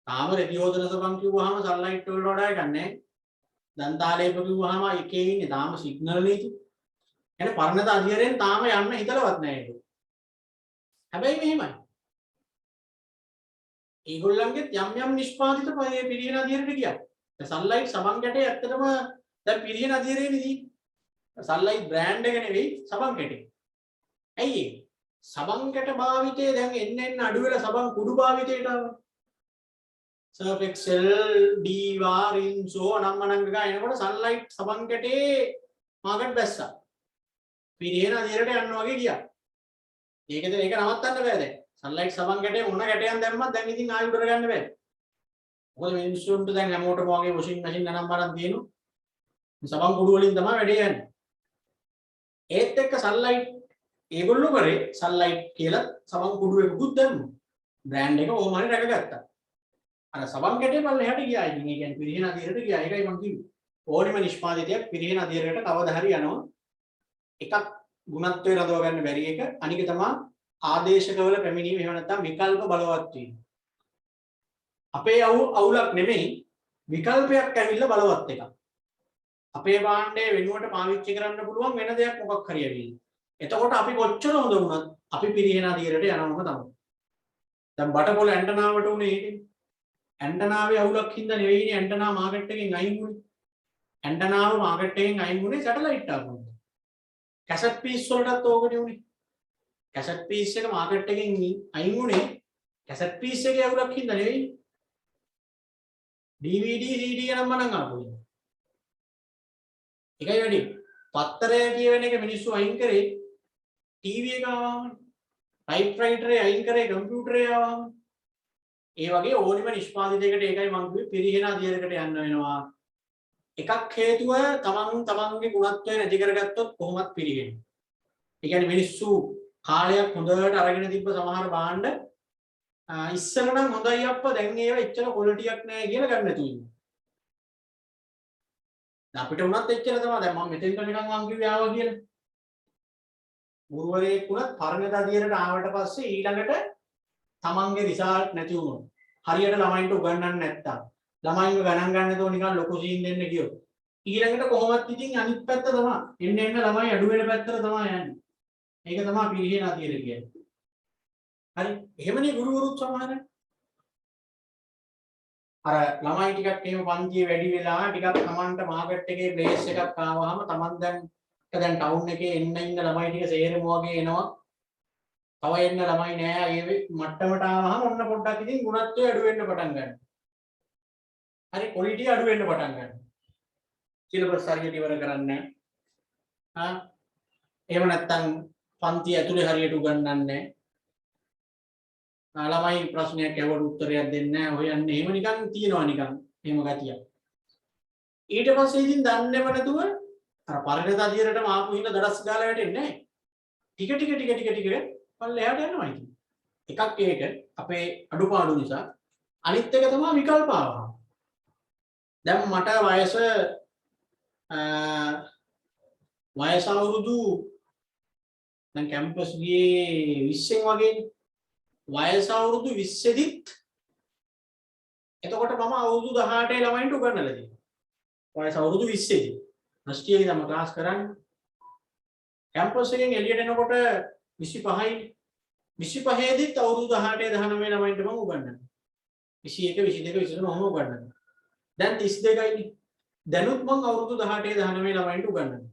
තාම රෙදියෝදන සබන් කිව්වහම සන්ලයිට් වලට වඩා එකක් නැහැ. දන්තාලේප කිව්වහම එකේ ඉන්නේ තාම සිග්නල් නේද? එහෙනම් පරණත අධියරෙන් තාම යන්න හිතලවත් නැහැ ඒක. හැබැයි මෙහෙමයි. ඒගොල්ලන්ගෙත් යම් යම් නිෂ්පාදිත පිරිහෙන අධියරට ගියා. දැන් සන්ලයිට් සබන් කැටේ ඇත්තටම දැන් පිරිහෙන අධියරේනේ තියෙන්නේ. සන්ලයිට් බ්‍රෑන්ඩ් එක නෙවෙයි සබන් කැටේ. ඇයි ඒ? සබන් කැට භාවිතය දැන් එන්න අඩු වෙලා සබන් කුඩු භාවිතයට ආවා. Surf Excel, Diva, Rinso අනම්මනම් එක එනකොට සන්ලයිට් සබන් කැටේ මාකට් බැස්සා. පිරිහෙන අධියරට යනවා වගේ ගියා. ඒකද ඒක නවත්තන්න බෑ දැන්. සන්ලයිට් සබන් කැටේ මොන කැටයන් දැම්මත් දැන් ඉතින් ආයෙ උඩට ගන්න බෑ. මොකද මිනිස්සුන්ට දැන් හැමෝටම වගේ වොෂින් මැෂින් අනම්මනම් තියෙනවා. සබන් කුඩු වලින් තමයි වැඩේ යන්නේ. ඒත් එක්ක සන්ලයිට් ඒගොල්ලෝ කරේ සන්ලයිට් කියලා සබන් කුඩු එකකුත් දැම්මා. බ්‍රෑන්ඩ් එක ඕම හරි රැකගත්තා. අර සබන් කැටේ පල්ලෙහාට ගියා. ඉතින් ඒ කියන්නේ පිරිහෙන අධියරට ගියා. ඒකයි මම කිව්වේ. ඕනෙම නිෂ්පාදිතයක් පිරිහෙන අධියරයට කවදා හරි යනවා. එකක් ගුණත්වය රඳව ගන්න බැරි එක. අනික තමයි ආදේශකවල පැමිණීම එහෙම නැත්නම් විකල්ප බලවත් වීම. අපේ අවුලක් නෙමෙයි විකල්පයක් ඇවිල්ලා බලවත් එකක්. අපේ භාණ්ඩය වෙනුවට පාවිච්චි කරන්න පුළුවන් වෙන දෙයක් මොකක් හරි ඇවිල්ලා. එතකොට අපි කොච්චර හොඳ වුණත් අපි පිරිහෙන අධියරට යනවම තමයි. දැන් බටකොළ ඇන්ටනාවට උනේ ඒකනේ. ඇන්ටනාවේ අවුලක් හින්දා නෙවෙයිනේ ඇන්ටනා මාකට් එකෙන් අයින් වුනේ. ඇන්ටනාව මාකට් එකෙන් අයින් වුනේ සැටලයිට් ආපුවා. කැසට් පීස් වලටත් ඕකනේ උනේ. කැසට් පීස් එක මාකට් එකෙන් අයින් වුනේ කැසට් පීස් එකේ අවුලක් හින්දා නෙවෙයි. DVD CD නම් මනම් ආපුවා. ඒකයි වැඩි. පත්තරය කියවෙන එක මිනිස්සු අයින් කරේ ටීවී එක ආවම. ටයිප්‍රයිටරේ අයින් කරේ කම්පියුටරේ ආවම. ඒ වගේ ඕනිම නිෂ්පාදිතයකට ඒකයි මම කිව්වේ පිරිහෙන අධියරයකට යන්න වෙනවා. එකක් හේතුව තමන්ගේ ගුණත්වය නැති කරගත්තොත් කොහොමත් පිරිහෙන්නේ. ඒ කියන්නේ මිනිස්සු කාලයක් හොඳට අරගෙන තිබ්බ සමහර භාණ්ඩ ඉස්සර නම් හොඳයි අප්පා දැන් ඒවා එච්චර ක්වොලිටියක් නැහැ කියලා ගන්න නැතුව ඉන්නවා. අපිට උනත් එච්චර තමයි. දැන් මම මෙතෙන්ට නිකන් මං කිව්වේ ආවා කියලා. ගුරුවරයෙක් උනත් පරණත අධියරයට ආවට පස්සේ ඊළඟට තමන්ගේ රිසල්ට් නැති වුණොත් හරියට ළමයින්ට උගන්වන්න නැත්තම් ළමයින්ව ගණන් ගන්න නැතුව නිකන් ලොකු සීන් දෙන්න ගියොත් ඊළඟට කොහොමත් ඉතින් අනිත් පැත්ත තමයි එන්න ළමයි අඩු වෙන පැත්තට තමයි යන්නේ. ඒක තමයි පිරිහෙන අධියර කියන්නේ. හරි එහෙමනේ ගුරුවරුත් සමහර අර ළමයි ටිකක් එහෙම පන්තියේ වැඩි වෙලා ටිකක් තමන්ට මාකට් එකේ ප්ලේස් එකක් ආවම තමන් දැන් ටවුන් එකේ එන්න ඉන්න ළමයි ටික සේරම වගේ එනවා. තව එන්න ළමයි නෑ. ඒ මට්ටමට ආවම ඔන්න පොඩ්ඩක් ඉතින් ගුණත්වය අඩු වෙන්න පටන් ගන්නවා. හරි ක්වොලිටි අඩු වෙන්න පටන් ගන්නවා. සිලබස් හරියට ඉවර කරන්නේ නැහැ. එහෙම නැත්නම් පන්ති ඇතුලේ හරියට උගන්වන්නේ නැහැ. ළමයි ප්‍රශ්නයක් ඇහුවට උත්තරයක් දෙන්නේ නැහැ. හොයන්නේ එහෙම නිකන් තියනවා නිකන්. එහෙම ගතියක්. ඊට පස්සේ ඉතින් දන්නේම නැතුව අර පරිණත අධියරටම ආපු හින්දා දඩස් ගාලා වැටෙන්නේ නැහැ. ටික පල්ලෙහාට යනවා ඉතින්. එකක් ඒක අපේ අඩුපාඩු නිසා. අනිත් එක තමයි විකල්ප ආවා. දැන් මට වයස අවුරුදු දැන් කැම්පස් ගියේ 20න් වගේ වයස අවුරුදු 20 දිත් එතකොට මම අවුරුදු 18 ළමයින්ට උගන්වලා තියෙනවා. වයස අවුරුදු 20 දී. රස්ටියේ තමයි ක්ලාස් කරන්නේ. කැම්පස් එකෙන් එළියට එනකොට 25යි 25 දිත් අවුරුදු 18 19 ළමයින්ට මම උගන්වනවා. 21 22 23 ඔහොම උගන්වනවා. දැන් 32යිනේ. දැනුත් මම අවුරුදු 18 19 ළමයින්ට උගන්වනවා.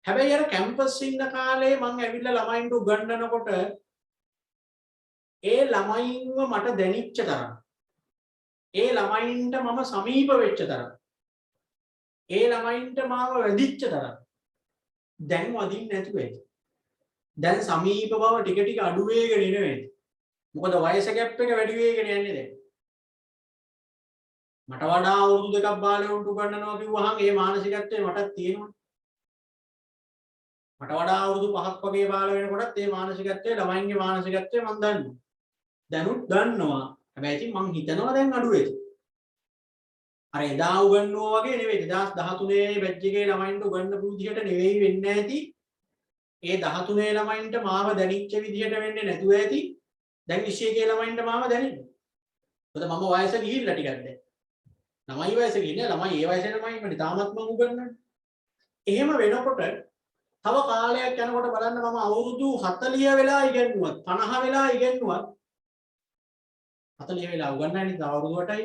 හැබැයි අර කැම්පස් ඉන්න කාලේ මම ඇවිල්ලා ළමයින්ට උගන්වනකොට ඒ ළමයින්ව මට දැනෙච්ච තරම් ඒ ළමයින්ට මම සමීප වෙච්ච තරම් ඒ ළමයින්ට මාව වැදිච්ච තරම් දැන් වදින්නේ නැතුව ඇති. දැන් සමීප බව ටික ටික අඩු වෙගෙන එනවා. මොකද වයස ગેප් එක වැඩි වෙගෙන යන්නේ දැන්. මට වඩා අවුරුදු දෙකක් බාලයන්ට උගන්වනවා කිව්වහම ඒ මානසිකත්වය මටත් තියෙනවා. මට වඩා අවුරුදු 5ක් වගේ බාල වෙනකොටත් ඒ මානසිකත්වය ළමයින්ගේ මානසිකත්වය මම දන්නවා. දැනුත් දන්නවා. හැබැයි ඉතින් මං හිතනවා දැන් අඩු වෙයි. අර එදා උගන්වුවා වගේ නෙවෙයි 2013 බැච් එකේ ළමයින්ට උගන්වපු විදිහට නෙවෙයි වෙන්නේ නැති. ඒ 13 ළමයින්ට මාව දැනිච්ච විදිහට වෙන්නේ නැතුව ඇති. දැන් 21 ළමයින්ට මාව දැනෙන්නේ. මොකද මම වයස ගිහිල්ලා ටිකක් දැන්. ළමයි වයස ගිහිල්ලා ළමයි ඒ වයසේ ළමයිමනේ තාමත් මම උගන්වන්නේ. එහෙම වෙනකොට තව කාලයක් යනකොට බලන්න මම අවුරුදු 40 වෙලා ඉගෙනුවත් 50 වෙලා ඉගෙනුවත් 40 වෙලා උගන්වන්නේ තව අවුරුදු 8යි.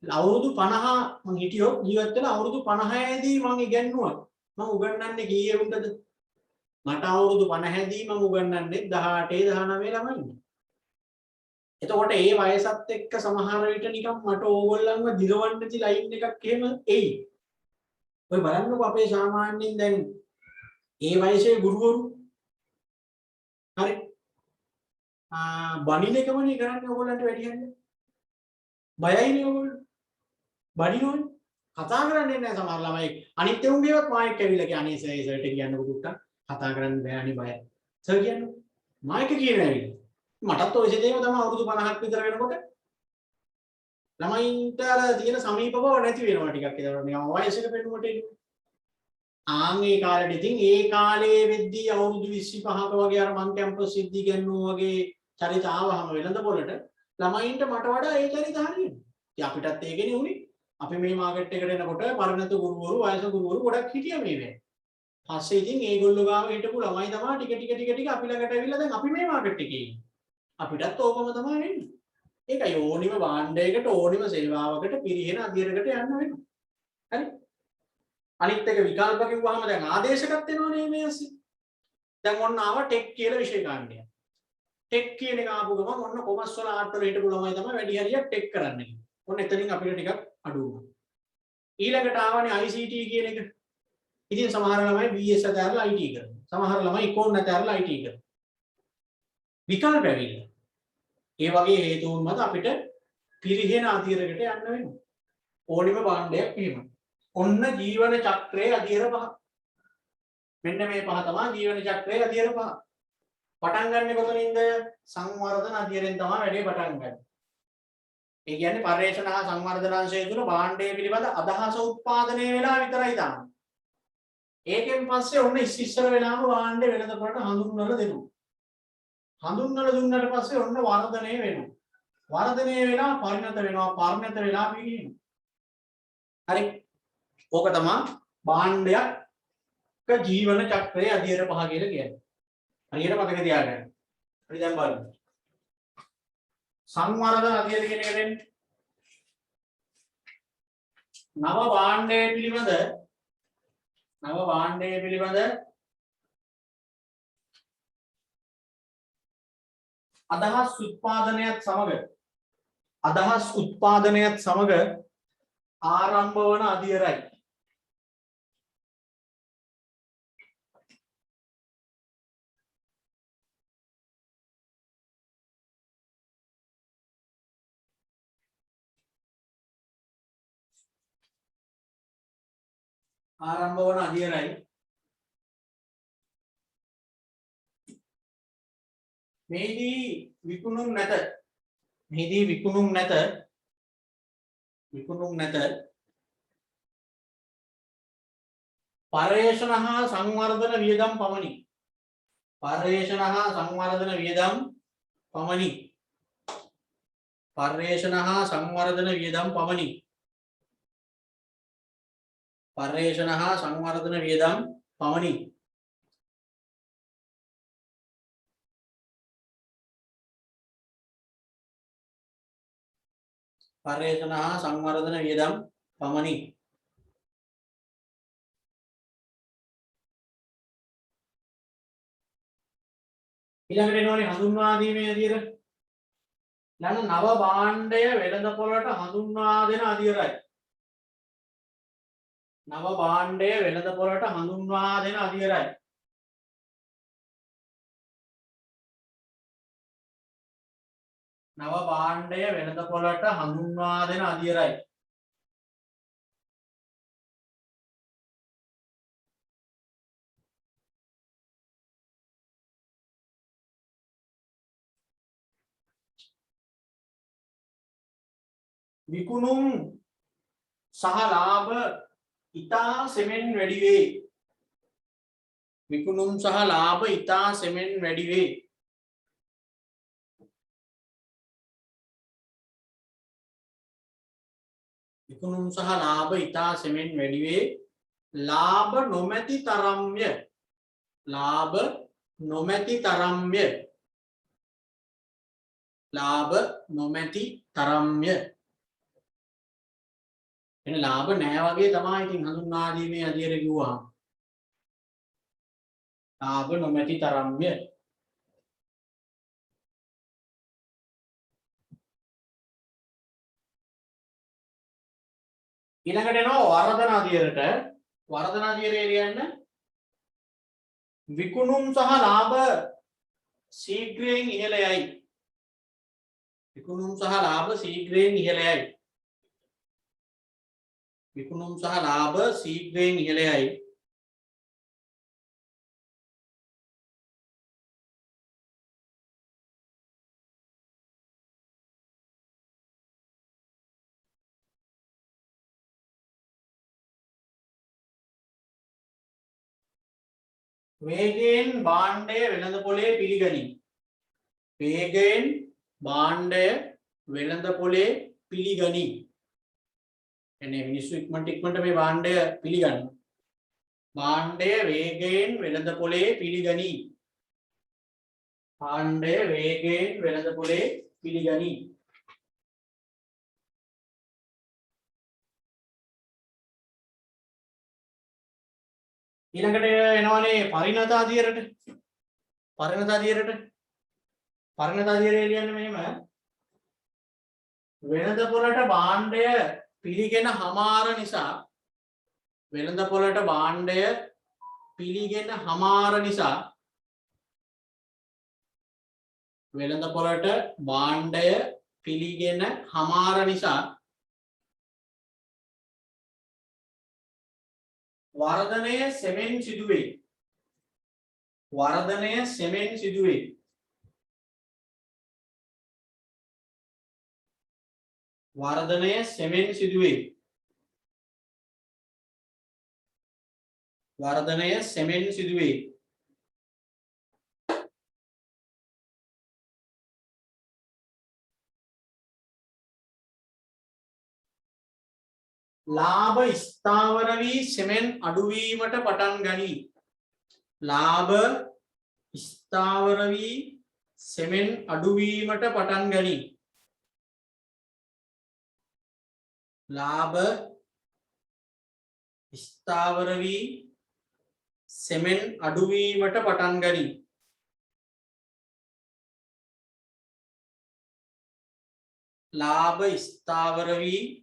අවුරුදු 50 මං හිටියොත් ජීවත් වෙලා අවුරුදු 50 දී මං ඉගෙනුවා. මං උගන්වන්නේ කීයේ උන්ටද? මට අවුරුදු 50 දී මම උගන්වන්නේ 18 19 ළමයින්ට. එතකොට ඒ වයසත් එක්ක සමහර විට නිකන් මට ඕගොල්ලන්ව දිරවන්න නැති ලයින් එකක් එහෙම එයි. ඔය බලන්නකො අපේ සාමාන්‍යයෙන් දැන් ඒ වයසේ ගුරුවරු හරි බණින එකමනේ කරන්නේ ඕගොල්ලන්ට වැඩියන්නේ. බයයිනේ ඕගොල්ලෝ. බණිනෝනේ. කතා කරන්නේ නැහැ සමහර ළමයි. අනිත් උන්ගේවත් මායික් ඇවිල්ලා කිය අනේ සර්ට කියන්නකො පුට්ටා. කතා කරන්න බෑනේ බයයි. සර් කියන්නේ මායික් කියන ඇවිල්ලා. මටත් ඔය දෙයම තමයි අවුරුදු 50ක් විතර වෙනකොට ළමයින්ට අර තියෙන සමීප බව නැති වෙනවා ටිකක් ඒතකොට නිකන් වයසක පෙනුමට එන්නේ. ආන් ඒ කාලෙට ඉතින් ඒ කාලේ වෙද්දී අවුරුදු 25ක වගේ අර මං කැම්පස් සිද්ධි ගන්නවා වගේ චරිත ආවහම වෙළඳ පොළට ළමයින්ට මට වඩා ඒ චරිත හරියනවා. ඉතින් අපිටත් ඒකනේ උනේ. අපි මේ මාකට් එකට එනකොට පරිණත ගුරුවරු වයස ගුරුවරු ගොඩක් හිටියා මේ වෙලාවේ. පස්සේ ඉතින් ඒගොල්ලෝ ගාව හිටපු ළමයි තමයි ටික අපි ළඟට ඇවිල්ලා දැන් අපි මේ මාකට් එකේ ඉන්නේ. අපිටත් ඕකම තමයි වෙන්නේ. ඒකයි ඕනිම භාණ්ඩයකට ඕනිම සේවාවකට පිරිහෙන අධිරකට යන්න වෙනවා. හරි? අනිත් එක විකල්ප කිව්වහම දැන් ආදේශකත් වෙනවනේ මේ ඇස්සේ. දැන් ඔන්න ආව ටෙක් කියලා විෂය කාණ්ඩය. ටෙක් කියන එක ආපු ගමන් ඔන්න කොමර්ස් වල ආර්ට් වල හිටපු ළමයි තමයි වැඩි හරියක් ටෙක් කරන්නේ. ඔන්න එතනින් අපිට ටිකක් අඩු වුණා. ඊළඟට ආවනේ ICT කියන එක. ඉතින් සමහර ළමයි BS අතහැරලා IT කරනවා. සමහර ළමයි ඉකෝන් අතහැරලා IT කරනවා. විකල්ප ඇවිල්ලා. ඒ වගේ හේතුන් මත අපිට පිරිහෙන අධීරකට යන්න වෙනවා. ඕනිම භාණ්ඩයක් එහෙම. ඔන්න ජීවන චක්‍රයේ අධීර පහ. මෙන්න මේ පහ තමයි ජීවන චක්‍රයේ අධීර පහ. පටන් ගන්නෙ කොතනින්ද? සංවර්ධන අධීරෙන් තමයි වැඩේ පටන් ගන්න. ඒ කියන්නේ පර්යේෂණ හා සංවර්ධනාංශය තුළ භාණ්ඩය පිළිබඳ අදහස උත්පාදනය වෙලා විතරයි තාම. ඒකෙන් පස්සේ ඔන්න ඉස්සර වෙලාම භාණ්ඩය වෙනද පොරට හඳුන්වලා දෙනවා. හඳුන්වලා දුන්නාට පස්සේ ඔන්න වර්ධනය වෙනවා. වර්ධනය වෙලා පරිණත වෙනවා. පරිණත වෙලා පිළිහෙනවා. හරි. ඕක තමයි භාණ්ඩයක ජීවන චක්‍රයේ අධීර පහ කියලා කියන්නේ. හරියට මතක තියාගන්න. හරි දැන් බලන්න. සංවර්ධන අධීර කියන එක දෙන්නේ නව භාණ්ඩය පිළිබඳ අදහස් උත්පාදනයත් සමග ආරම්භ වන අධීරයි. මෙහිදී විකුණුම් නැත පර්යේෂණ හා සංවර්ධන වියදම් පමණි. පර්යේෂණ හා සංවර්ධන වියදම් පමණි. පර්යේෂණ හා සංවර්ධන වියදම් පමණි. ඊළඟට එනෝනේ හඳුන්වා දීමේ අධියර. ඊළඟ නව භාණ්ඩය වෙළඳපොළට හඳුන්වා දෙන අධියරයි. නව භාණ්ඩය වෙළඳපොළට හඳුන්වා දෙන අධියරයි. නව භාණ්ඩය වෙළඳපොළට හඳුන්වා දෙන අධියරයි. විකුණුම් සහ ලාභ ඉතා සෙමෙන් වැඩි වේ. විකුණුම් සහ ලාභ ඉතා සෙමෙන් වැඩි වේ. විකුණුම් සහ ලාභ ඉතා සෙමෙන් වැඩි වේ. ලාභ නොමැති තරම්ය. ලාභ නොමැති තරම්ය. ලාභ නොමැති තරම්ය. එන ලාභ නෑ වගේ තමයි ඉතින් හඳුන්වා දීමේ අධියර කිව්වහම. ලාභ නොමැති තරම්ය. ඊළඟට එනවා වර්ධන අධියරට. වර්ධන අධියරේ කියන්නේ විකුණුම් සහ ලාභ ශීඝ්‍රයෙන් ඉහළ යයි. විකුණුම් සහ ලාභ ශීඝ්‍රයෙන් ඉහළ යයි. විකුණුම් සහ ලාභ ශීඝ්‍රයෙන් ඉහළ යයි. වේගයෙන් භාණ්ඩය වෙළඳපොලේ පිළිගනී. වේගයෙන් භාණ්ඩය වෙළඳපොලේ පිළිගනී. එන්නේ මිනිස්සු ඉක්මනට මේ භාණ්ඩය පිළිගන්න. භාණ්ඩය වේගයෙන් වෙළඳපොලේ පිළිගනී. භාණ්ඩය වේගයෙන් වෙළඳපොලේ පිළිගනී. ඊළඟට එනවනේ පරිණත අධියරට. පරිණත අධියරට. පරිණත අධියරය කියන්නේ මෙහෙම වෙළඳපොළට භාණ්ඩය පිළිගෙන හමාර නිසා වෙළඳපොළට භාණ්ඩය පිළිගෙන හමාර නිසා වෙළඳපොළට භාණ්ඩය පිළිගෙන හමාර නිසා වර්ධනය සෙමෙන් සිදුවේ. වර්ධනය සෙමෙන් සිදුවේ. වර්ධනය සෙමෙන් සිදුවේ. වර්ධනය සෙමෙන් සිදුවේ. ලාභ ස්ථාවර වී සෙමෙන් අඩුවීමට පටන් ගනී. ලාභ ස්ථාවර වී සෙමෙන් අඩුවීමට පටන් ගනී. ලාභ ස්ථාවර වී සෙමෙන් අඩුවීමට පටන් ගනී. ලාභ ස්ථාවර වී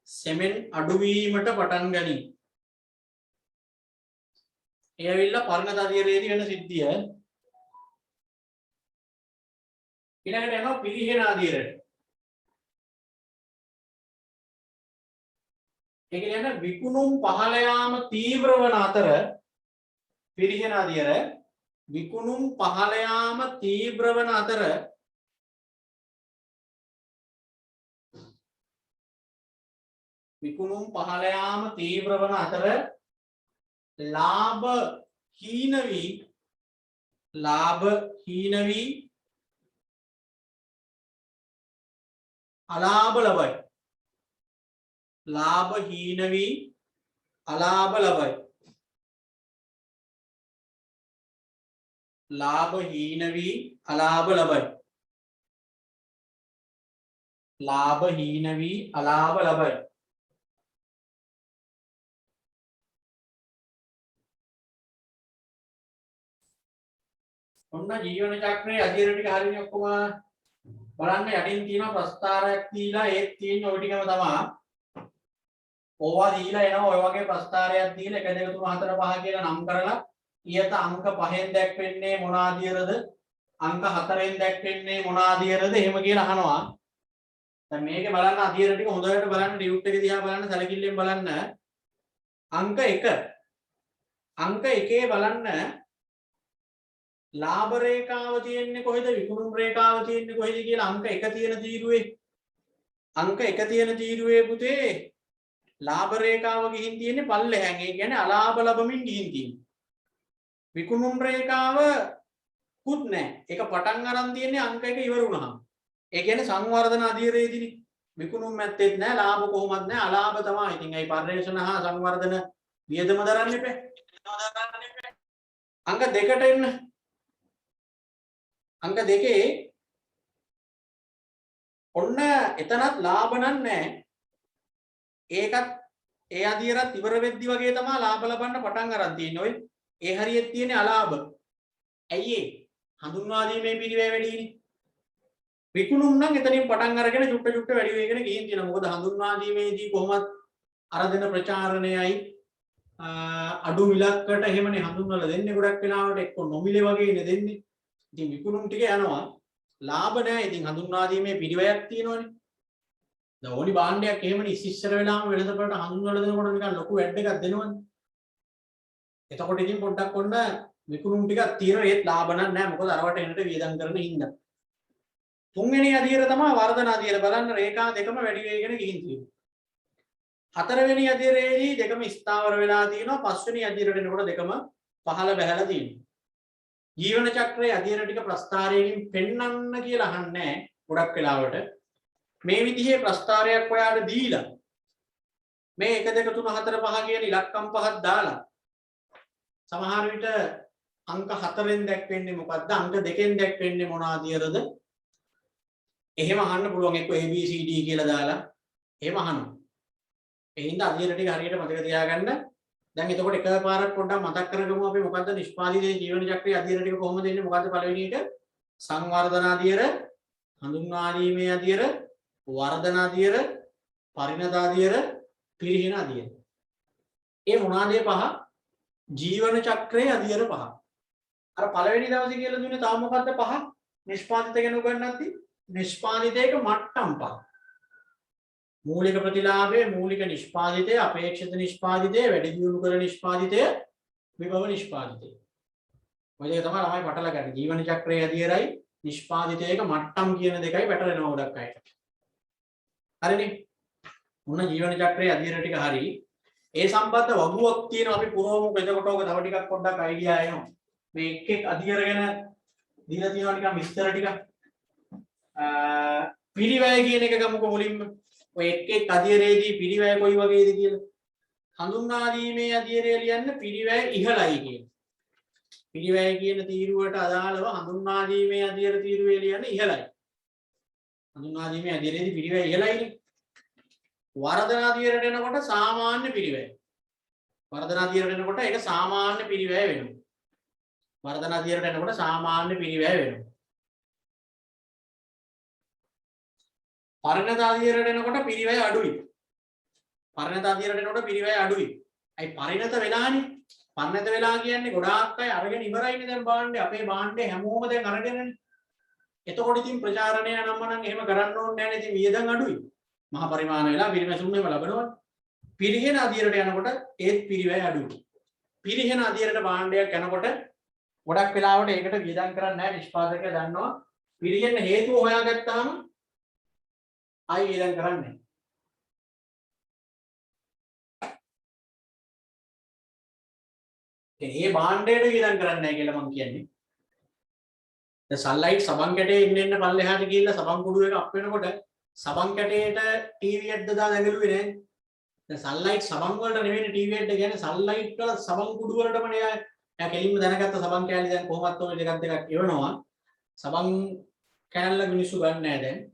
සෙමෙන් අඩුවීමට පටන් ගනී. ඒ ඇවිල්ලා පරිණත අධියරයේදී වෙන සිද්ධිය. ඊළඟට යනවා පිළිහෙන අධියරයට. ඒ කියන්නේ විකුණුම් පහළ යාම තීව්‍ර වන අතර පිළිහෙන අධියර විකුණුම් පහළ යාම තීව්‍ර වන අතර විකුණුම් පහළ යාම තීව්‍ර වන අතර ලාභ හීන වී අලාභ ලබයි. ලාභ හීන වී අලාභ ලබයි. ලාභ හීන වී අලාභ ලබයි. ලාභ හීන වී අලාභ ලබයි. ඔන්න ජීවන චක්‍රයේ අධීර ටික හරියනේ ඔක්කොම බලන්න යටින් තියෙන ප්‍රස්ථාරයක් දීලා ඒත් තියෙන ওই ටිකම තමයි. ඕවා දීලා එනවා ඔය වගේ ප්‍රස්ථාරයක් දීලා 1 2 3 4 5 කියලා නම් කරලා ඊට අංක 5ෙන් දැක්වෙන්නේ මොන ආදියරද? අංක 4ෙන් දැක්වෙන්නේ මොන ආදියරද? එහෙම කියලා අහනවා. දැන් මේකේ බලන්න අධීර ටික හොඳට බලන්න රියුට් එක දිහා බලන්න සැලකිල්ලෙන් බලන්න. අංක 1 අංක 1 බලන්න ලාභ රේඛාව තියෙන්නේ කොහෙද විකුණුම් රේඛාව තියෙන්නේ කොහෙද කියලා අංක 1 තියෙන තීරුවේ අංක 1 තියෙන තීරුවේ පුතේ ලාභ රේඛාව ගිහින් තියෙන්නේ පල්ලෙහාන්. ඒ කියන්නේ අලාභ ලැබමින් ගිහින් තියෙන්නේ. විකුණුම් රේඛාව කුත් නැහැ. ඒක පටන් අරන් තියෙන්නේ අංක 1 ඉවර වුණාම. ඒ කියන්නේ සංවර්ධන අධීරයේදී විකුණුම් මැත්තේත් නැහැ ලාභ කොහොමත් නැහැ අලාභ තමයි. ඉතින් ඒ පරිශ්‍රණ හා සංවර්ධන වියදම දරන්න එපා. අංක 2ට එන්න. අංක 2 ඔන්න එතනත් ලාභ නැහැ. ඒකත් ඒ අධීරත් ඉවර වෙද්දි වගේ තමයි ලාභ ලබන්න පටන් අරන් තියෙන්නේ. ඔය ඒ හරියට තියෙන්නේ අලාභ. ඇයි ඒ? හඳුන්වා දීමේ පිළිවෙල වැඩිනේ. විකුණුම් නම් එතනින් පටන් අරගෙන චුට්ට චුට්ට වැඩි වෙගෙන ගිහින් තියෙනවා. මොකද හඳුන්වා දීමේදී කොහොමත් අර දෙන ප්‍රචාරණයයි අඩු මිලක්කට එහෙමනේ හඳුන්වලා දෙන්නේ ගොඩක් වෙලාවට එක්ක නොමිලේ වගේනේ දෙන්නේ. ඉතින් විකුණුම් ටික යනවා. ලාභ නැහැ. ඉතින් හඳුන්වා දීමේ පිළිවෙලක් තියෙනවනේ. දැන් ඕනි භාණ්ඩයක් එහෙමනේ ඉස්සර වෙලාම වෙළඳපොළට හඳුන්වලා දෙනකොට නිකන් ලොකු වැඩ එකක් දෙනවනේ. එතකොට ඉතින් පොඩ්ඩක් ඔන්න විකුණුම් ටිකක් තියෙනවා ඒත් ලාභ නැහැ. මොකද අරවට එනට වියදම් කරන හින්දා. තුන්වෙනි අධීර තමයි වර්ධන අධීර. බලන්න රේඛා දෙකම වැඩි වෙගෙන ගිහින් තියෙනවා. හතරවෙනි අධීරයේදී දෙකම ස්ථාවර වෙලා තියෙනවා. පස්වෙනි අධීරයට එනකොට දෙකම පහළ බහැලා තියෙනවා. ජීවන චක්‍රයේ අධීර ටික ප්‍රස්ථාරයෙන් පෙන්වන්න කියලා අහන්නේ ගොඩක් වෙලාවට. මේ විදිහේ ප්‍රස්ථාරයක් ඔයාලට දීලා මේ 1 2 3 4 5 කියන ඉලක්කම් පහක් දාලා සමහර විට අංක 4ෙන් දැක්වෙන්නේ මොකද්ද? අංක 2ෙන් දැක්වෙන්නේ මොන ආදියරද? එහෙම අහන්න පුළුවන් එක්ක ABCD කියලා දාලා එහෙම අහනවා. ඒ හින්දා අධීර ටික හරියට මතක තියාගන්න. දැන් එතකොට එකපාරක් පොඩ්ඩක් මතක් කරගමු අපි මොකද්ද නිෂ්පාදිත ජීවන චක්‍රයේ අධීර ටික කොහොමද එන්නේ? මොකද්ද පළවෙනි එක? සංවර්ධන අධීර, හඳුන්වා දීමේ අධීර, වර්ධන අධීර, පරිණත අධීර, පිරිහෙන අධීර. ඒ මොනවාද පහ? ජීවන චක්‍රයේ අධීර පහ. අර පළවෙනි දවසේ කියලා දුන්නේ තාම මොකද්ද පහ? නිෂ්පාදිත ගැන උගන්වද්දි නිෂ්පාදිතයක මට්ටම් පහ. මූලික ප්‍රතිලාභය, මූලික නිෂ්පාදිතය, අපේක්ෂිත නිෂ්පාදිතය, වැඩි දියුණු කළ නිෂ්පාදිතය, විභව නිෂ්පාදිතය. ඔය දෙක තමයි ළමයි පටල ගන්න. ජීවන චක්‍රයේ අධීරයි නිෂ්පාදිතයක මට්ටම් කියන දෙකයි පැටලෙනවා ගොඩක් අයට. හරිනේ? මොන ජීවන චක්‍රයේ අධීර ටික හරි. ඒ සම්බන්ධ වගුවක් තියෙනවා අපි පුරවමු. එතකොට ඔක තව ටිකක් පොඩ්ඩක් අයිඩියා එනවා. මේ එක් අධීර ගැන දීලා තියෙනවා නිකන් විස්තර ටිකක්. පිරිවැය කියන එක ගමුකෝ මුලින්ම. ඔය එක් අධීරයේදී පිරිවැය කොයි වගේද කියලා. හඳුන්වා දීමේ අධීරය ලියන්න පිරිවැය ඉහළයි කියන. පිරිවැය කියන තීරුවට අදාළව හඳුන්වා දීමේ අධීර තීරුවේ ලියන්න ඉහළයි. හඳුන්වා දීමේ අධීරයේදී පිරිවැය ඉහළයිනේ. වර්ධන අධීරයට එනකොට සාමාන්‍ය පිරිවැය. වර්ධන අධීරයට එනකොට ඒක සාමාන්‍ය පිරිවැය වෙනවා. වර්ධන අධීරයට එනකොට සාමාන්‍ය පිරිවැය වෙනවා. පරිණත අධීරයට එනකොට පිරිවැය අඩුයි. පරිණත අධීරයට එනකොට පිරිවැය අඩුයි. අයි පරිණත වෙලානේ. පරිණත වෙලා කියන්නේ ගොඩාක් අය අරගෙන ඉවරයිනේ දැන් භාණ්ඩේ. අපේ භාණ්ඩේ හැමෝම දැන් අරගෙනනේ. එතකොට ඉතින් ප්‍රචාරණය නම් එහෙම කරන්න ඕනේ නැහැ නේ. ඉතින් වියදම් අඩුයි. මහ පරිමාණ වෙලා පිරිමැසුම් එහෙම ලබනවා. පිරිහෙන අධීරයට යනකොට ඒත් පිරිවැය අඩුයි. පිරිහෙන අධීරයට භාණ්ඩයක් යනකොට ගොඩක් වෙලාවට ඒකට වියදම් කරන්නේ නැහැ. නිෂ්පාදකයා දන්නවා. පිරිහෙන්න හේතුව හොයාගත්තාම ආයි වියදම් කරන්නේ. ඒ භාණ්ඩයට වියදම් කරන්නේ නැහැ කියලා මම කියන්නේ. දැන් සන්ලයිට් සබන් කැටේ ඉන්න පල්ලෙහාට ගිහිල්ලා සබන් කුඩු එක අප් වෙනකොට සබන් කැටේට ටීවී එකක් දාලා නැගලුවේ නෑ. දැන් සන්ලයිට් සබන් වලට නෙවෙයි ටීවී එකට කියන්නේ සන්ලයිට් වල සබන් කුඩු වලටමනේ එයා කෙලින්ම දැනගත්ත සබන් කෑලි දැන් කොහොමත් ඔය දෙකක් එවනවා. සබන් කෑල්ල මිනිස්සු ගන්න නෑ දැන්.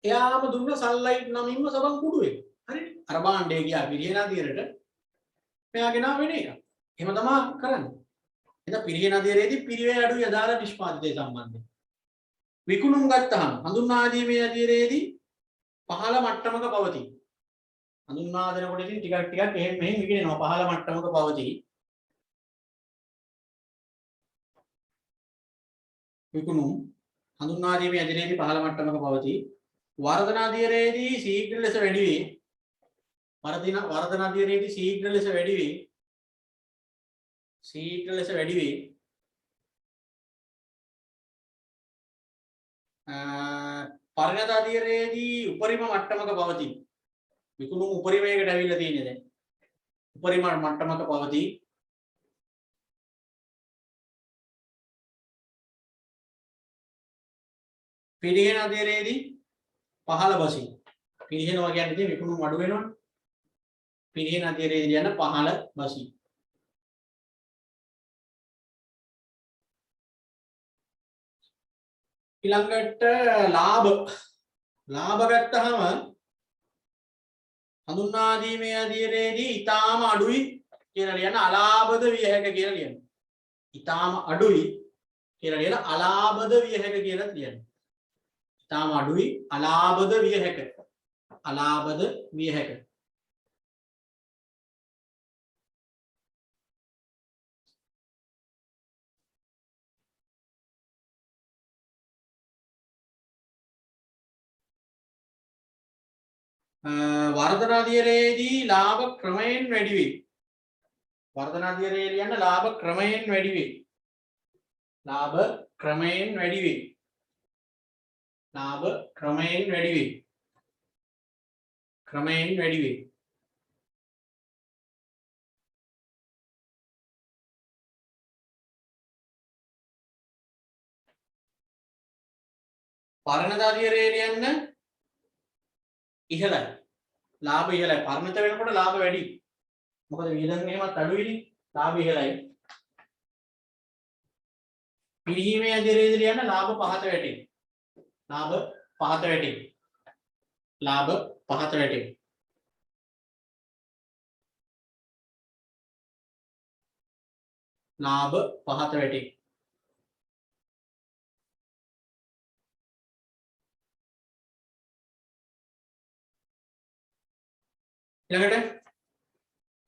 එයාම දුන්න සන්ලයිට් නමින්ම සබන් කුඩුවේ. හරිනේ. අර භාණ්ඩේ ගියා පිරිහෙන අධිරයට. මෙයා ගෙනාව වෙන එක. එහෙම තමයි කරන්නේ. එහෙනම් පිරිහෙන අධිරයේදී පිරිවේ අඩුයි අදාළ නිෂ්පාදිතය සම්බන්ධයෙන්. විකුණුම් ගත්තහම හඳුන්වා දීමේ අධිරයේදී පහළ මට්ටමක පවතී. හඳුන්වා දෙනකොට ඉතින් ටිකක් එහෙම මෙහෙම විකිනෙනවා පහළ මට්ටමක පවතී. විකුණුම් හඳුන්වා දීමේ අධිරයේදී පහළ මට්ටමක පවතී. වර්ධන අධිරයේදී ශීඝ්‍ර ලෙස වැඩි වේ. වර්ධන අධිරයේදී ශීඝ්‍ර ලෙස වැඩි වේ. ශීඝ්‍ර ලෙස වැඩි වේ. පරිණත අධිරයේදී උපරිම මට්ටමක පවතී. විකුණුම් උපරිමයකට ඇවිල්ලා තියෙන්නේ දැන්. උපරිම මට්ටමක පවතී. පිරිහෙන අධිරයේදී පහළ බසින්. පිරිහෙනවා කියන්නේ ඉතින් විකුණුම් අඩු වෙනවනේ. පිරිහෙන අධිරයේදී යන පහළ බසින්. ඊළඟට ලාභ ගත්තහම හඳුන්වා දීමේ අධිරයේදී ඊටාම අඩුයි කියලා ලියන අලාභද විය හැක කියලා ලියන්න. ඊටාම අඩුයි කියලා ලියලා අලාභද විය හැක කියලා ලියන්න. ඊටාම අඩුයි අලාභද විය හැක. අලාභද විය හැක. වර්ධන අධිරයේදී ලාභ ක්‍රමයෙන් වැඩි වේ. වර්ධන අධිරයේදී යන ලාභ ක්‍රමයෙන් වැඩි වේ. ලාභ ක්‍රමයෙන් වැඩි වේ. ලාභ ක්‍රමයෙන් වැඩි වේ. ක්‍රමයෙන් වැඩි වේ. පරිණත අධිරයේදී යන ඉහළයි. ලාභ ඉහළයි. පරිණත වෙනකොට ලාභ වැඩි. මොකද වියදම් එහෙමත් අඩුයිනේ. ලාභ ඉහළයි. පිරිහීමේ අධිරයේදී යන ලාභ පහත වැටේ. ලාභ පහත වැටේ. ලාභ පහත වැටේ. ලාභ පහත වැටේ. ඊළඟට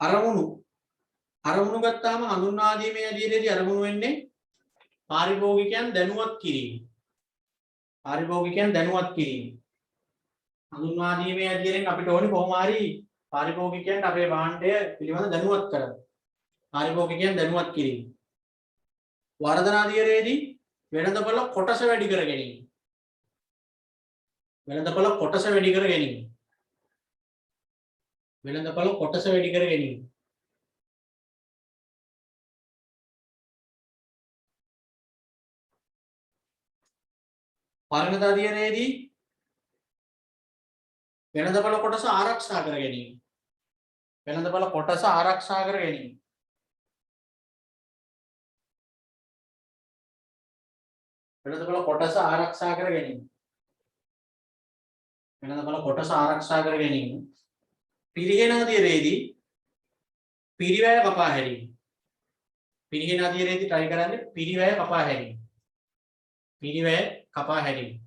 අරමුණු ගත්තාම හඳුන්වා දීමේ අධිරයේදී අරමුණු වෙන්නේ පාරිභෝගිකයන් දැනුවත් කිරීම. පාරිභෝගිකයන් දැනුවත් කිරීම. හඳුන්වා දීමේ අධිරයෙන් අපිට ඕනේ කොහොම හරි පාරිභෝගිකයන්ට අපේ භාණ්ඩය පිළිබඳ දැනුවත් කරගන්න. පාරිභෝගිකයන් දැනුවත් කිරීම. වර්ධන අධිරයේදී වෙළඳපොළ කොටස වැඩි කර ගැනීම. වෙළඳපොළ කොටස වැඩි කර ගැනීම. වෙළඳපොළ කොටස වැඩි කර ගැනීම. පරිණත අධිරයේදී වෙළඳපොළ කොටස ආරක්ෂා කර ගැනීම. වෙළඳපොළ කොටස ආරක්ෂා කර ගැනීම. වෙළඳපොළ කොටස ආරක්ෂා කර ගැනීම. වෙළඳපොළ කොටස ආරක්ෂා කර ගැනීම. පිරිහෙන අධිරයේදී පිරිවැය කපා හැරීම. පිරිහෙන අධිරයේදී try කරන්නේ පිරිවැය කපා හැරීම. පිරිවැය කපා හැරීම.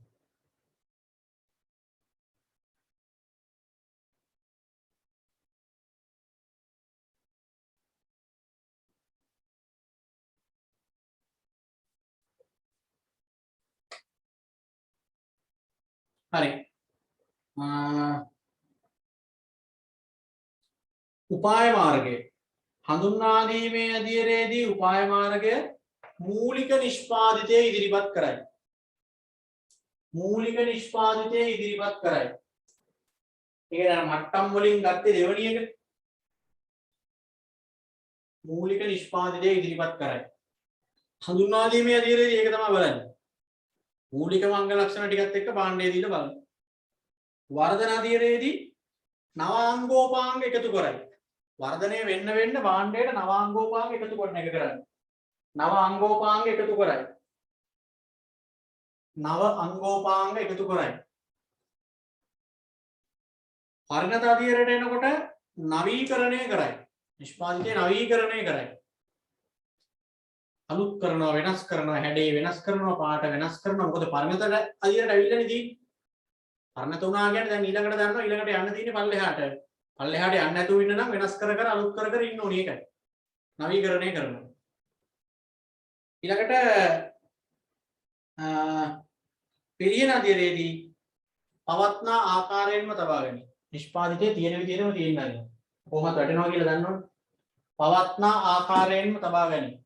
හරි. උපාය මාර්ගය හඳුන්වා දීමේ අධිරයේදී උපාය මාර්ගය මූලික නිෂ්පාදිතය ඉදිරිපත් කරයි. මූලික නිෂ්පාදිතය ඉදිරිපත් කරයි. ඒක නේද මට්ටම් වලින් ගත්තේ දෙවෙනි එක. මූලික නිෂ්පාදිතය ඉදිරිපත් කරයි. හඳුන්වා දීමේ අධිරයේදී ඒක තමයි බලන්නේ. මූලික මංගල ලක්ෂණ ටිකත් එක්ක භාණ්ඩය දීලා බලන්න. වර්ධන අධිරයේදී නව අංගෝපාංග එකතු කරයි. වර්ධනය වෙන්න භාණ්ඩයට නව අංගෝපාංග එකතු කරන එක කරන්නේ. නව අංගෝපාංග එකතු කරයි. නව අංගෝපාංග එකතු කරයි. පරිණත අධීරයට එනකොට නවීකරණය කරයි. නිෂ්පාදිතය නවීකරණය කරයි. අලුත් කරනවා, වෙනස් කරනවා, හැඩේ වෙනස් කරනවා, පාට වෙනස් කරනවා. මොකද පරිණත අධීරයට ඇවිල්ලානේ තියෙන්නේ. පරිණත වුණා කියන්නේ දැන් ඊළඟට දන්නවා ඊළඟට යන්න තියෙන්නේ පල්ලෙහාට. පල්ලෙහාට යන්න නැතුව ඉන්න නම් වෙනස් කර කර අලුත් කර කර ඉන්න ඕනේ ඒකයි. නවීකරණය කරනවා. ඊළඟට පිරියන අධීරයේදී පවත්නා ආකාරයෙන්ම තබා ගැනීම. නිෂ්පාදිතයේ තියෙන විදිහටම තියෙනවා. කොහොමද වැටෙනවා කියලා දන්නවනේ. පවත්නා ආකාරයෙන්ම තබා ගැනීම.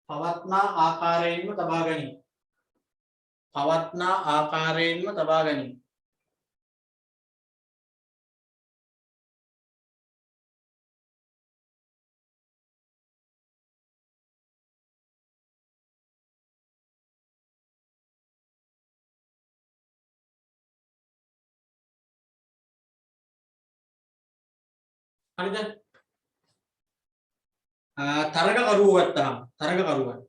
පවත්නා ආකාරයෙන්ම තබා ගැනීම. පවත්නා ආකාරයෙන්ම තබා ගැනීම. හරිද? තරගකරුවෝ ගත්තාම තරගකරුවන්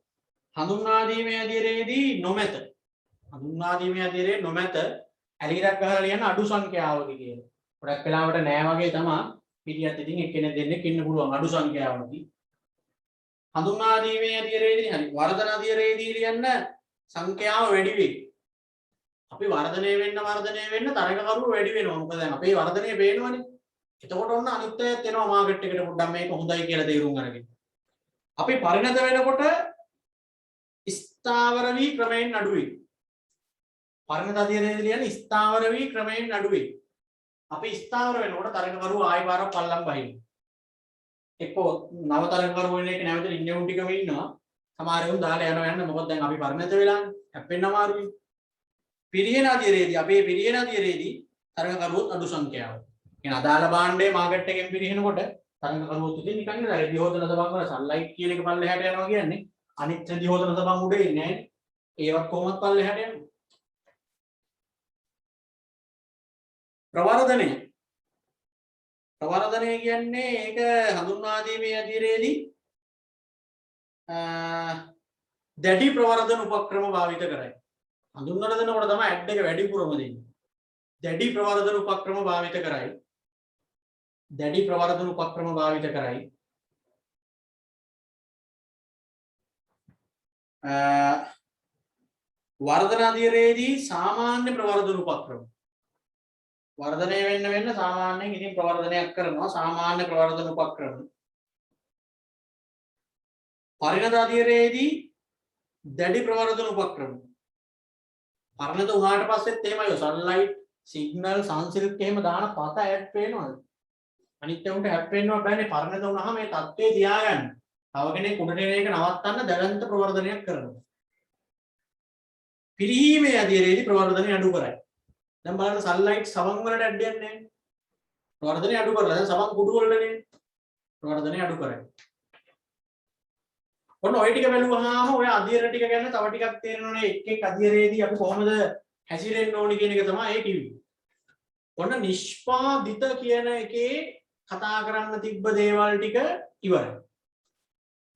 හඳුන්වා දීමේ අධීරයේදී නොමැත. හඳුන්වා දීමේ අධීරයේ නොමැත ඇලිරක් ගහලා ලියන අඩු සංඛ්‍යාවකි කියලා. ගොඩක් වෙලාවට නෑ වගේ තමයි පිටියත් ඉතින් එක්කෙනෙක් දෙන්නෙක් ඉන්න පුළුවන් අඩු සංඛ්‍යාවකි. හඳුන්වා දීමේ අධීරයේදී හරි වර්ධන අධීරයේදී ලියන්න සංඛ්‍යාව වැඩි වෙයි. අපි වර්ධනය වෙන්න තරගකරුවෝ වැඩි වෙනවා. මොකද දැන් අපේ වර්ධනය පේනවනේ. එතකොට ඔන්න අනිත් අයත් එනවා මාකට් එකට පොඩ්ඩක් මේක හොඳයි කියලා තීරුම් අරගෙන. අපි පරිණත වෙනකොට ස්ථාවර වී ක්‍රමයෙන් අඩු වෙයි. පරිණත අධීරයේදී කියන්නේ ස්ථාවර වී ක්‍රමයෙන් අඩු වෙයි. අපි ස්ථාවර වෙනකොට තරගකරුවෝ ආයෙ පාරක් පල්ලම් බහිනවා. එක්කෝ නව තරගකරුවෝ වෙන එක නැවත ඉන්නේ උන් ටිකම ඉන්නවා. සමහර උන් දාලා යන්න මොකද දැන් අපි පරිණත වෙලානේ. හැප්පෙන්න අමාරුයි. පිරියන අධීරයේදී තරගකරුවෝ අඩු සංඛ්‍යාව. කියන අදාළ භාණ්ඩයේ මාකට් එකෙන් පිරිනකොට තරගකරුවොත් ඉතින් නිකන් නේද රෙදි හොදන සබන් වල සන්ලයිට් කියන එක පල්ලෙහාට යනවා කියන්නේ අනිත් රෙදි හොදන සබන් උඩ ඉන්නේ නැහැ. ඒවත් කොහොමද පල්ලෙහාට යන්නේ? ප්‍රවර්ධනය කියන්නේ ඒක හඳුන්වා දීමේ අධීරයේදී දැඩි ප්‍රවර්ධන උපක්‍රම භාවිත කරයි. හඳුන්වලා දෙනකොට තමයි ඇඩ් එක වැඩිපුරම දෙන්නේ. දැඩි ප්‍රවර්ධන උපක්‍රම භාවිත කරයි. වර්ධන අධීරයේදී සාමාන්‍ය ප්‍රවර්ධන උපක්‍රම. වර්ධනය වෙන්න සාමාන්‍යයෙන් ඉතින් ප්‍රවර්ධනයක් කරනවා සාමාන්‍ය ප්‍රවර්ධන උපක්‍රම. පරිණත අධීරයේදී දැඩි ප්‍රවර්ධන උපක්‍රම. පරිණත වුණාට පස්සෙත් එහෙමයි සන්ලයිට් සිග්නල් සන්සිල්ක් එහෙම දාන පත ඇඩ් පේනවද? අනිත් උන්ට හැප්පෙන්නව බෑනේ පරිණත වුණාම මේ தත්ත්වේ තියාගන්න. තව කෙනෙක් උඩට එන එක නවත්තන්න දැවැන්ත ප්‍රවර්ධනයක් කරනවා. පිරිහීමේ අධීරයේදී ප්‍රවර්ධනය අඩු කරයි. දැන් බලන්න සන්ලයිට් සමන් වලට ඇඩ් යන්නේ නැහැ. ප්‍රවර්ධනය අඩු කරලා දැන් සමන් කුඩු වලටනේ ප්‍රවර්ධනය අඩු කරයි. ඔන්න ඔය ටික බැලුවාම ඔය අධීර ටික ගැන තව ටිකක් තේරෙනවනේ එක් අධීරයේදී අපි කොහොමද හැසිරෙන්න ඕනි කියන එක තමයි ඒ කිව්වේ. ඔන්න නිෂ්පාදිත කියන එකේ කතා කරන්න තිබ්බ දේවල් ටික ඉවරයි.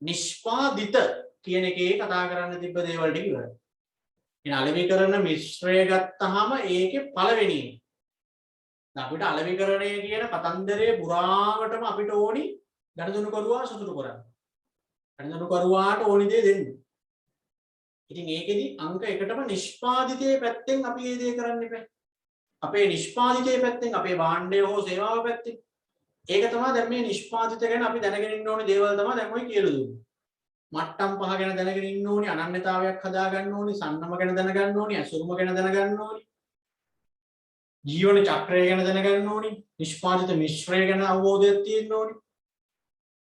නිෂ්පාදිත කියන එකේ කතා කරන්න තිබ්බ දේවල් ටික ඉවරයි. ඉතින් අලෙවිකරණ මිශ්‍රය ගත්තාම ඒකේ පළවෙනි අපිට අලෙවිකරණය කියන කතන්දරේ පුරාවටම අපිට ඕනි ගණදනු කරුවා සතුටු කරන්න. ගණදනු කරුවාට ඕනි දේ දෙන්න. ඉතින් ඒකෙදි අංක එකටම නිෂ්පාදිතයේ පැත්තෙන් අපි මේ දේ කරන්න ඉපේ. අපේ නිෂ්පාදිතයේ පැත්තෙන් අපේ භාණ්ඩය හෝ සේවාව පැත්තෙන් ඒක තමයි දැන් මේ නිෂ්පාදිත ගැන අපි දැනගෙන ඉන්න ඕනේ දේවල් තමයි දැන් ඔය කියලා දුන්නේ. මට්ටම් පහ ගැන දැනගෙන ඉන්න ඕනේ, අනන්‍යතාවයක් හදා ගන්න ඕනේ, සන්නම ගැන දැනගන්න ඕනේ, අසුරුම ගැන දැනගන්න ඕනේ. ජීවන චක්‍රය ගැන දැනගන්න ඕනේ, නිෂ්පාදිත මිශ්‍රය ගැන අවබෝධයක් තියෙන්න ඕනේ.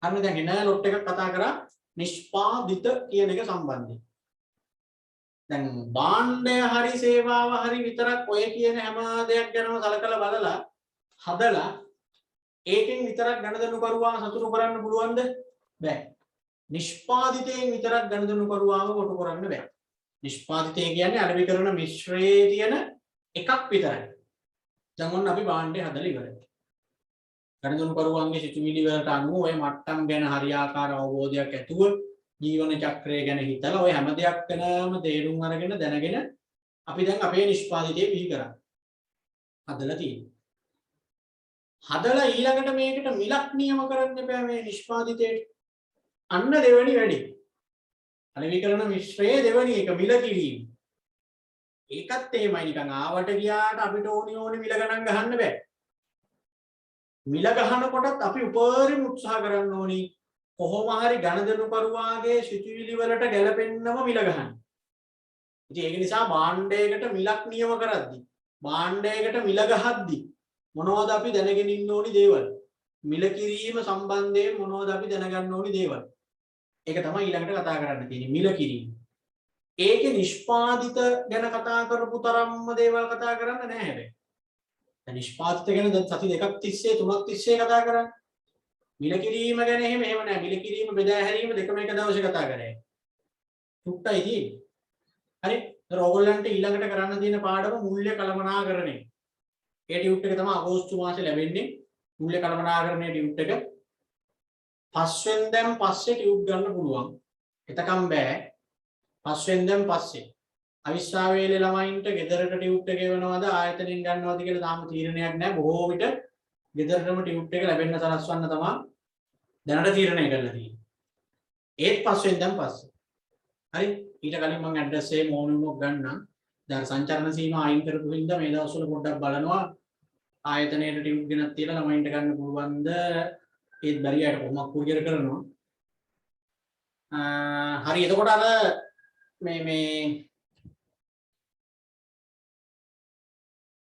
හරිද? දැන් එන ලොට් එකක් කතා කරා නිෂ්පාදිත කියන එක සම්බන්ධයෙන්. දැන් භාණ්ඩය හරි සේවාව හරි විතරක් ඔය කියන හැම දෙයක් ගැනම සලකලා බලලා හදලා ඒකෙන් විතරක් ගණදනු කරුවා සතුටු කරන්න පුළුවන්ද? බෑ. නිෂ්පාදිතයෙන් විතරක් ගණදනු කරුවාම කොටු කරන්න බෑ. නිෂ්පාදිතය කියන්නේ අලෙවිකරණ මිශ්‍රයේ තියෙන එකක් විතරයි. දැන් ඔන්න අපි භාණ්ඩය හදලා ඉවරයි. ගණදනු කරුවන්ගේ සිතුවිලි වලට අනුව ඔය මට්ටම් ගැන හරියාකාර අවබෝධයක් ඇතුව ජීවන චක්‍රය ගැන හිතලා ඔය හැම දෙයක් ගැනම තේරුම් අරගෙන දැනගෙන අපි දැන් අපේ නිෂ්පාදිතය බිහි කරා. හදලා තියෙනවා. හදලා ඊළඟට මේකට මිලක් නියම කරන්න එපා මේ නිෂ්පාදිතයට. අන්න දෙවෙනි වැඩේ. අලෙවිකරන මිශ්‍රයේ දෙවෙනි එක මිල කිරීම. ඒකත් එහෙමයි නිකන් ආවට ගියාට අපිට ඕනි මිල ගණන් ගහන්න බෑ. මිල ගහනකොටත් අපි උපරිම උත්සාහ කරන්න ඕනි කොහොම හරි ගණදෙනු කරුවාගේ සිතුවිලි වලට ගැලපෙන්නම මිල ගහන්න. ඉතින් ඒක නිසා භාණ්ඩයකට මිලක් නියම කරද්දි භාණ්ඩයකට මිල ගහද්දි මොනවද අපි දැනගෙන ඉන්න ඕනි දේවල්? මිල කිරීම සම්බන්ධයෙන් මොනවද අපි දැනගන්න ඕනි දේවල්? ඒක තමයි ඊළඟට කතා කරන්න තියෙන්නේ මිල කිරීම. ඒකේ නිෂ්පාදිත ගැන කතා කරපු තරම්ම දේවල් කතා කරන්න නෑ හැබැයි. දැන් නිෂ්පාදිත ගැන දැන් සති දෙකක් තිස්සේ තුනක් තිස්සේ කතා කරන්නේ. මිල කිරීම ගැන එහෙම නෑ. මිල කිරීම බෙදා හැරීම දෙකම එක දවසේ කතා කරේ. තුට්ටයි තියෙන්නේ. හරි. ඒතර ඕගොල්ලන්ට ඊළඟට කරන්න තියෙන පාඩම මූල්‍ය කළමනාකරණය. ඒ ටියුට් එක තමයි අගෝස්තු මාසේ ලැබෙන්නේ. මූල්‍ය කළමනාකරණයේ ටියුට් එක. 5 වෙනිදාන් පස්සේ ටියුට් ගන්න පුළුවන්. එතකම් බෑ. 5 වෙනිදාන් පස්සේ. අවිස්සාවේලේ ළමයින්ට ගෙදරට ටියුට් එක එවනවද ආයතනෙන් ගන්නවද කියලා තාම තීරණයක් නැහැ. බොහෝ විට ගෙදරටම ටියුට් එක ලැබෙන්න සලස්වන්න තමයි දැනට තීරණය කරලා තියෙන්නේ. ඒත් 5 වෙනිදාන් පස්සේ. හරි. ඊට කලින් මම ඇඩ්‍රස් එකේ මොනුමක් ගන්නම්. දැන් සංචරණ සීමා අයින් කරපු හින්දා මේ දවස්වල පොඩ්ඩක් බලනවා ආයතනයේ ටියුට් ගෙනත් තියලා ළමයින්ට ගන්න පුළුවන්ද ඒත් බැරි අයට කොහොමද කුරියර් කරනවා. හරි. එතකොට අර මේ